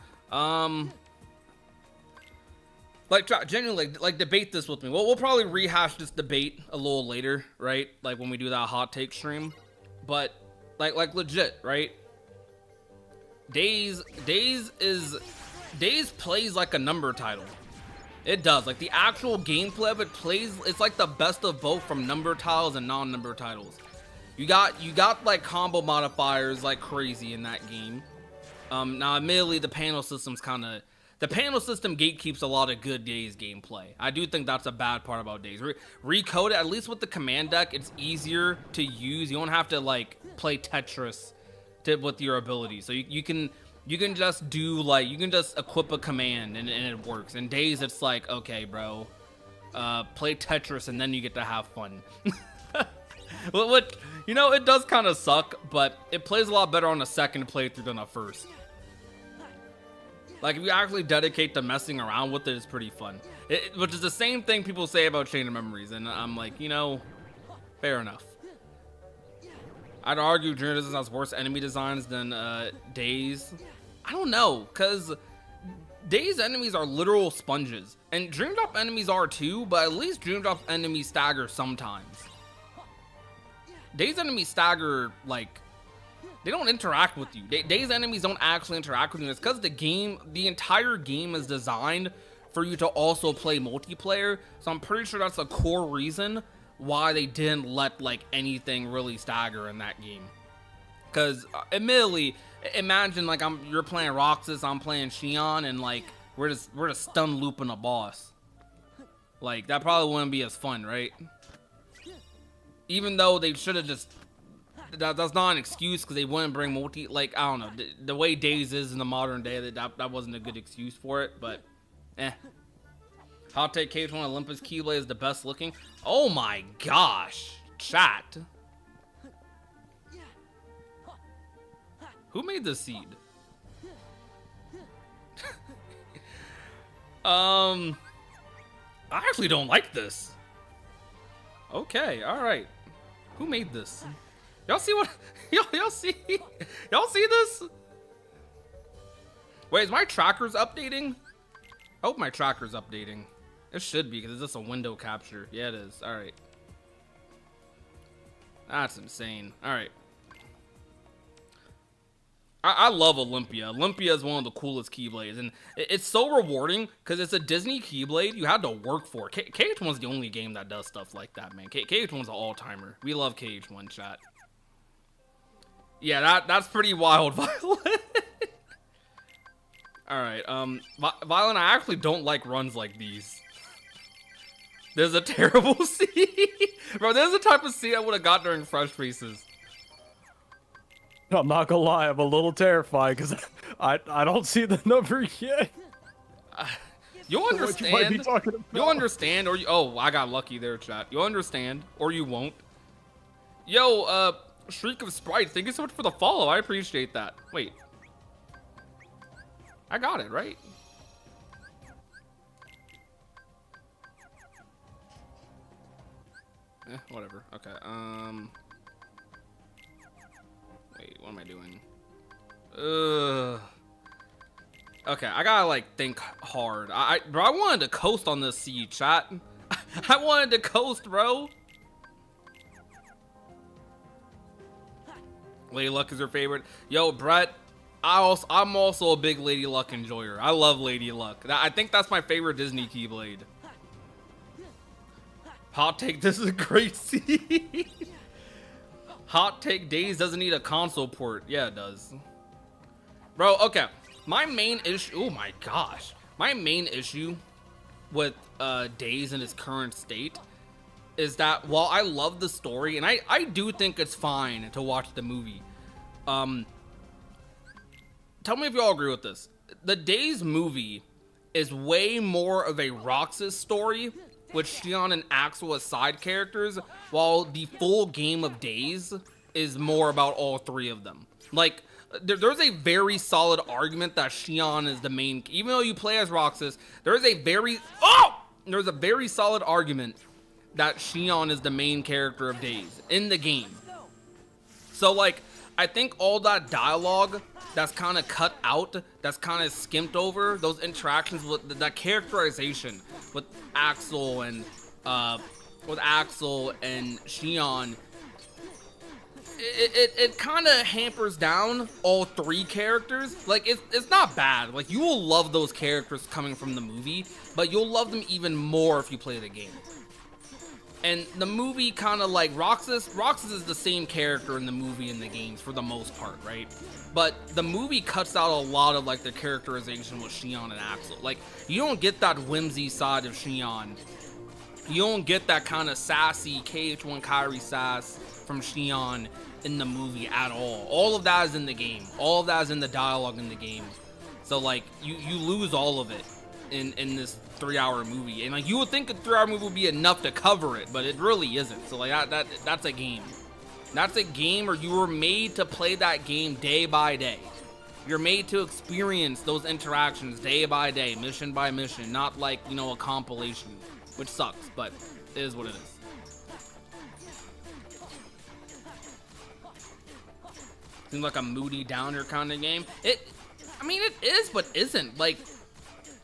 Like, genuinely, like debate this with me. We'll probably rehash this debate a little later, right? Like when we do that hot take stream. But like legit, right? Days plays like a number title. It does. Like, the actual gameplay of it plays, it's like the best of both from number titles and non-number titles. You got like combo modifiers like crazy in that game. Now admittedly the panel system gatekeeps a lot of good Days gameplay. I do think that's a bad part about Days. Recode it, at least with the command deck, it's easier to use. You don't have to like play Tetris with your abilities. So you can just do like, you can just equip a command and it works. In Days, it's like, okay, bro, play Tetris and then you get to have fun. What, you know, it does kind of suck, but it plays a lot better on a second playthrough than a first. Like, if you actually dedicate to messing around with it, it's pretty fun. Which is the same thing people say about Chain of Memories, and I'm like, you know, fair enough. I'd argue Dream Design has worse enemy designs than Days. I don't know, because Days enemies are literal sponges, and Dream Drop enemies are too, but at least Dream Drop enemies stagger sometimes. Days enemies stagger, like, they don't interact with you. Days enemies don't actually interact with you. It's because the entire game is designed for you to also play multiplayer, so I'm pretty sure that's a core reason why they didn't let, like, anything really stagger in that game. Because, admittedly, imagine, like, you're playing Roxas, I'm playing Xion, and, like, we're just stun looping a boss. Like, that probably wouldn't be as fun, right? Even though they should have just... That's not an excuse, because they wouldn't bring like, I don't know. The way Days is in the modern day, that wasn't a good excuse for it, but... Hot take, KH1 Olympus Keyblade is the best looking. Oh my gosh. Chat. Who made this seed? I actually don't like this. Okay, alright. Who made this? Y'all see what y'all see this? Wait, is my tracker's updating? I hope my tracker's updating. It should be, because it's just a window capture. Yeah, it is. Alright. That's insane. Alright. I love Olympia. Olympia is one of the coolest Keyblades, and it's so rewarding because it's a Disney Keyblade you had to work for. KH1's the only game that does stuff like that, man. KH1's an all-timer. We love KH1, chat. Yeah, that's pretty wild, Violet. Alright, Violet, I actually don't like runs like these. There's a terrible C. Bro, there's a type of C I would have got during Fresh Faces. I'm not gonna lie, I'm a little terrified because I don't see the number yet. You'll understand. You'll understand, or oh, I got lucky there, chat. You'll understand, or you won't. Yo, Shriek of Sprite, thank you so much for the follow. I appreciate that. Wait, I got it right. Whatever. Okay. Wait, what am I doing? Okay, I gotta like think hard. Bro, I wanted to coast on this seed, chat. I wanted to coast, bro. Lady Luck is your favorite. Yo, Brett, I'm also a big Lady Luck enjoyer. I love Lady Luck. I think that's my favorite Disney Keyblade. Hot take, this is a great seed. Hot take, Days doesn't need a console port. Yeah, it does. Bro, okay. My main issue, oh my gosh. My main issue with Days in its current state is that while I love the story, and I do think it's fine to watch the movie. Tell me if y'all agree with this. The Days movie is way more of a Roxas story, with Xion and Axel as side characters, while the full game of Days is more about all three of them. Like, there's a very solid argument that Xion is the main, even though you play as Roxas, there's a very solid argument that Xion is the main character of Days in the game. So, like, I think all that dialogue that's kind of cut out, that's kind of skimped over, those interactions with that characterization with Axel and Xion, it kind of hampers down all three characters. Like, it's not bad. Like, you will love those characters coming from the movie, but you'll love them even more if you play the game. And the movie kind of like Roxas is the same character in the movie and the games for the most part, right? But the movie cuts out a lot of like the characterization with Xion and Axel. Like, you don't get that whimsy side of Xion. You don't get that kind of sassy KH1 Kairi sass from Xion in the movie at all. All of that is in the game. All of that is in the dialogue in the game. So like you lose all of it in this 3-hour movie, and like you would think a 3-hour movie would be enough to cover it, but it really isn't. So like that's a game. That's a game, or you were made to play that game day by day. You're made to experience those interactions day by day, mission by mission, not like, you know, a compilation, which sucks, but it is what it is. Seems like a moody downer kind of game. I mean, it is, but isn't. Like,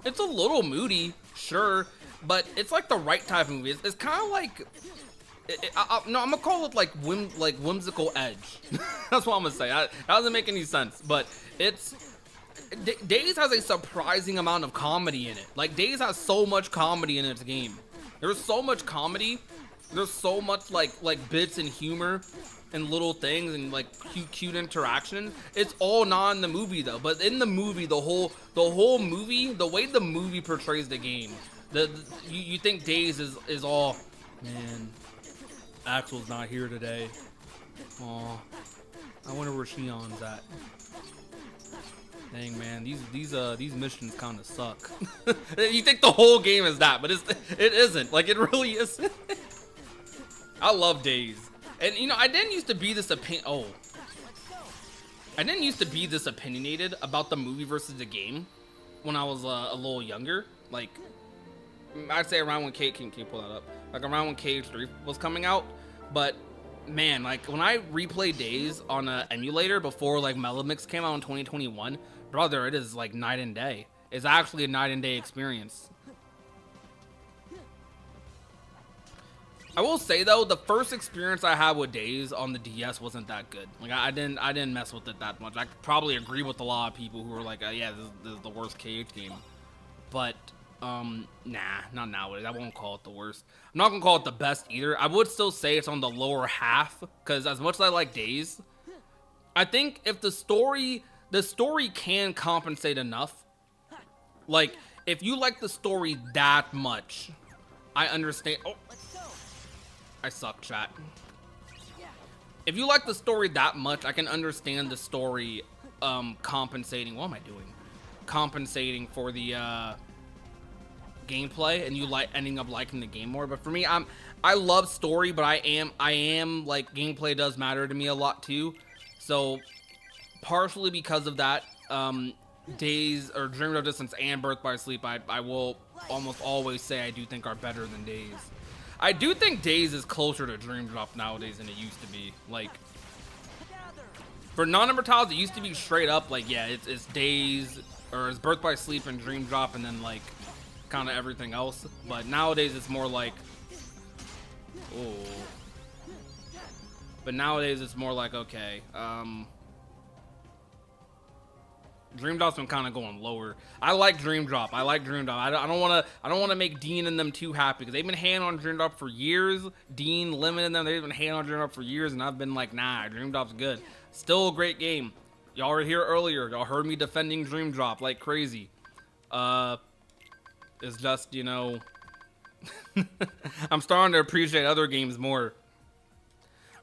It's a little moody, sure, but it's like the right type of movie. It's kind of like, no, I'm gonna call it like whimsical edge. That's what I'm gonna say. That doesn't make any sense, but it's Days has a surprising amount of comedy in it. Like Days has so much comedy in its game. There's so much comedy. There's so much like bits and humor and little things and like cute interaction. It's all not in the movie though, but in the movie, the whole movie, the way the movie portrays the game, you think Days is all, man, Axel's not here today. Aw, I wonder where Shion's at. Dang, man, these missions kind of suck. You think the whole game is that, but it isn't. Like, it really isn't. I love Days. And, you know, I didn't used to be this opinionated about the movie versus the game when I was a little younger. Like, I'd say around when can you pull that up? Like, around when KH3 was coming out. But, man, like, when I replayed Days on an emulator before, like, Melamix came out in 2021, brother, it is, like, night and day. It's actually a night and day experience. I will say though, the first experience I had with Days on the DS wasn't that good. Like I didn't mess with it that much. I probably agree with a lot of people who were like, yeah, this is the worst KH game. But nah, not nowadays. I won't call it the worst. I'm not gonna call it the best either. I would still say it's on the lower half because as much as I like Days, I think if the story can compensate enough. Like if you like the story that much, I understand. Oh. I suck, chat. If you like the story that much, I can understand the story compensating. What am I doing? Compensating for the gameplay, and you ending up liking the game more. But for me, I love story, but I am like gameplay does matter to me a lot too. So partially because of that, Days or Dream Drop Distance and Birth by Sleep, I will almost always say I do think are better than Days. I do think Days is closer to Dream Drop nowadays than it used to be. Like, for non-number tiles, it used to be straight up, like, yeah, it's Days, or it's Birth by Sleep and Dream Drop, and then, like, kind of everything else. But nowadays, it's more like, oh. But nowadays, it's more like, okay, Dream Drop's been kind of going lower. I like Dream Drop. I don't want to make Dean and them too happy because they've been hating on Dream Drop for years. Dean limited them. They've been hating on Dream Drop for years, and I've been like, nah, Dream Drop's good. Still a great game. Y'all were here earlier. Y'all heard me defending Dream Drop like crazy. It's just, you know, I'm starting to appreciate other games more.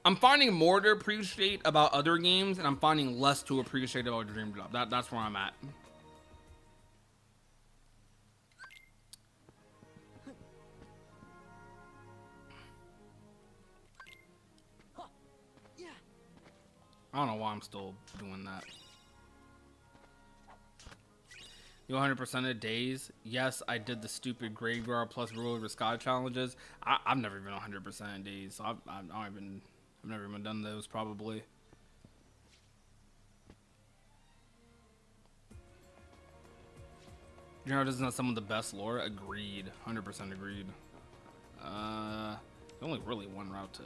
I'm finding more to appreciate about other games, and I'm finding less to appreciate about Dream Drop. That's where I'm at. I don't know why I'm still doing that. You 100% of Days? Yes, I did the stupid Graveyard plus Rule Over Sky challenges. I've never been 100% in Days, so I've never even done those, probably. You know, doesn't have some of the best lore? Agreed. 100% agreed. There's only really one route to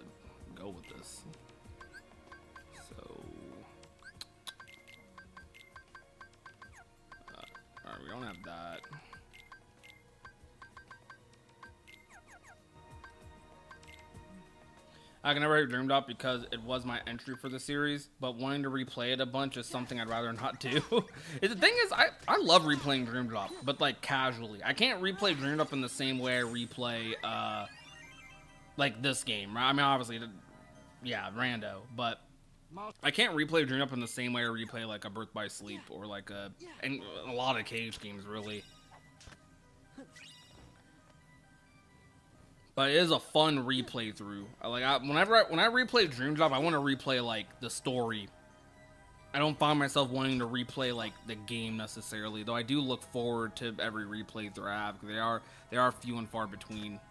go with this. So... alright, we don't have that. I can never hate Dream Drop because it was my entry for the series, but wanting to replay it a bunch is something I'd rather not do. The thing is, I love replaying Dream Drop, but like casually. I can't replay Dream Drop in the same way I replay like this game, right? I mean, obviously, yeah, rando, but I can't replay Dream Drop in the same way I replay like a Birth by Sleep or like and a lot of Cage games, really. But it is a fun replay through. When I replay Dream Drop, I want to replay like the story. I don't find myself wanting to replay like the game necessarily, though I do look forward to every replay through I have because they are few and far between.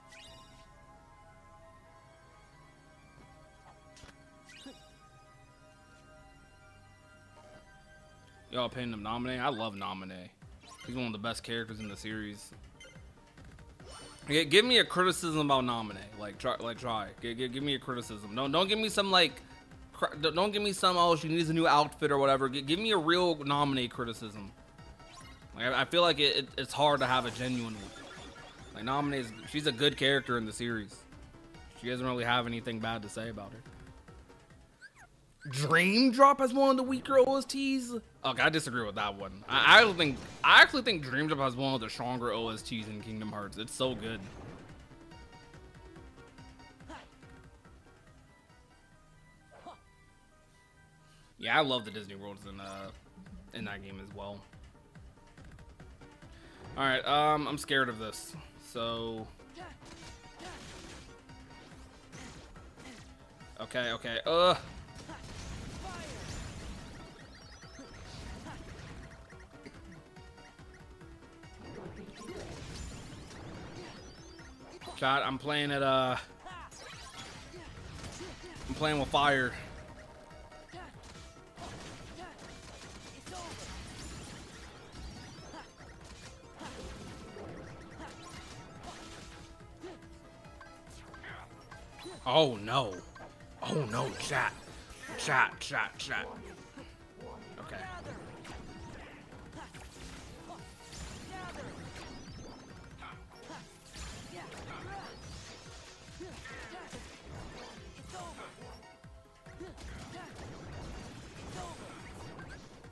Y'all opinion of Nominee? I love Nominee. He's one of the best characters in the series. Give me a criticism about Naminé. Like try. Give me a criticism. Don't give me some like. Don't give me some. Oh, she needs a new outfit or whatever. Give me a real Naminé criticism. Like I feel like it's hard to have a genuine one. Like Naminé, she's a good character in the series. She doesn't really have anything bad to say about her. Dream Drop as one of the weaker OSTs? Okay, I disagree with that one. I actually think Dream Drop has one of the stronger OSTs in Kingdom Hearts. It's so good. Yeah, I love the Disney worlds in that game as well. All right, I'm scared of this. So okay. Chat, I'm playing with fire. Oh no. Oh no, chat. Okay.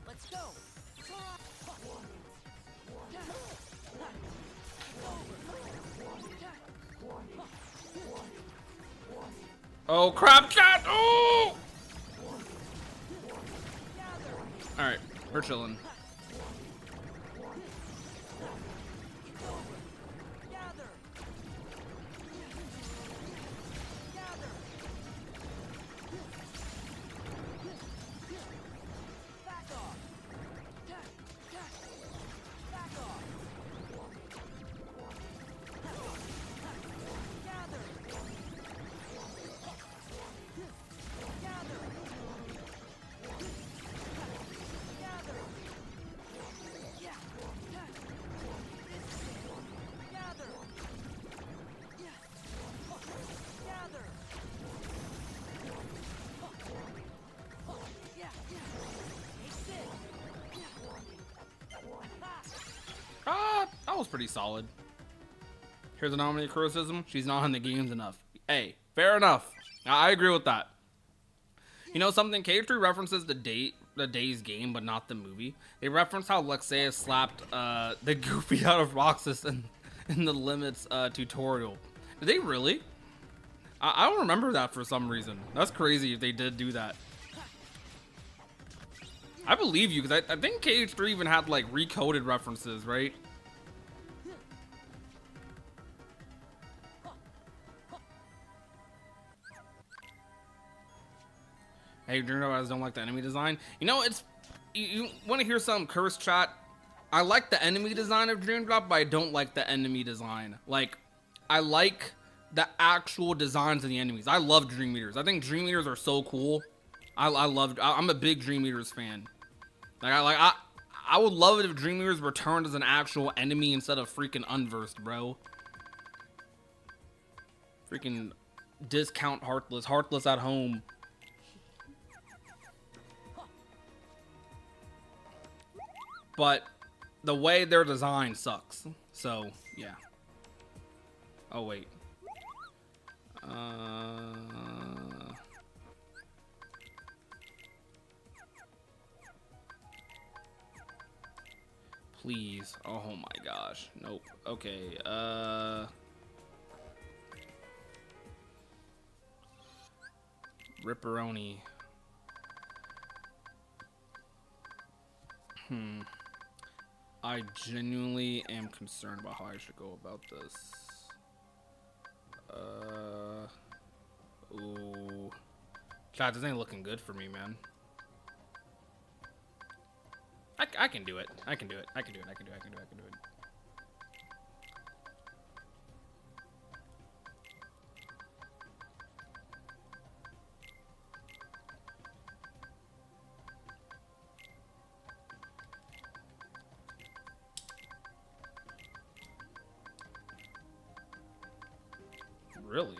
Let's go. Oh crap, chat! Oh! Alright, we're chilling. That was pretty solid. Here's a nominated criticism. She's not in the games enough. Hey, fair enough. I agree with that. You know something? KH3 references the Days game, but not the movie. They reference how Lexaeus slapped the Goofy out of Roxas in the Limits tutorial. Did they really? I don't remember that for some reason. That's crazy if they did do that. I believe you, because I think KH3 even had like recoded references, right? Hey, Dream Drop don't like the enemy design. You know, it's you want to hear some curse chat? I like the enemy design of Dream Drop, but I don't like the enemy design. Like, I like the actual designs of the enemies. I love Dream Eaters. I think Dream Eaters are so cool. I'm a big Dream Eaters fan. I would love it if Dream Eaters returned as an actual enemy instead of freaking Unversed, bro. Freaking discount Heartless at home. But the way they're designed sucks. So, yeah. Oh, wait. Please. Oh my gosh. Nope. Okay. Ripperoni. I genuinely am concerned about how I should go about this. Ooh. God, this ain't looking good for me, man. I can do it. I can do it. I can do it. I can do it. I can do it. I can do it. Really?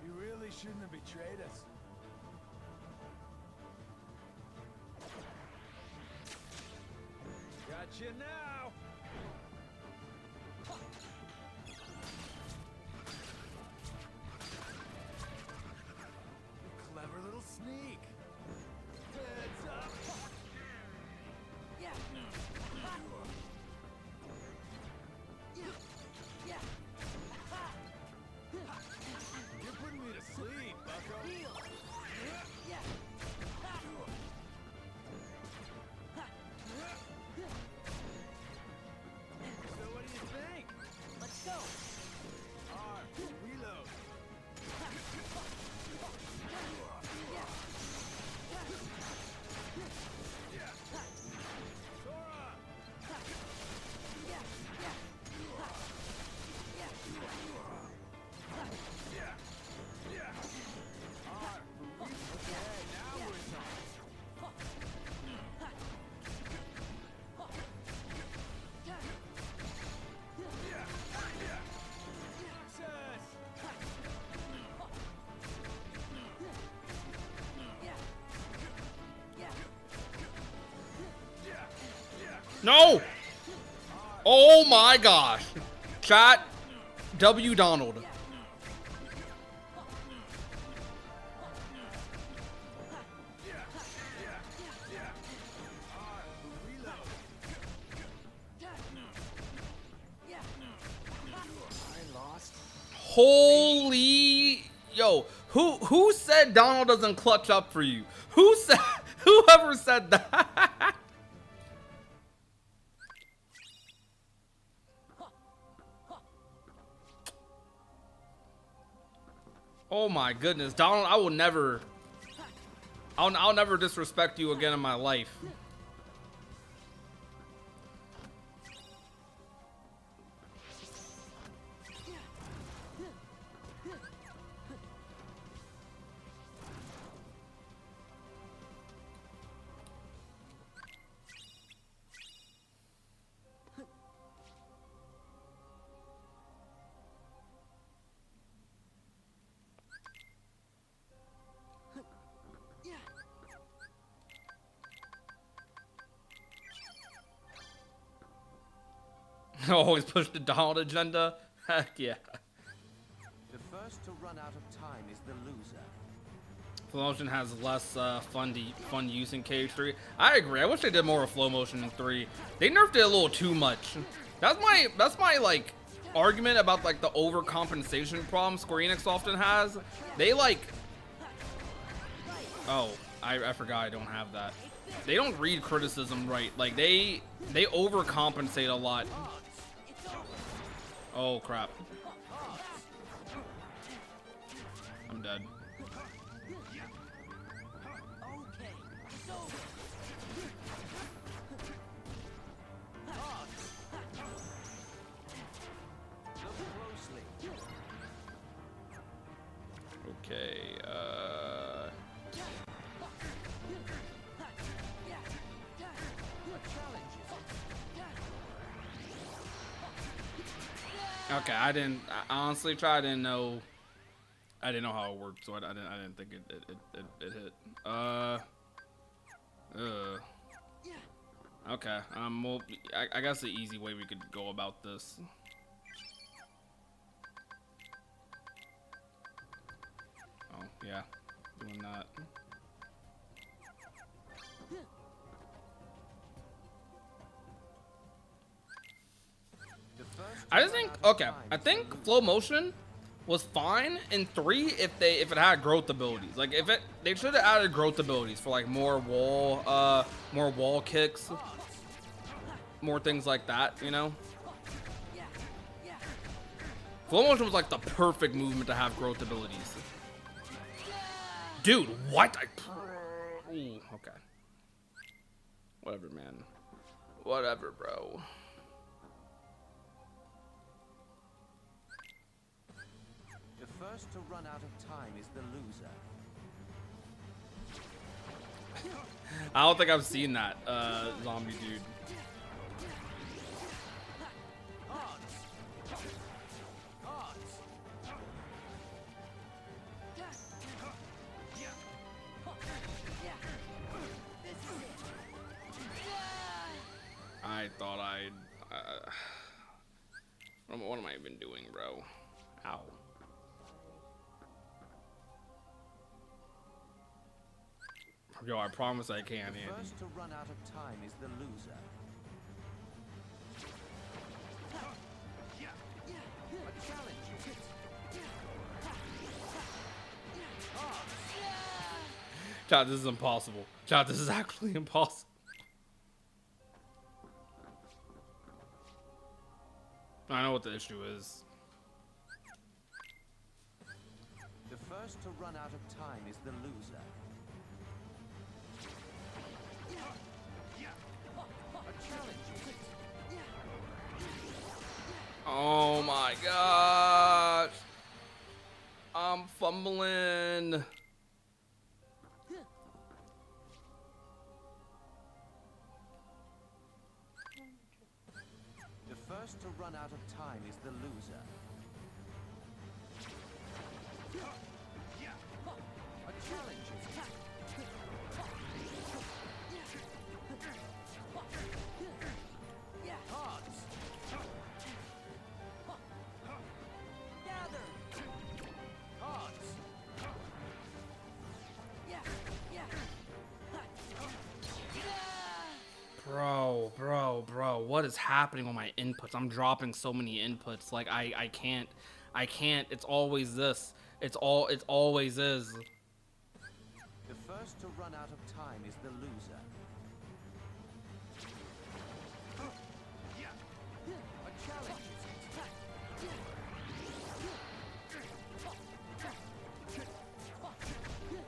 You really shouldn't have betrayed us. Gotcha now. Clever little sneak. Heads up. Yeah. Yeah. You're putting me to sleep, bucko. Heal. Yeah. So what do you think? Let's go. R, reload. Sora! R, okay, now we're talking. Access! No! Oh my gosh. Chat. W Donald. I lost. Holy yo, who said Donald doesn't clutch up for you? Who said whoever said that? Oh my goodness, Donald, I will never I'll never disrespect you again in my life. Always push the Donald agenda. Heck yeah. The first to run out of time is the loser. Flow motion has less fun use in KH3. I agree. I wish they did more of flow motion in 3. They nerfed it a little too much. That's my like argument about like the overcompensation problem Square Enix often has. They like oh, I forgot I don't have that. They don't read criticism right. Like they overcompensate a lot. Oh crap. I'm dead. Okay. It's over. Look closely. Okay, okay, I honestly I didn't know how it worked, so I didn't think it hit. Okay, well, I guess the easy way we could go about this. Oh, yeah, doing that. I just think, okay, I think flow motion was fine in 3 if it had growth abilities. Like they should have added growth abilities for like more wall kicks, more things like that, you know? Flow motion was like the perfect movement to have growth abilities. Dude, what? Ooh, okay. Whatever, man. Whatever, bro. The first to run out of time is the loser. I don't think I've seen that, zombie dude. I thought I'd... what am I even doing, bro? Ow. Yo, I promise I can, Andy. First to run out of time is the loser. A challenge. Chat, this is impossible. Chat, this is actually impossible. I know what the issue is. The first to run out of time is the loser. A challenge. Oh my gosh. I'm fumbling. The first to run out of time is the loser. A challenge. Cards. Gather. Cards. Bro, what is happening with my inputs? I'm dropping so many inputs. Like I can't. It's always this. It's always is. The first to run out of time is the loser. A challenge.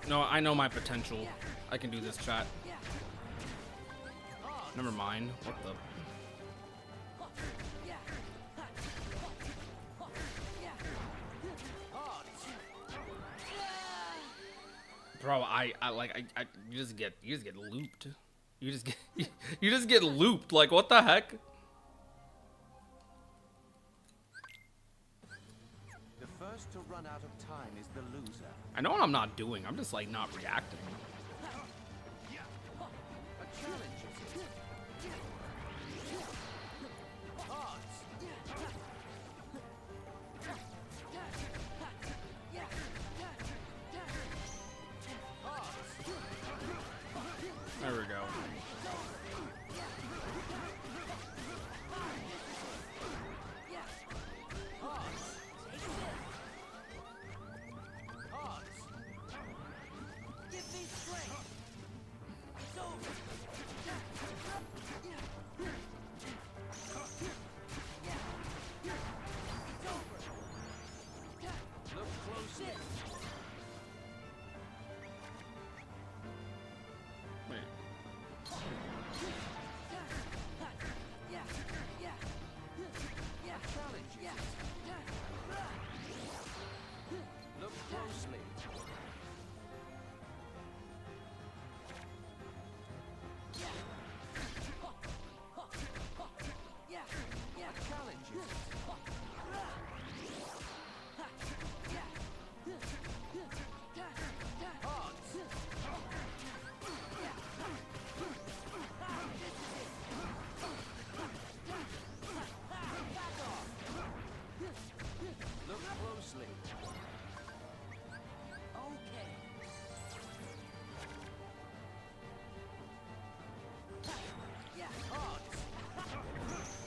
No, I know my potential. I can do this, chat. Never mind. What the? Bro, you just get looped. You just get looped. Like, what the heck? The first to run out of time is the loser. I know what I'm not doing. I'm just like not reacting. A challenge. There we go. Give me strength. It's over. Look closely. Wait. Look closely. Challenges. Look closely. Okay.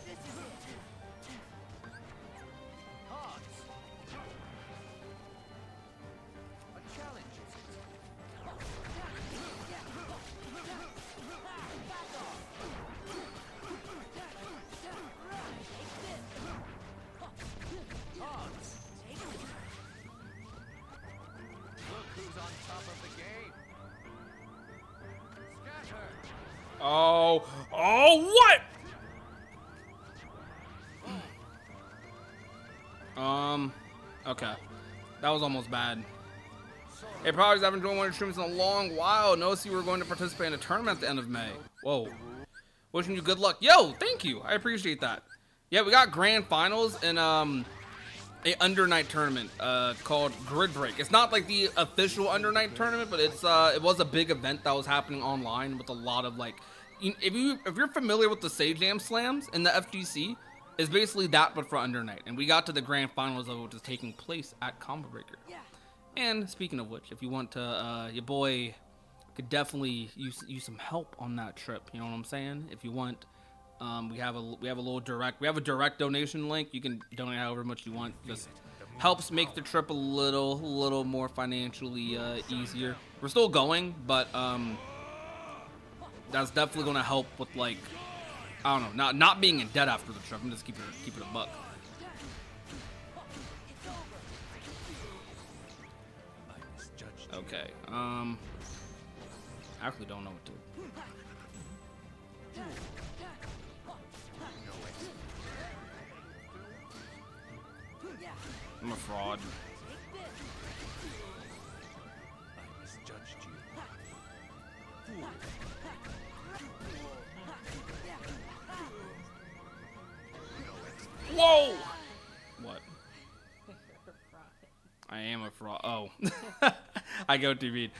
This is it. Cards. A challenge. Cards. Look who's on top of the game. Scatter. Oh, what? Okay. That was almost bad. Hey, probably haven't joined one of your streams in a long while. Noticed you were going to participate in a tournament at the end of May. Whoa. Wishing you good luck. Yo, thank you. I appreciate that. Yeah, we got grand finals in a Under Night tournament called Grid Break. It's not like the official Under Night tournament, but it's it was a big event that was happening online with a lot of like, if you're familiar with the Sage Jam Slams in the FGC, it's basically that but for Under Night. And we got to the grand finals of it, which is taking place at Combo Breaker. And speaking of which, if you want to, your boy could definitely use some help on that trip. You know what I'm saying? If you want, we have a direct donation link. You can donate however much you want. Just helps make the trip a little more financially easier. We're still going, but that's definitely gonna help with, like, I don't know, not being in debt after the trip. I'm just keep it a buck. Okay, I actually don't know what to. I'm a fraud. I misjudged you. Whoa! What? I am a fraud. Oh. I go TV.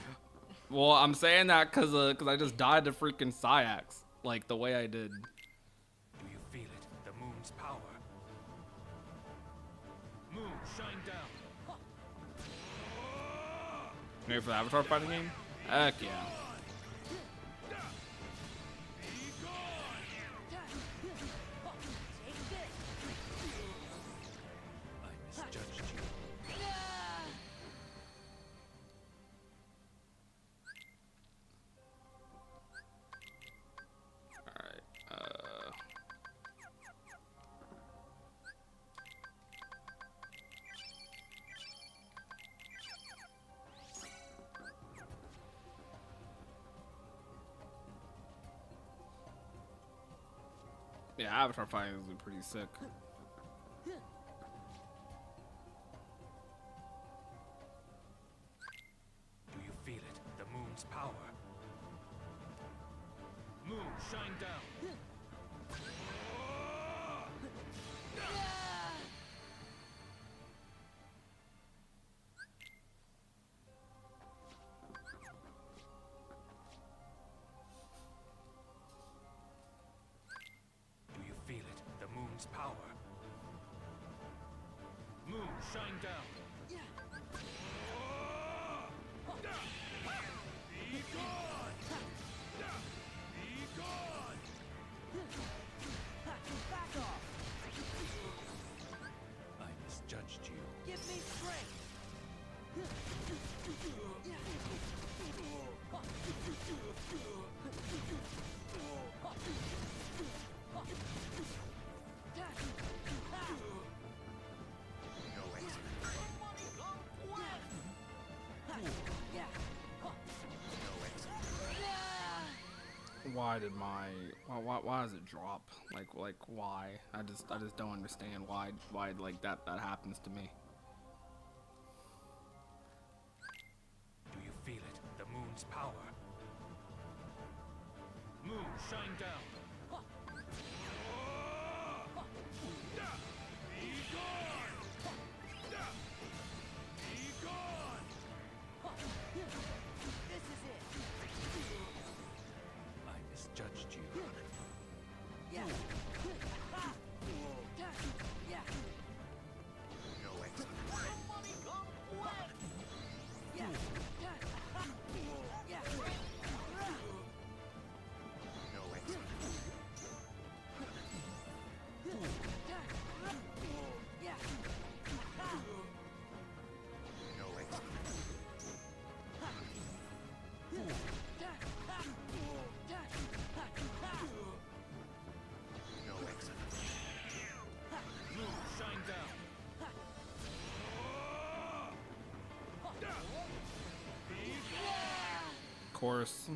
Well, I'm saying that because I just died to freaking Syax, like the way I did. Do you feel it? The moon's power. Moon, shine down. Ready for the Avatar fighting game? Heck yeah. I misjudged you. Yeah, Avatar fighting is pretty sick. Do you feel it? The moon's power. Moon, shine down. Do you feel it? The moon's power. Moon, shine down. I misjudged you. Give me strength. Why did why does it drop? Like why? I just don't understand why like that happens to me. Do you feel it? The moon's power. Moon, shine down. This is it. I misjudged you. Yeah. Yeah. No exit. Yeah. Yeah. No exit. Yeah. No exit. No exit. Moon, shine down. Of course.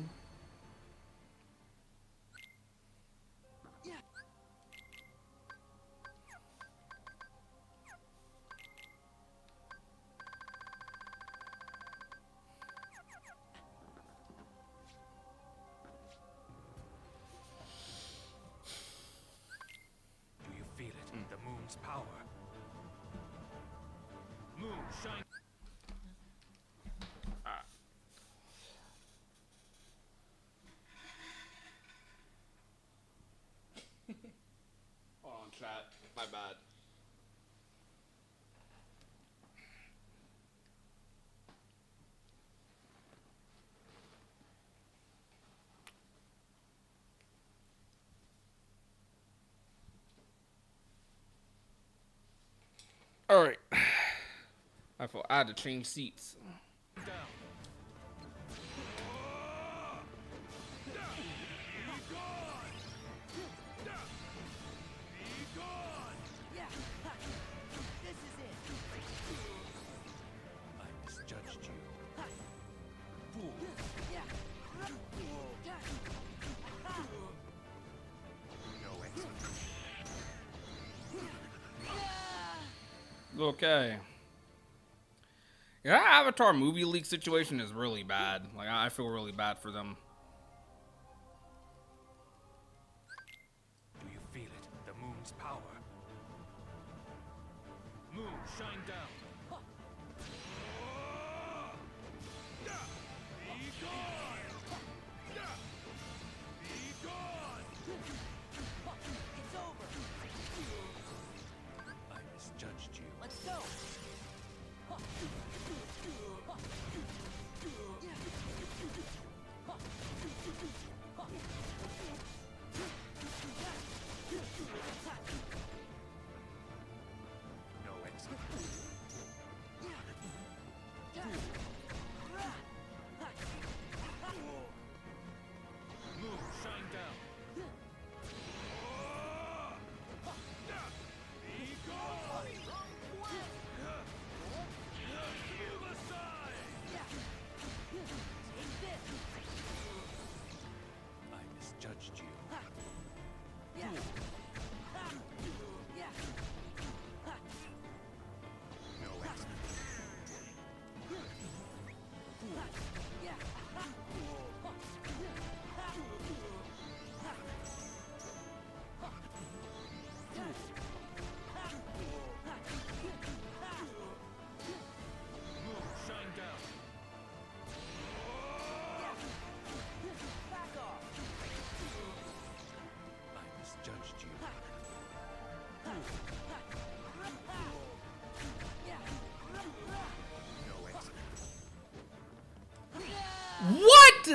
Hold on, chat. My bad. All right. I had to change seats. Yeah. Ha. This is it. I misjudged you. Ha. Fool. Yeah. Ha. No exit. Okay. Yeah, that Avatar movie leak situation is really bad. Like, I feel really bad for them. Do you feel it? The moon's power. Moon, shine down. It's over. I misjudged you. Let's go. No exit. Moon, shine down. I misjudged you. Yeah. Ha. Yeah. Ha. No exit. Yeah. Ha. Moon, shine down. Back off. I misjudged you. Yeah. No exit. What?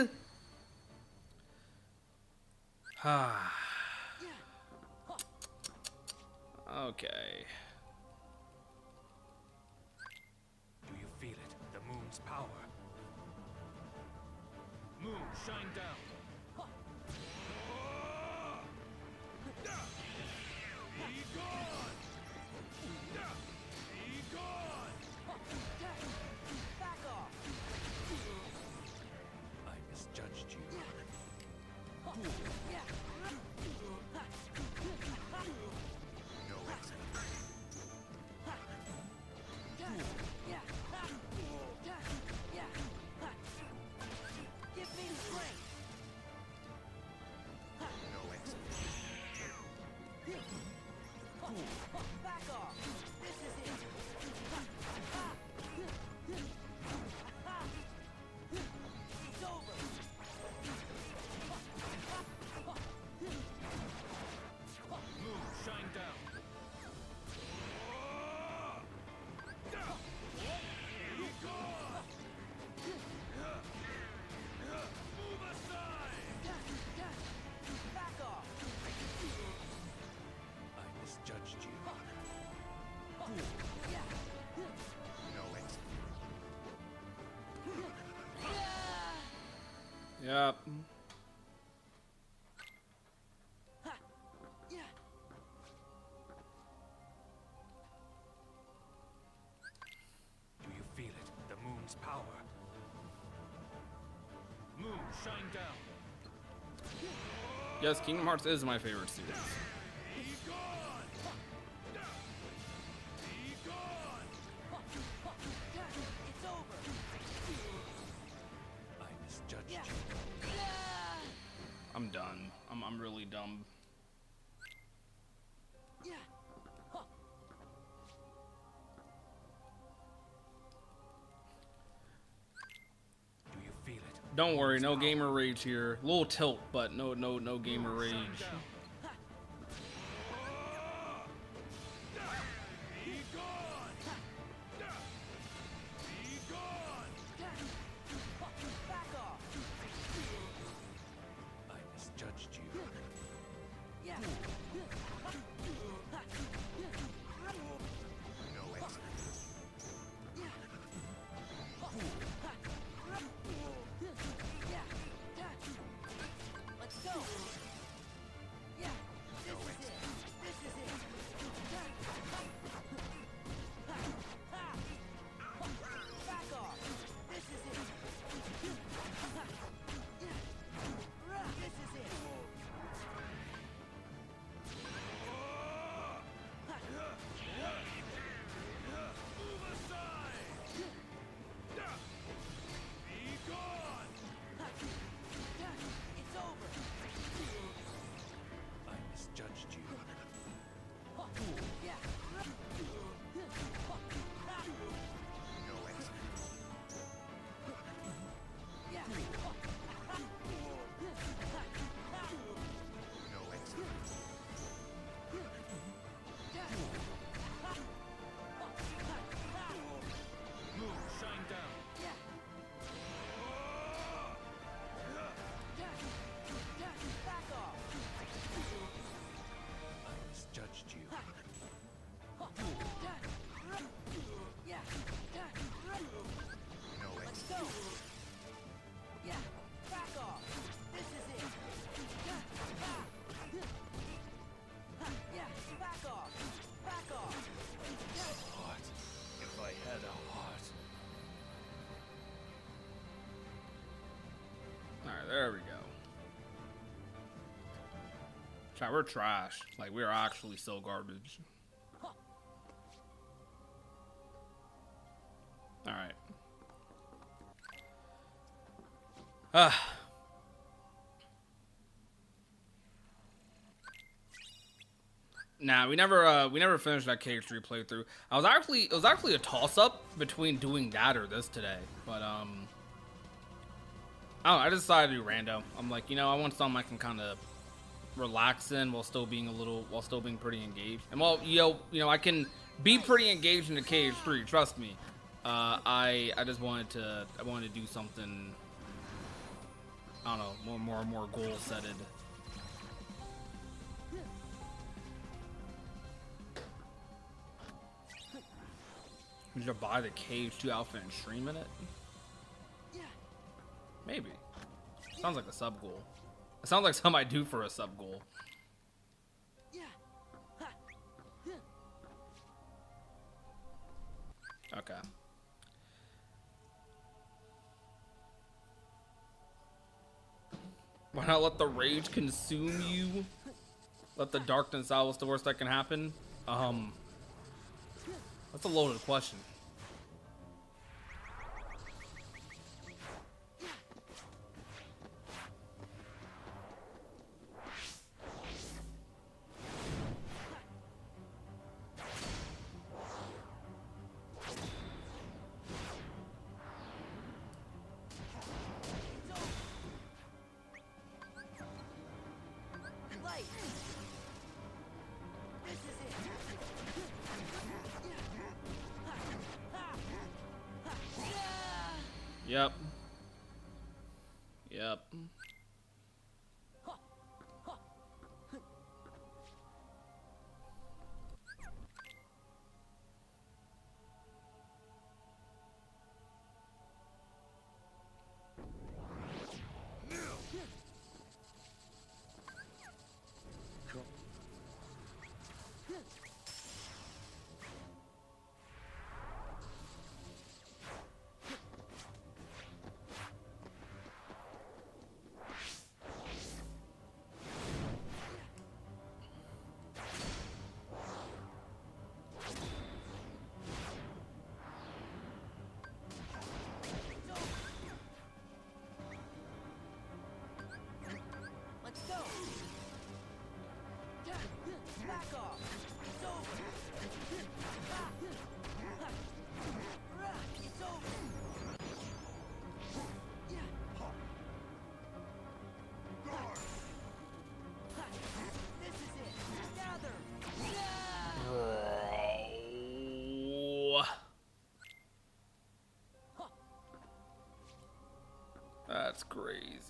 Okay. Do you feel it? The moon's power. Moon, shine down. Back off. I misjudged you. Yeah. No exit. Yeah. Yeah. Give me strength. No exit. Back off. This is it. It's over. Moon, shine down. Back off. I misjudged you. Yeah. No exit. Yep. Yeah. Do you feel it? The moon's power. Moon, shine down. Yes, Kingdom Hearts is my favorite series. It's over. I misjudged Yeah. you. I'm done. I'm really dumb. Yeah. Don't worry, no gamer rage here. A little tilt, but no gamer rage. Back off. I misjudged you. Yeah. No exit. Yeah. Let's go. Yeah. This is it. This is it. Back off. This is it. This is it. It's over. I misjudged you. Yeah. No exit. Yeah. No exit. Shine down. Yeah. Back off. I misjudged you. Yeah. No Let's exit. go. Yeah. Back off. This is it. Yeah. Back off. Back off. Heart. If I had a heart. Alright, there we go. Chat, we're trash. Like, we're actually so garbage. Alright. Nah, we never finished that KH3 playthrough. It was actually a toss-up between doing that or this today. But I don't know, I decided to do rando. I'm like, you know, I want something I can kind of relax in while still being pretty engaged. And while you know, I can be pretty engaged in the KH3. Trust me. I just wanted to do something. I don't know, more goal setted. We should buy the KH2 outfit and stream in it. Maybe. Sounds like a sub goal. It sounds like something I do for a sub goal. Okay. Why not let the rage consume you? Let the darkness out. What's the worst that can happen? That's a loaded question. Light. This is it. Yep. Yep.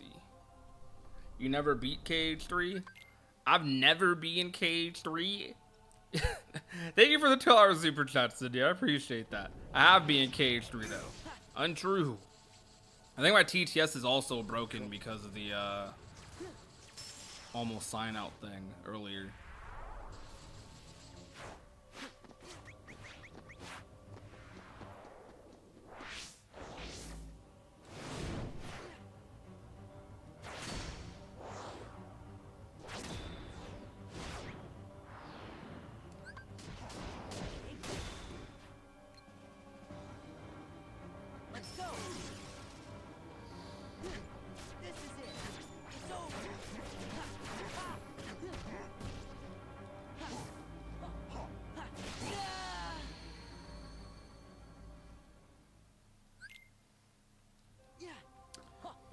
see. You never beat KH3? I've never been KH3. Thank you for the $2 super chat, Cindy. I appreciate that. I have been KH3 though. Untrue. I think my TTS is also broken because of the almost sign out thing earlier. Let's go. This is it. It's over.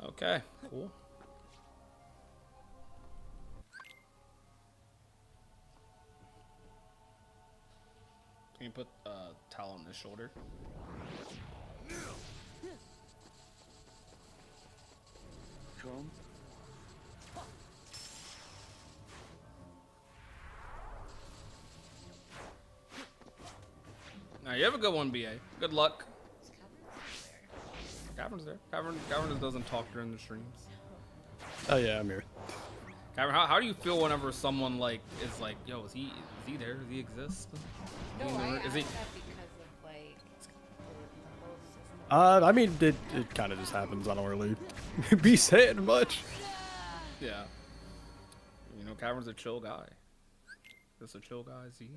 Okay, cool. Can you put towel on his shoulder? Come. Now you have a good one, BA. Good luck. Cavern's there. Cavern just doesn't talk during the streams. Oh yeah, I'm here. Cavern, how do you feel whenever someone like is like, yo, is he there? Does he exist? No, Is he- I is asked he? that because of like the whole system. I mean, it kind of just happens. I don't really be saying much. Yeah. You know, Cavern's a chill guy. Just a chill guy, is he?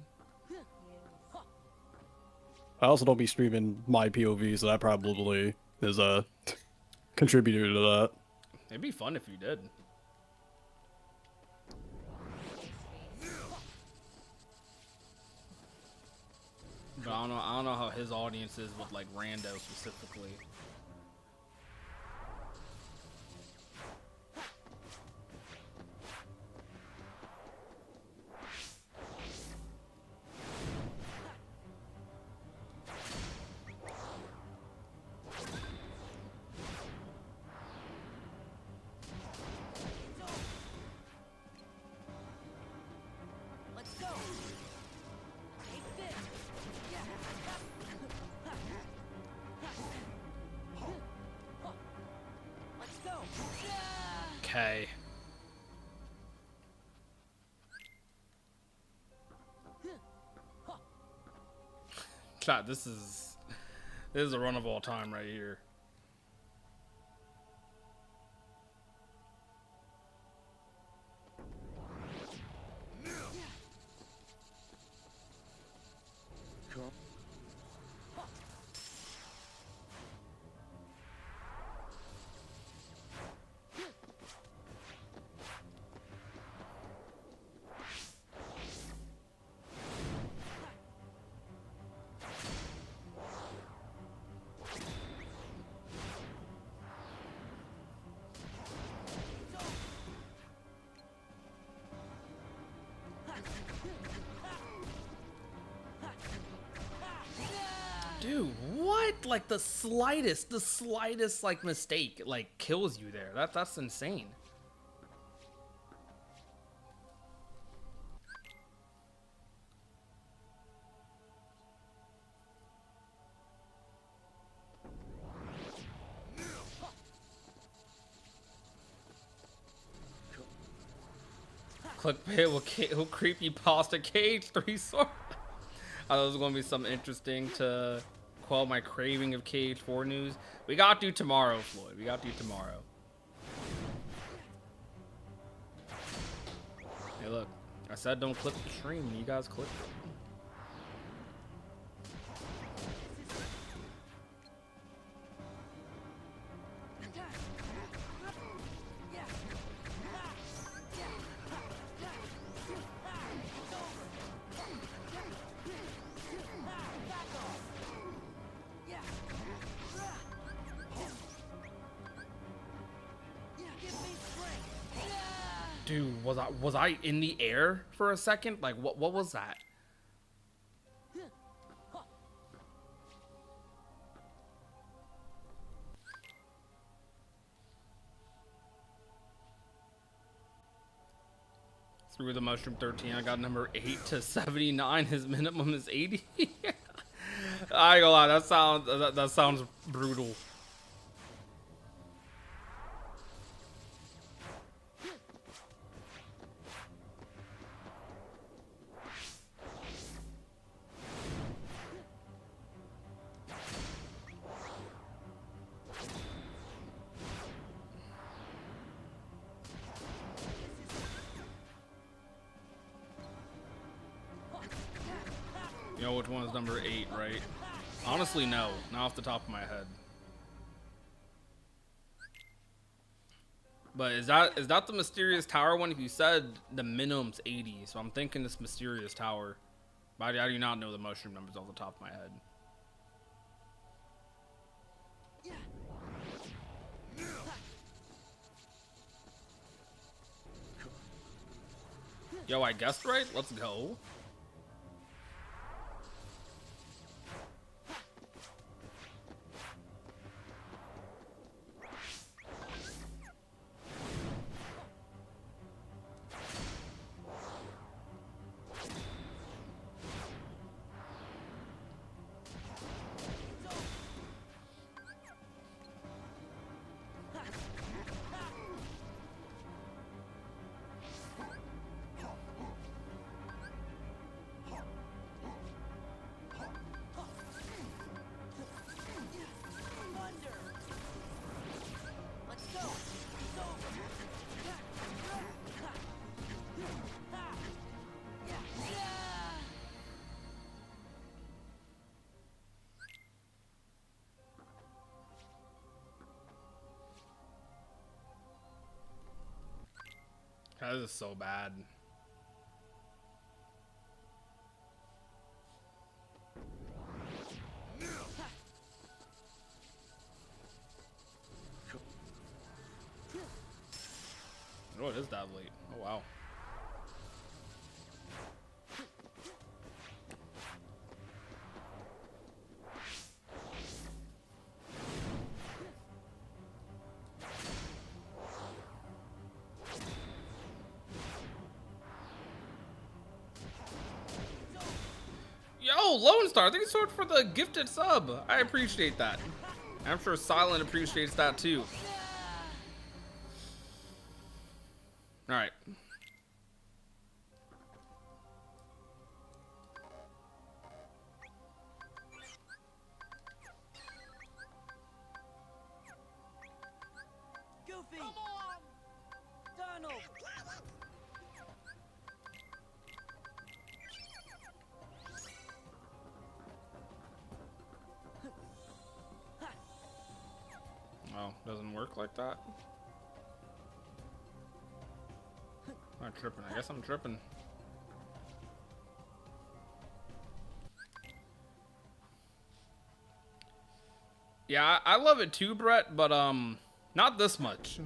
I also don't be streaming my POV, so that probably is a contributor to that. It'd be fun if you did. But I don't know how his audience is with like rando specifically. Let's go. Take this. Let's go. Okay. God, this is a run of all time right here. Come. Dude, what? Like the slightest like mistake like kills you there. That's insane. Clickbait will creepy pasta KH3 sword. I thought it was going to be something interesting to quell my craving of KH4 news. We got to do tomorrow, Floyd. We got to do tomorrow. Hey, look. I said don't clip the stream. You guys clipped it. Dude, was I in the air for a second? Like what was that? Screw the mushroom 13. I got number 8 to 79. His minimum is 80. I ain't gonna lie, that sounds brutal. You know which one is number 8, right? Honestly, no. Not off the top of my head. But is that the Mysterious Tower one? You said the minimum's 80, so I'm thinking this Mysterious Tower. But I do not know the mushroom numbers off the top of my head. Yo, I guessed right? Let's go. That is so bad. Oh, it is that late. Oh, wow. Yo, Lone Star, thank you so much for the gifted sub. I appreciate that. I'm sure Silent appreciates that too. All right. Goofy! Come on! Donald! Oh, doesn't work like that. I'm not tripping. I guess I'm tripping. Yeah, I love it too, Brett, but not this much.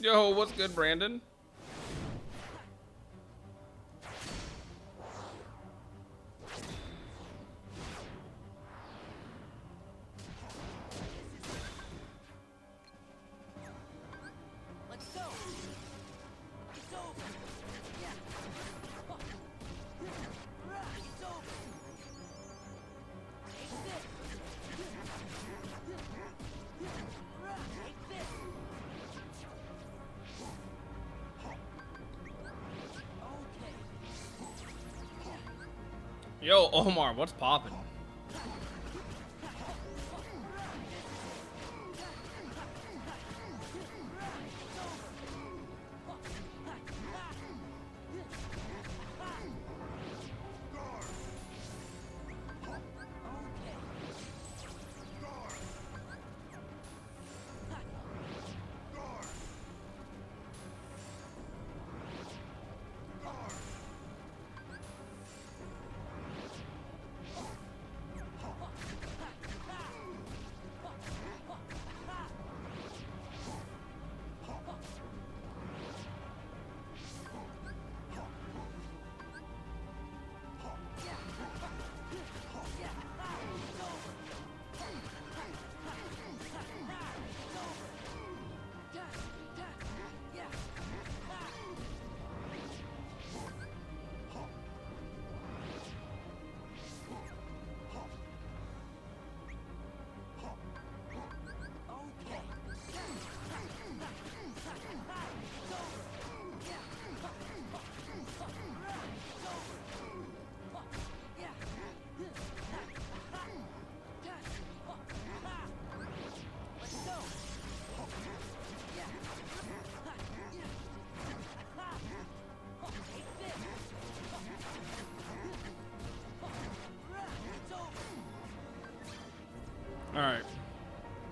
Yo, what's good, Brandon? Let's go! It's over! Yeah! It's over! Take this! Take this! Okay. Yo, Omar, what's poppin'?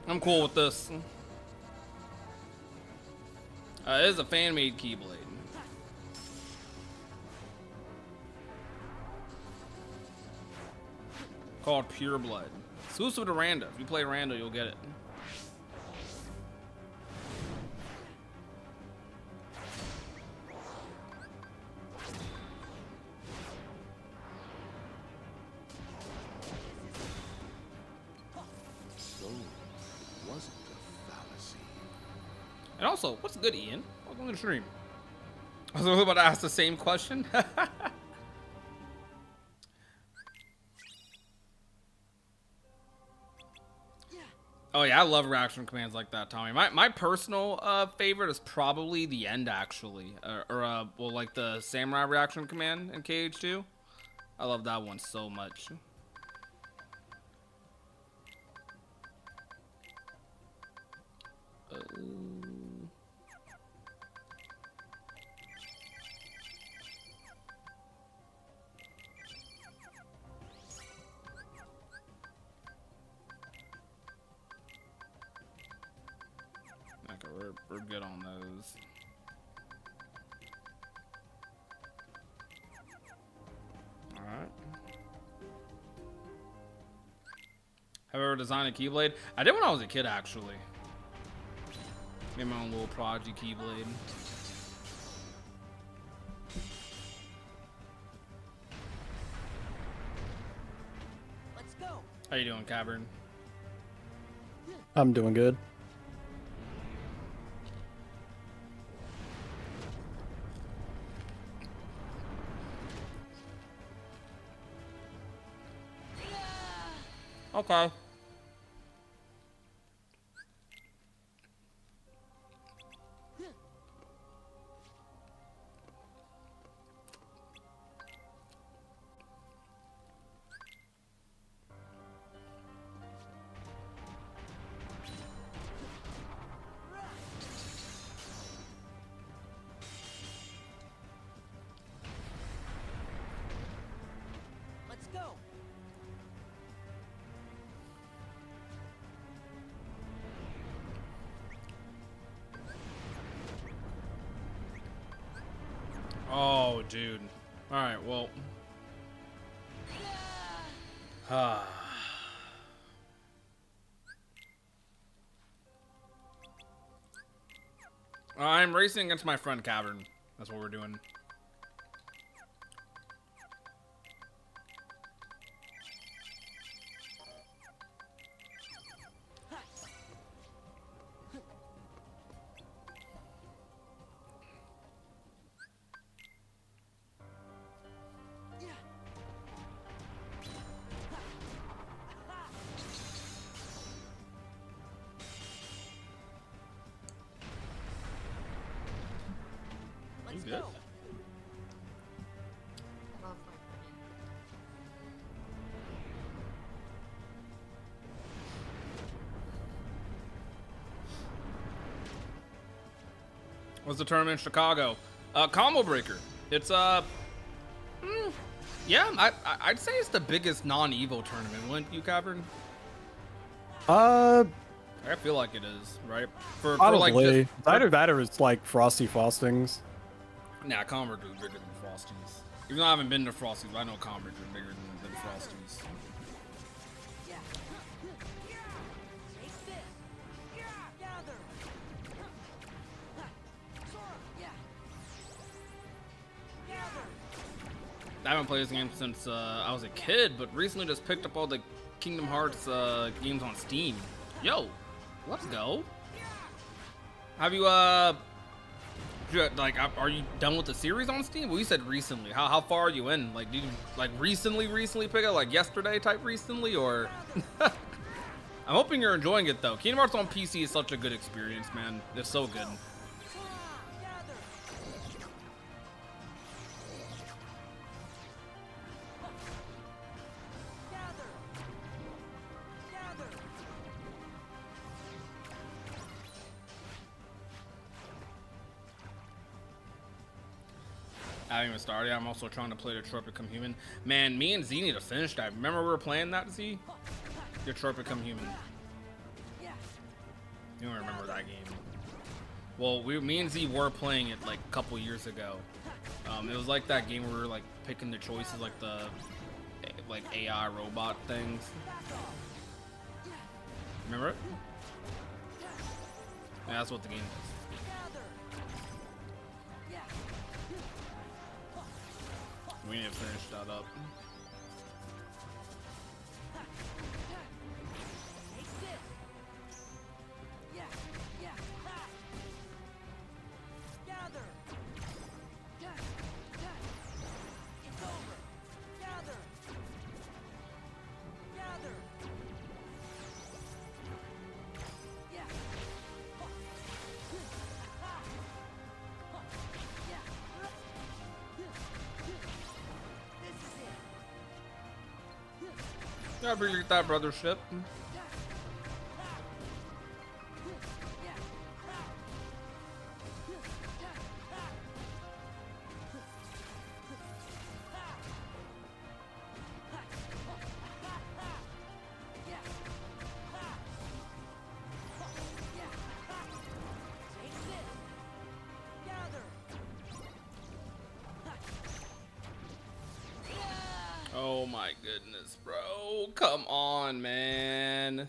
I'm cool with this. It is a fan-made Keyblade. Called Pure Blood. Exclusive to Rando. If you play Rando, you'll get it. Wasn't a fallacy. And also, what's good, Ian? Welcome to the stream. I was really about to ask the same question. Oh yeah, I love reaction commands like that, Tommy. My personal favorite is probably the end, actually, well, like the samurai reaction command in KH2. I love that one so much. Okay, we're good on those. All right. Have I ever designed a Keyblade? I did when I was a kid, actually. Made my own little Prodigy Keyblade. Let's go. How you doing, Cavern? I'm doing good. Okay. Let's go. Oh, dude. All right, well. I'm racing against my friend Cavern. That's what we're doing. Let's good. go. What's the tournament in Chicago? Combo Breaker. It's yeah, I'd say it's the biggest non-Evo tournament, wouldn't you, Cavern? Uh, I feel like it is, right? For probably. like It's either that or it's like Frosty Frostings. Nah, Combo Breaker is bigger than Frosties. Even though I haven't been to Frosties, but I know Combo Breaker is bigger than Frosties. Yeah. Take this. Yeah. Gather. Sora. Yeah. Gather. I haven't played this game since I was a kid, but recently just picked up all the Kingdom Hearts games on Steam. Yo, let's go. Have you like, are you done with the series on Steam? Well, you said recently. How far are you in? Like, did you like recently pick it, like yesterday type recently, or? I'm hoping you're enjoying it though. Kingdom Hearts on PC is such a good experience, man. It's so good. Gather. Gather. Gather. I haven't even started. I'm also trying to play Detroit Become Human. Man, me and Z need to finish that. Remember we were playing that, Z? Detroit Become Human. Yeah. You don't remember that game? Well, me and Z were playing it like a couple years ago. It was like that game where we were like picking the choices, like the like AI robot things. Remember it? Yeah, that's what the game is. We need to finish that up. I appreciate that, brothership. Oh my goodness, bro. Come on, man.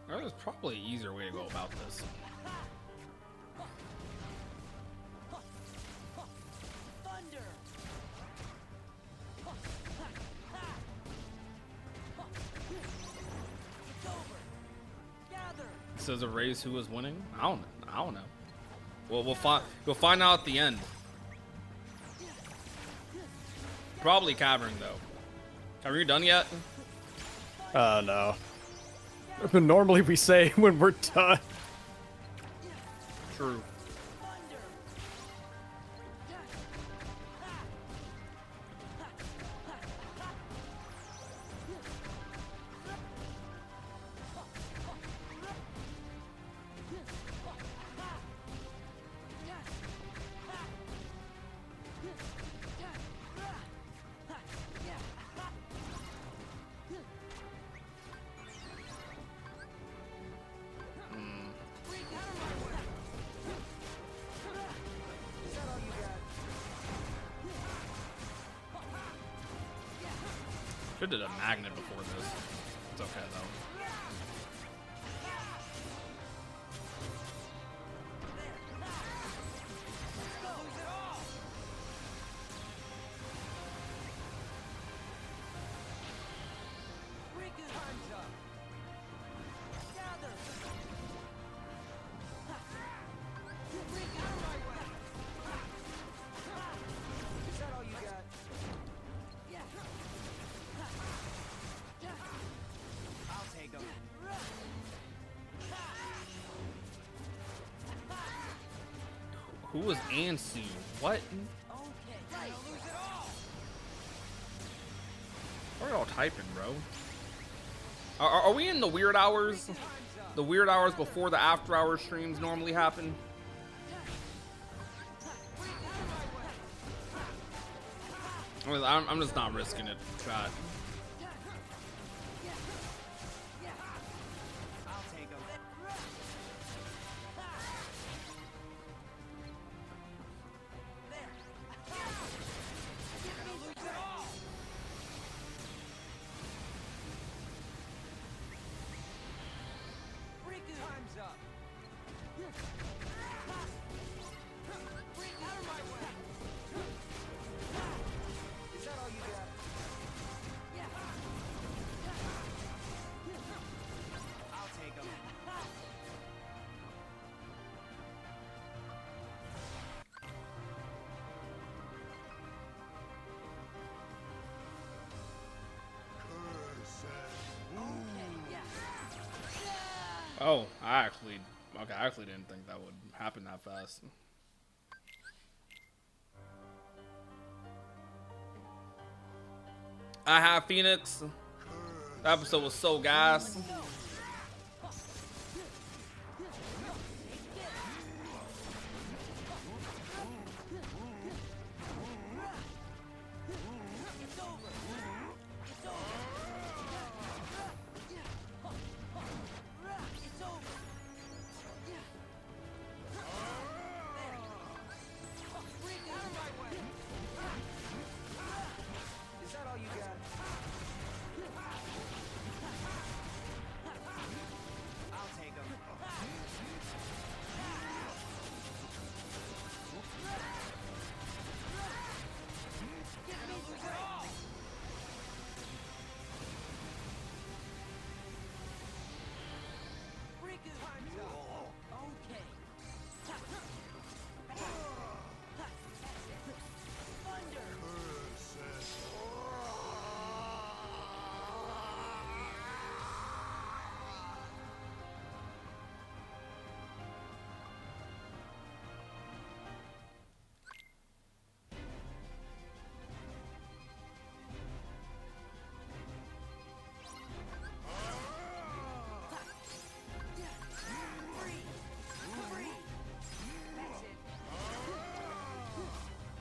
There's probably an easier way to go about this. It says a race who was winning. I don't know. Well, we'll find out at the end. Probably Cavern though. Are you done yet? No. But normally we say when we're done. True. Should have did a magnet before this. It's okay though. Who was Ansu? What? What are y'all typing, bro? Are we in the weird hours? The weird hours before the after hours streams normally happen? I'm just not risking it, chat. Oh, I actually didn't think that would happen that fast. I have Phoenix. That episode was so gas. Is that all you got? I'll take him. Okay.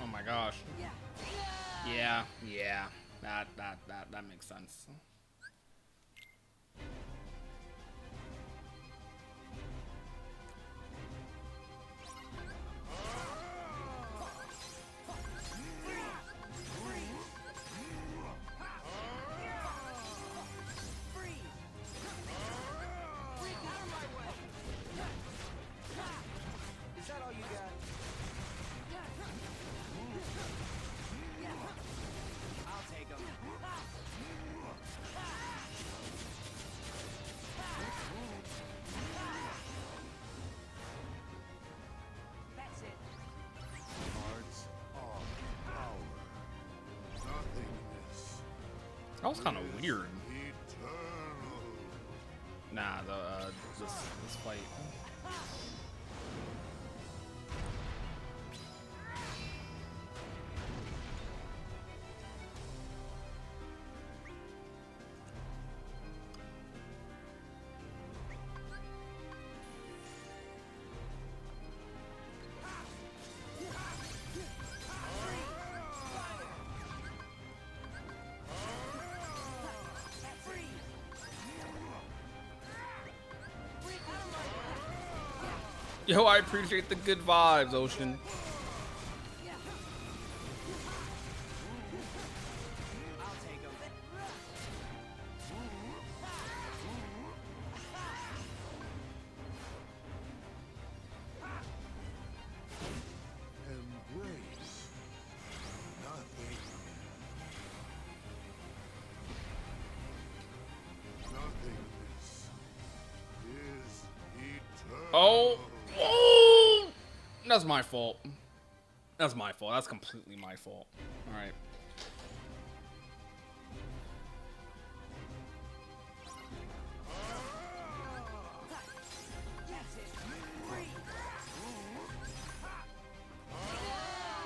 Oh my gosh. Yeah. That makes sense. Is that all you got? I'll take him. That's it. Hearts of power. Nothingness. That was kind of weird. Eternal. Nah, this fight. Yo, I appreciate the good vibes, Ocean. I'll take him. Embrace. Nothing. Nothingness is eternal. Oh, that's my fault. That's my fault. That's completely my fault. All right.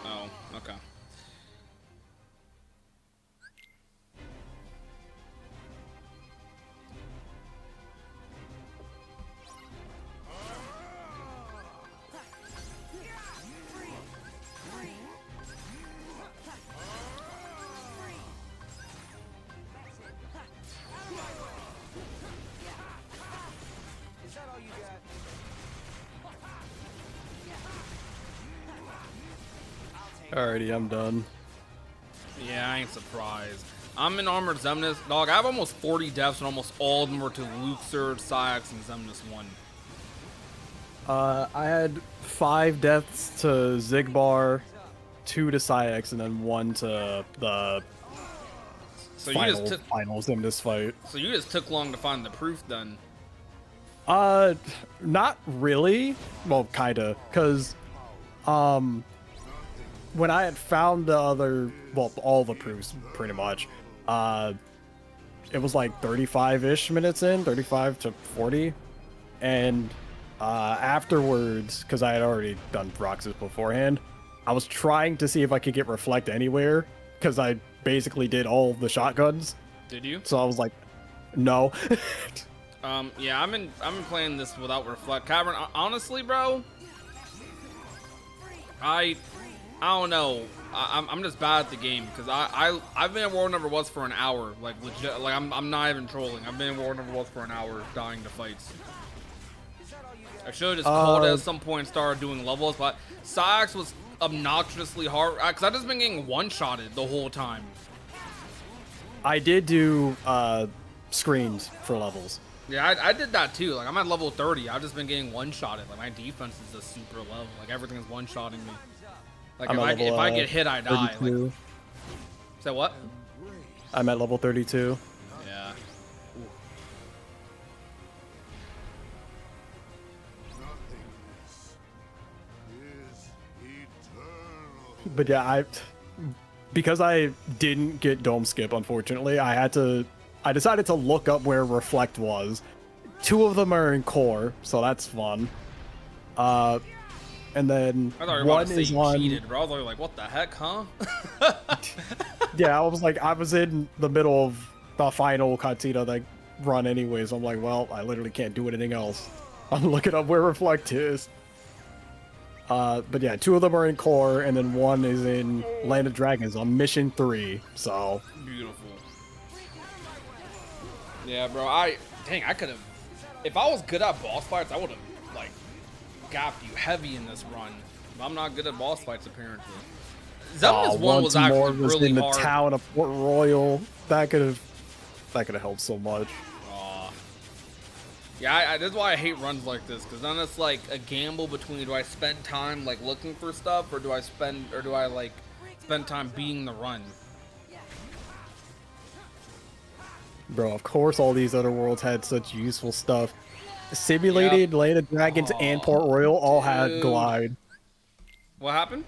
Oh, okay. Is that all you got? Alrighty, I'm done. Yeah, I ain't surprised. I'm in Armored Xemnas. Dog, I have almost 40 deaths, and almost all of them were to Luxor, Syx, and Xemnas 1. I had 5 deaths to Zigbar, 2 to Syx, and then 1 to the So finals in this fight. So you just took long to find the proof then. Not really. Well, kinda, cause, when I had found the other, well, all the proofs, pretty much, it was like 35-ish minutes in, 35 to 40. and afterwards, because I had already done Roxas beforehand, I was trying to see if I could get Reflect anywhere, because I basically did all the shotguns. Did you? So I was like, no. Yeah, I've been playing this without Reflect. Cavern, honestly, bro, I don't know. I'm just bad at the game because I've been in World Never Was for an hour, like legit. Like I'm not even trolling. I've been in World Never Was for an hour, dying to fights. I should have just called it at some point and started doing levels, but Sax was obnoxiously hard because I've just been getting one-shotted the whole time. I did do screens for levels. Yeah, I did that too. Like I'm at level 30. I've just been getting one-shotted. Like my defense is just super low. Like everything is one-shotting me. Like if I get hit, I die. 32. Like, so what? I'm at level 32. Yeah. Nothingness is eternal. But yeah, because I didn't get Dome Skip, unfortunately, I decided to look up where Reflect was. 2 of them are in Core, so that's fun. And then I thought you were about one to say is you on. cheated, bro. I was like, what the heck, huh? Yeah, I was in the middle of the final cutscene like run anyways. I'm like, well, I literally can't do anything else. I'm looking up where Reflect is. But yeah, 2 of them are in Core, and then 1 is in Land of Dragons on Mission 3. So Beautiful. Yeah, bro. I could have. If I was good at boss fights, I would have like gapped you heavy in this run. But I'm not good at boss fights apparently. Zelda's one was once more actually really in the hard. town of Port Royal. That could have helped so much. Yeah, this is why I hate runs like this, because then it's like a gamble between do I spend time like looking for stuff, or do I spend time beating the run? Bro, of course all these other worlds had such useful stuff. Simulated, Land of Dragons, and Port Royal all had dude. glide. What happened?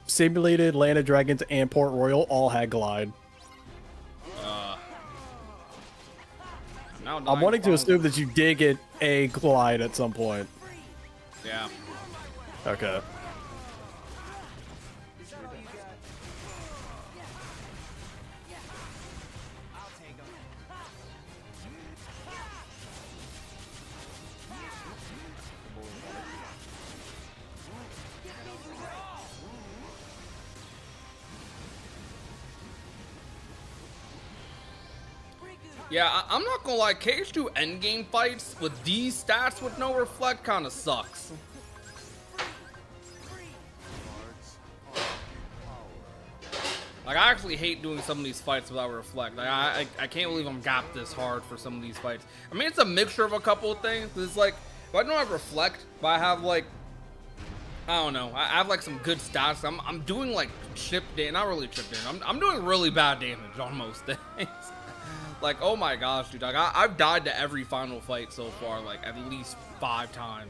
Simulated, Land of Dragons, and Port Royal all had glide. Now I'm wanting to assume that you did get a glide at some point. Yeah. Okay. Yeah, I'm not gonna lie, KH2 endgame fights with these stats with no Reflect kind of sucks. Like, I actually hate doing some of these fights without Reflect. Like, I can't believe I'm gapped this hard for some of these fights. I mean, it's a mixture of a couple of things. It's like, if I don't have Reflect, but I have, like, I don't know, I have, like, some good stats. I'm doing, like, chip damage. Not really chip damage. I'm doing really bad damage on most things. Like, oh my gosh, dude. Like, I've died to every final fight so far, like, at least 5 times.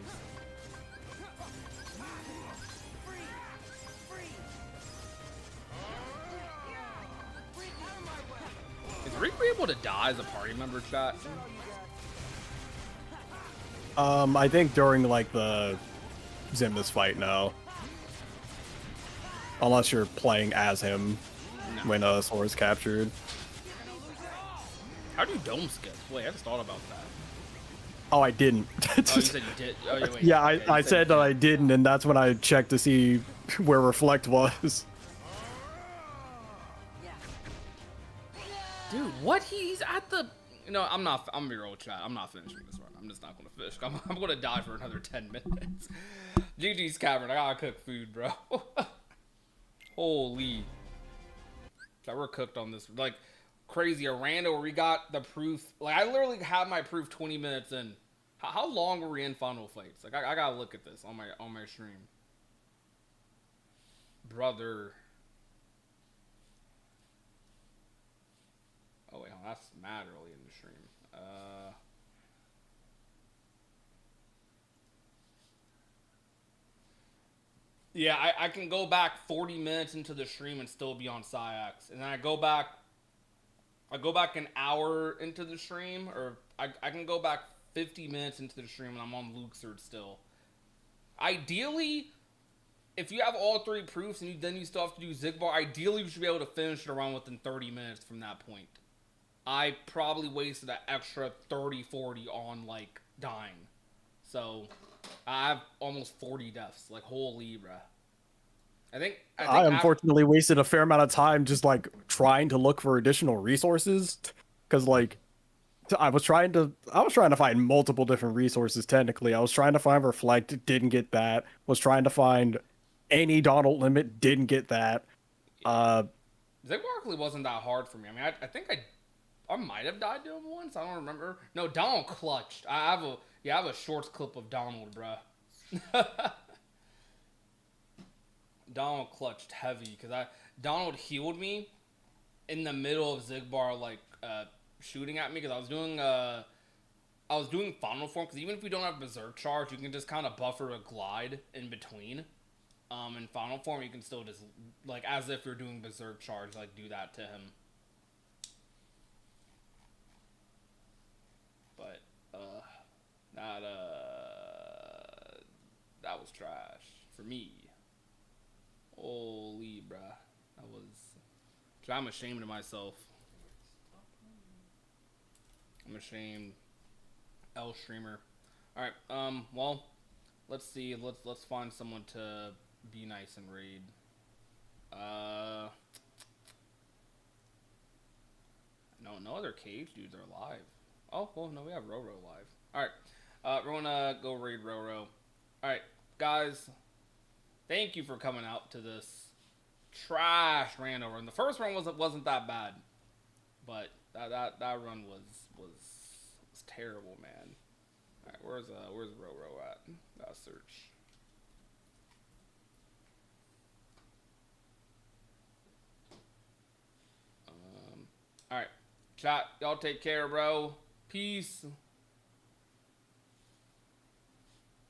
Is Riku able to die as a party member, chat? I think during, like, the Xemnas fight, no. Unless you're playing as him when Sora is captured. How do you dome skip? Wait, I just thought about that. Oh, I didn't. Oh, you said you did. Oh, yeah, wait. Yeah, Okay, you I said that I didn't, and that's when I checked to see where Reflect was. Dude, what? He's at the... No, I'm gonna be real, chat. I'm not finishing this run. I'm just not gonna finish. I'm gonna die for another 10 minutes. GG's Cavern. I gotta cook food, bro. Holy. Chat, we're cooked on this. Like, crazy. A rando where we got the proof. Like, I literally have my proof 20 minutes in. How long were we in final fights? Like, I gotta look at this on my stream. Brother. Oh wait, that's mad early in the stream. Yeah, I can go back 40 minutes into the stream and still be on Psyx, and then I go back an hour into the stream, or I can go back 50 minutes into the stream and I'm on Luxord still. Ideally, if you have all 3 proofs and then you still have to do Xigbar, ideally you should be able to finish it around within 30 minutes from that point. I probably wasted an extra 30-40 on, like, dying. So, I have almost 40 deaths. Like, holy, bruh. I think I unfortunately wasted a fair amount of time just like trying to look for additional resources, because like I was trying to find multiple different resources. Technically, I was trying to find Reflect, didn't get that. Was trying to find any Donald limit, didn't get that. Zigbar actually wasn't that hard for me. I mean, I think I might have died to him once. I don't remember. No, Donald clutched. I have a shorts clip of Donald, bruh. Donald clutched heavy because Donald healed me in the middle of Xigbar like shooting at me because I was doing final form, because even if you don't have berserk charge, you can just kind of buffer a glide in between. In final form, you can still just like as if you're doing berserk charge, like do that to him. But that was trash for me. Holy, bruh. That was... I'm ashamed of myself. I'm ashamed. L streamer. Alright, well, let's see. Let's find someone to be nice and raid. No other cage dudes are live. Oh, well, no, we have Roro live. Alright, we're gonna go raid Roro. Alright, guys... Thank you for coming out to this trash rando run. The first run wasn't that bad, but that run was terrible, man. All right, where's Roro at? Gotta search. All right, chat. Y'all take care, bro. Peace.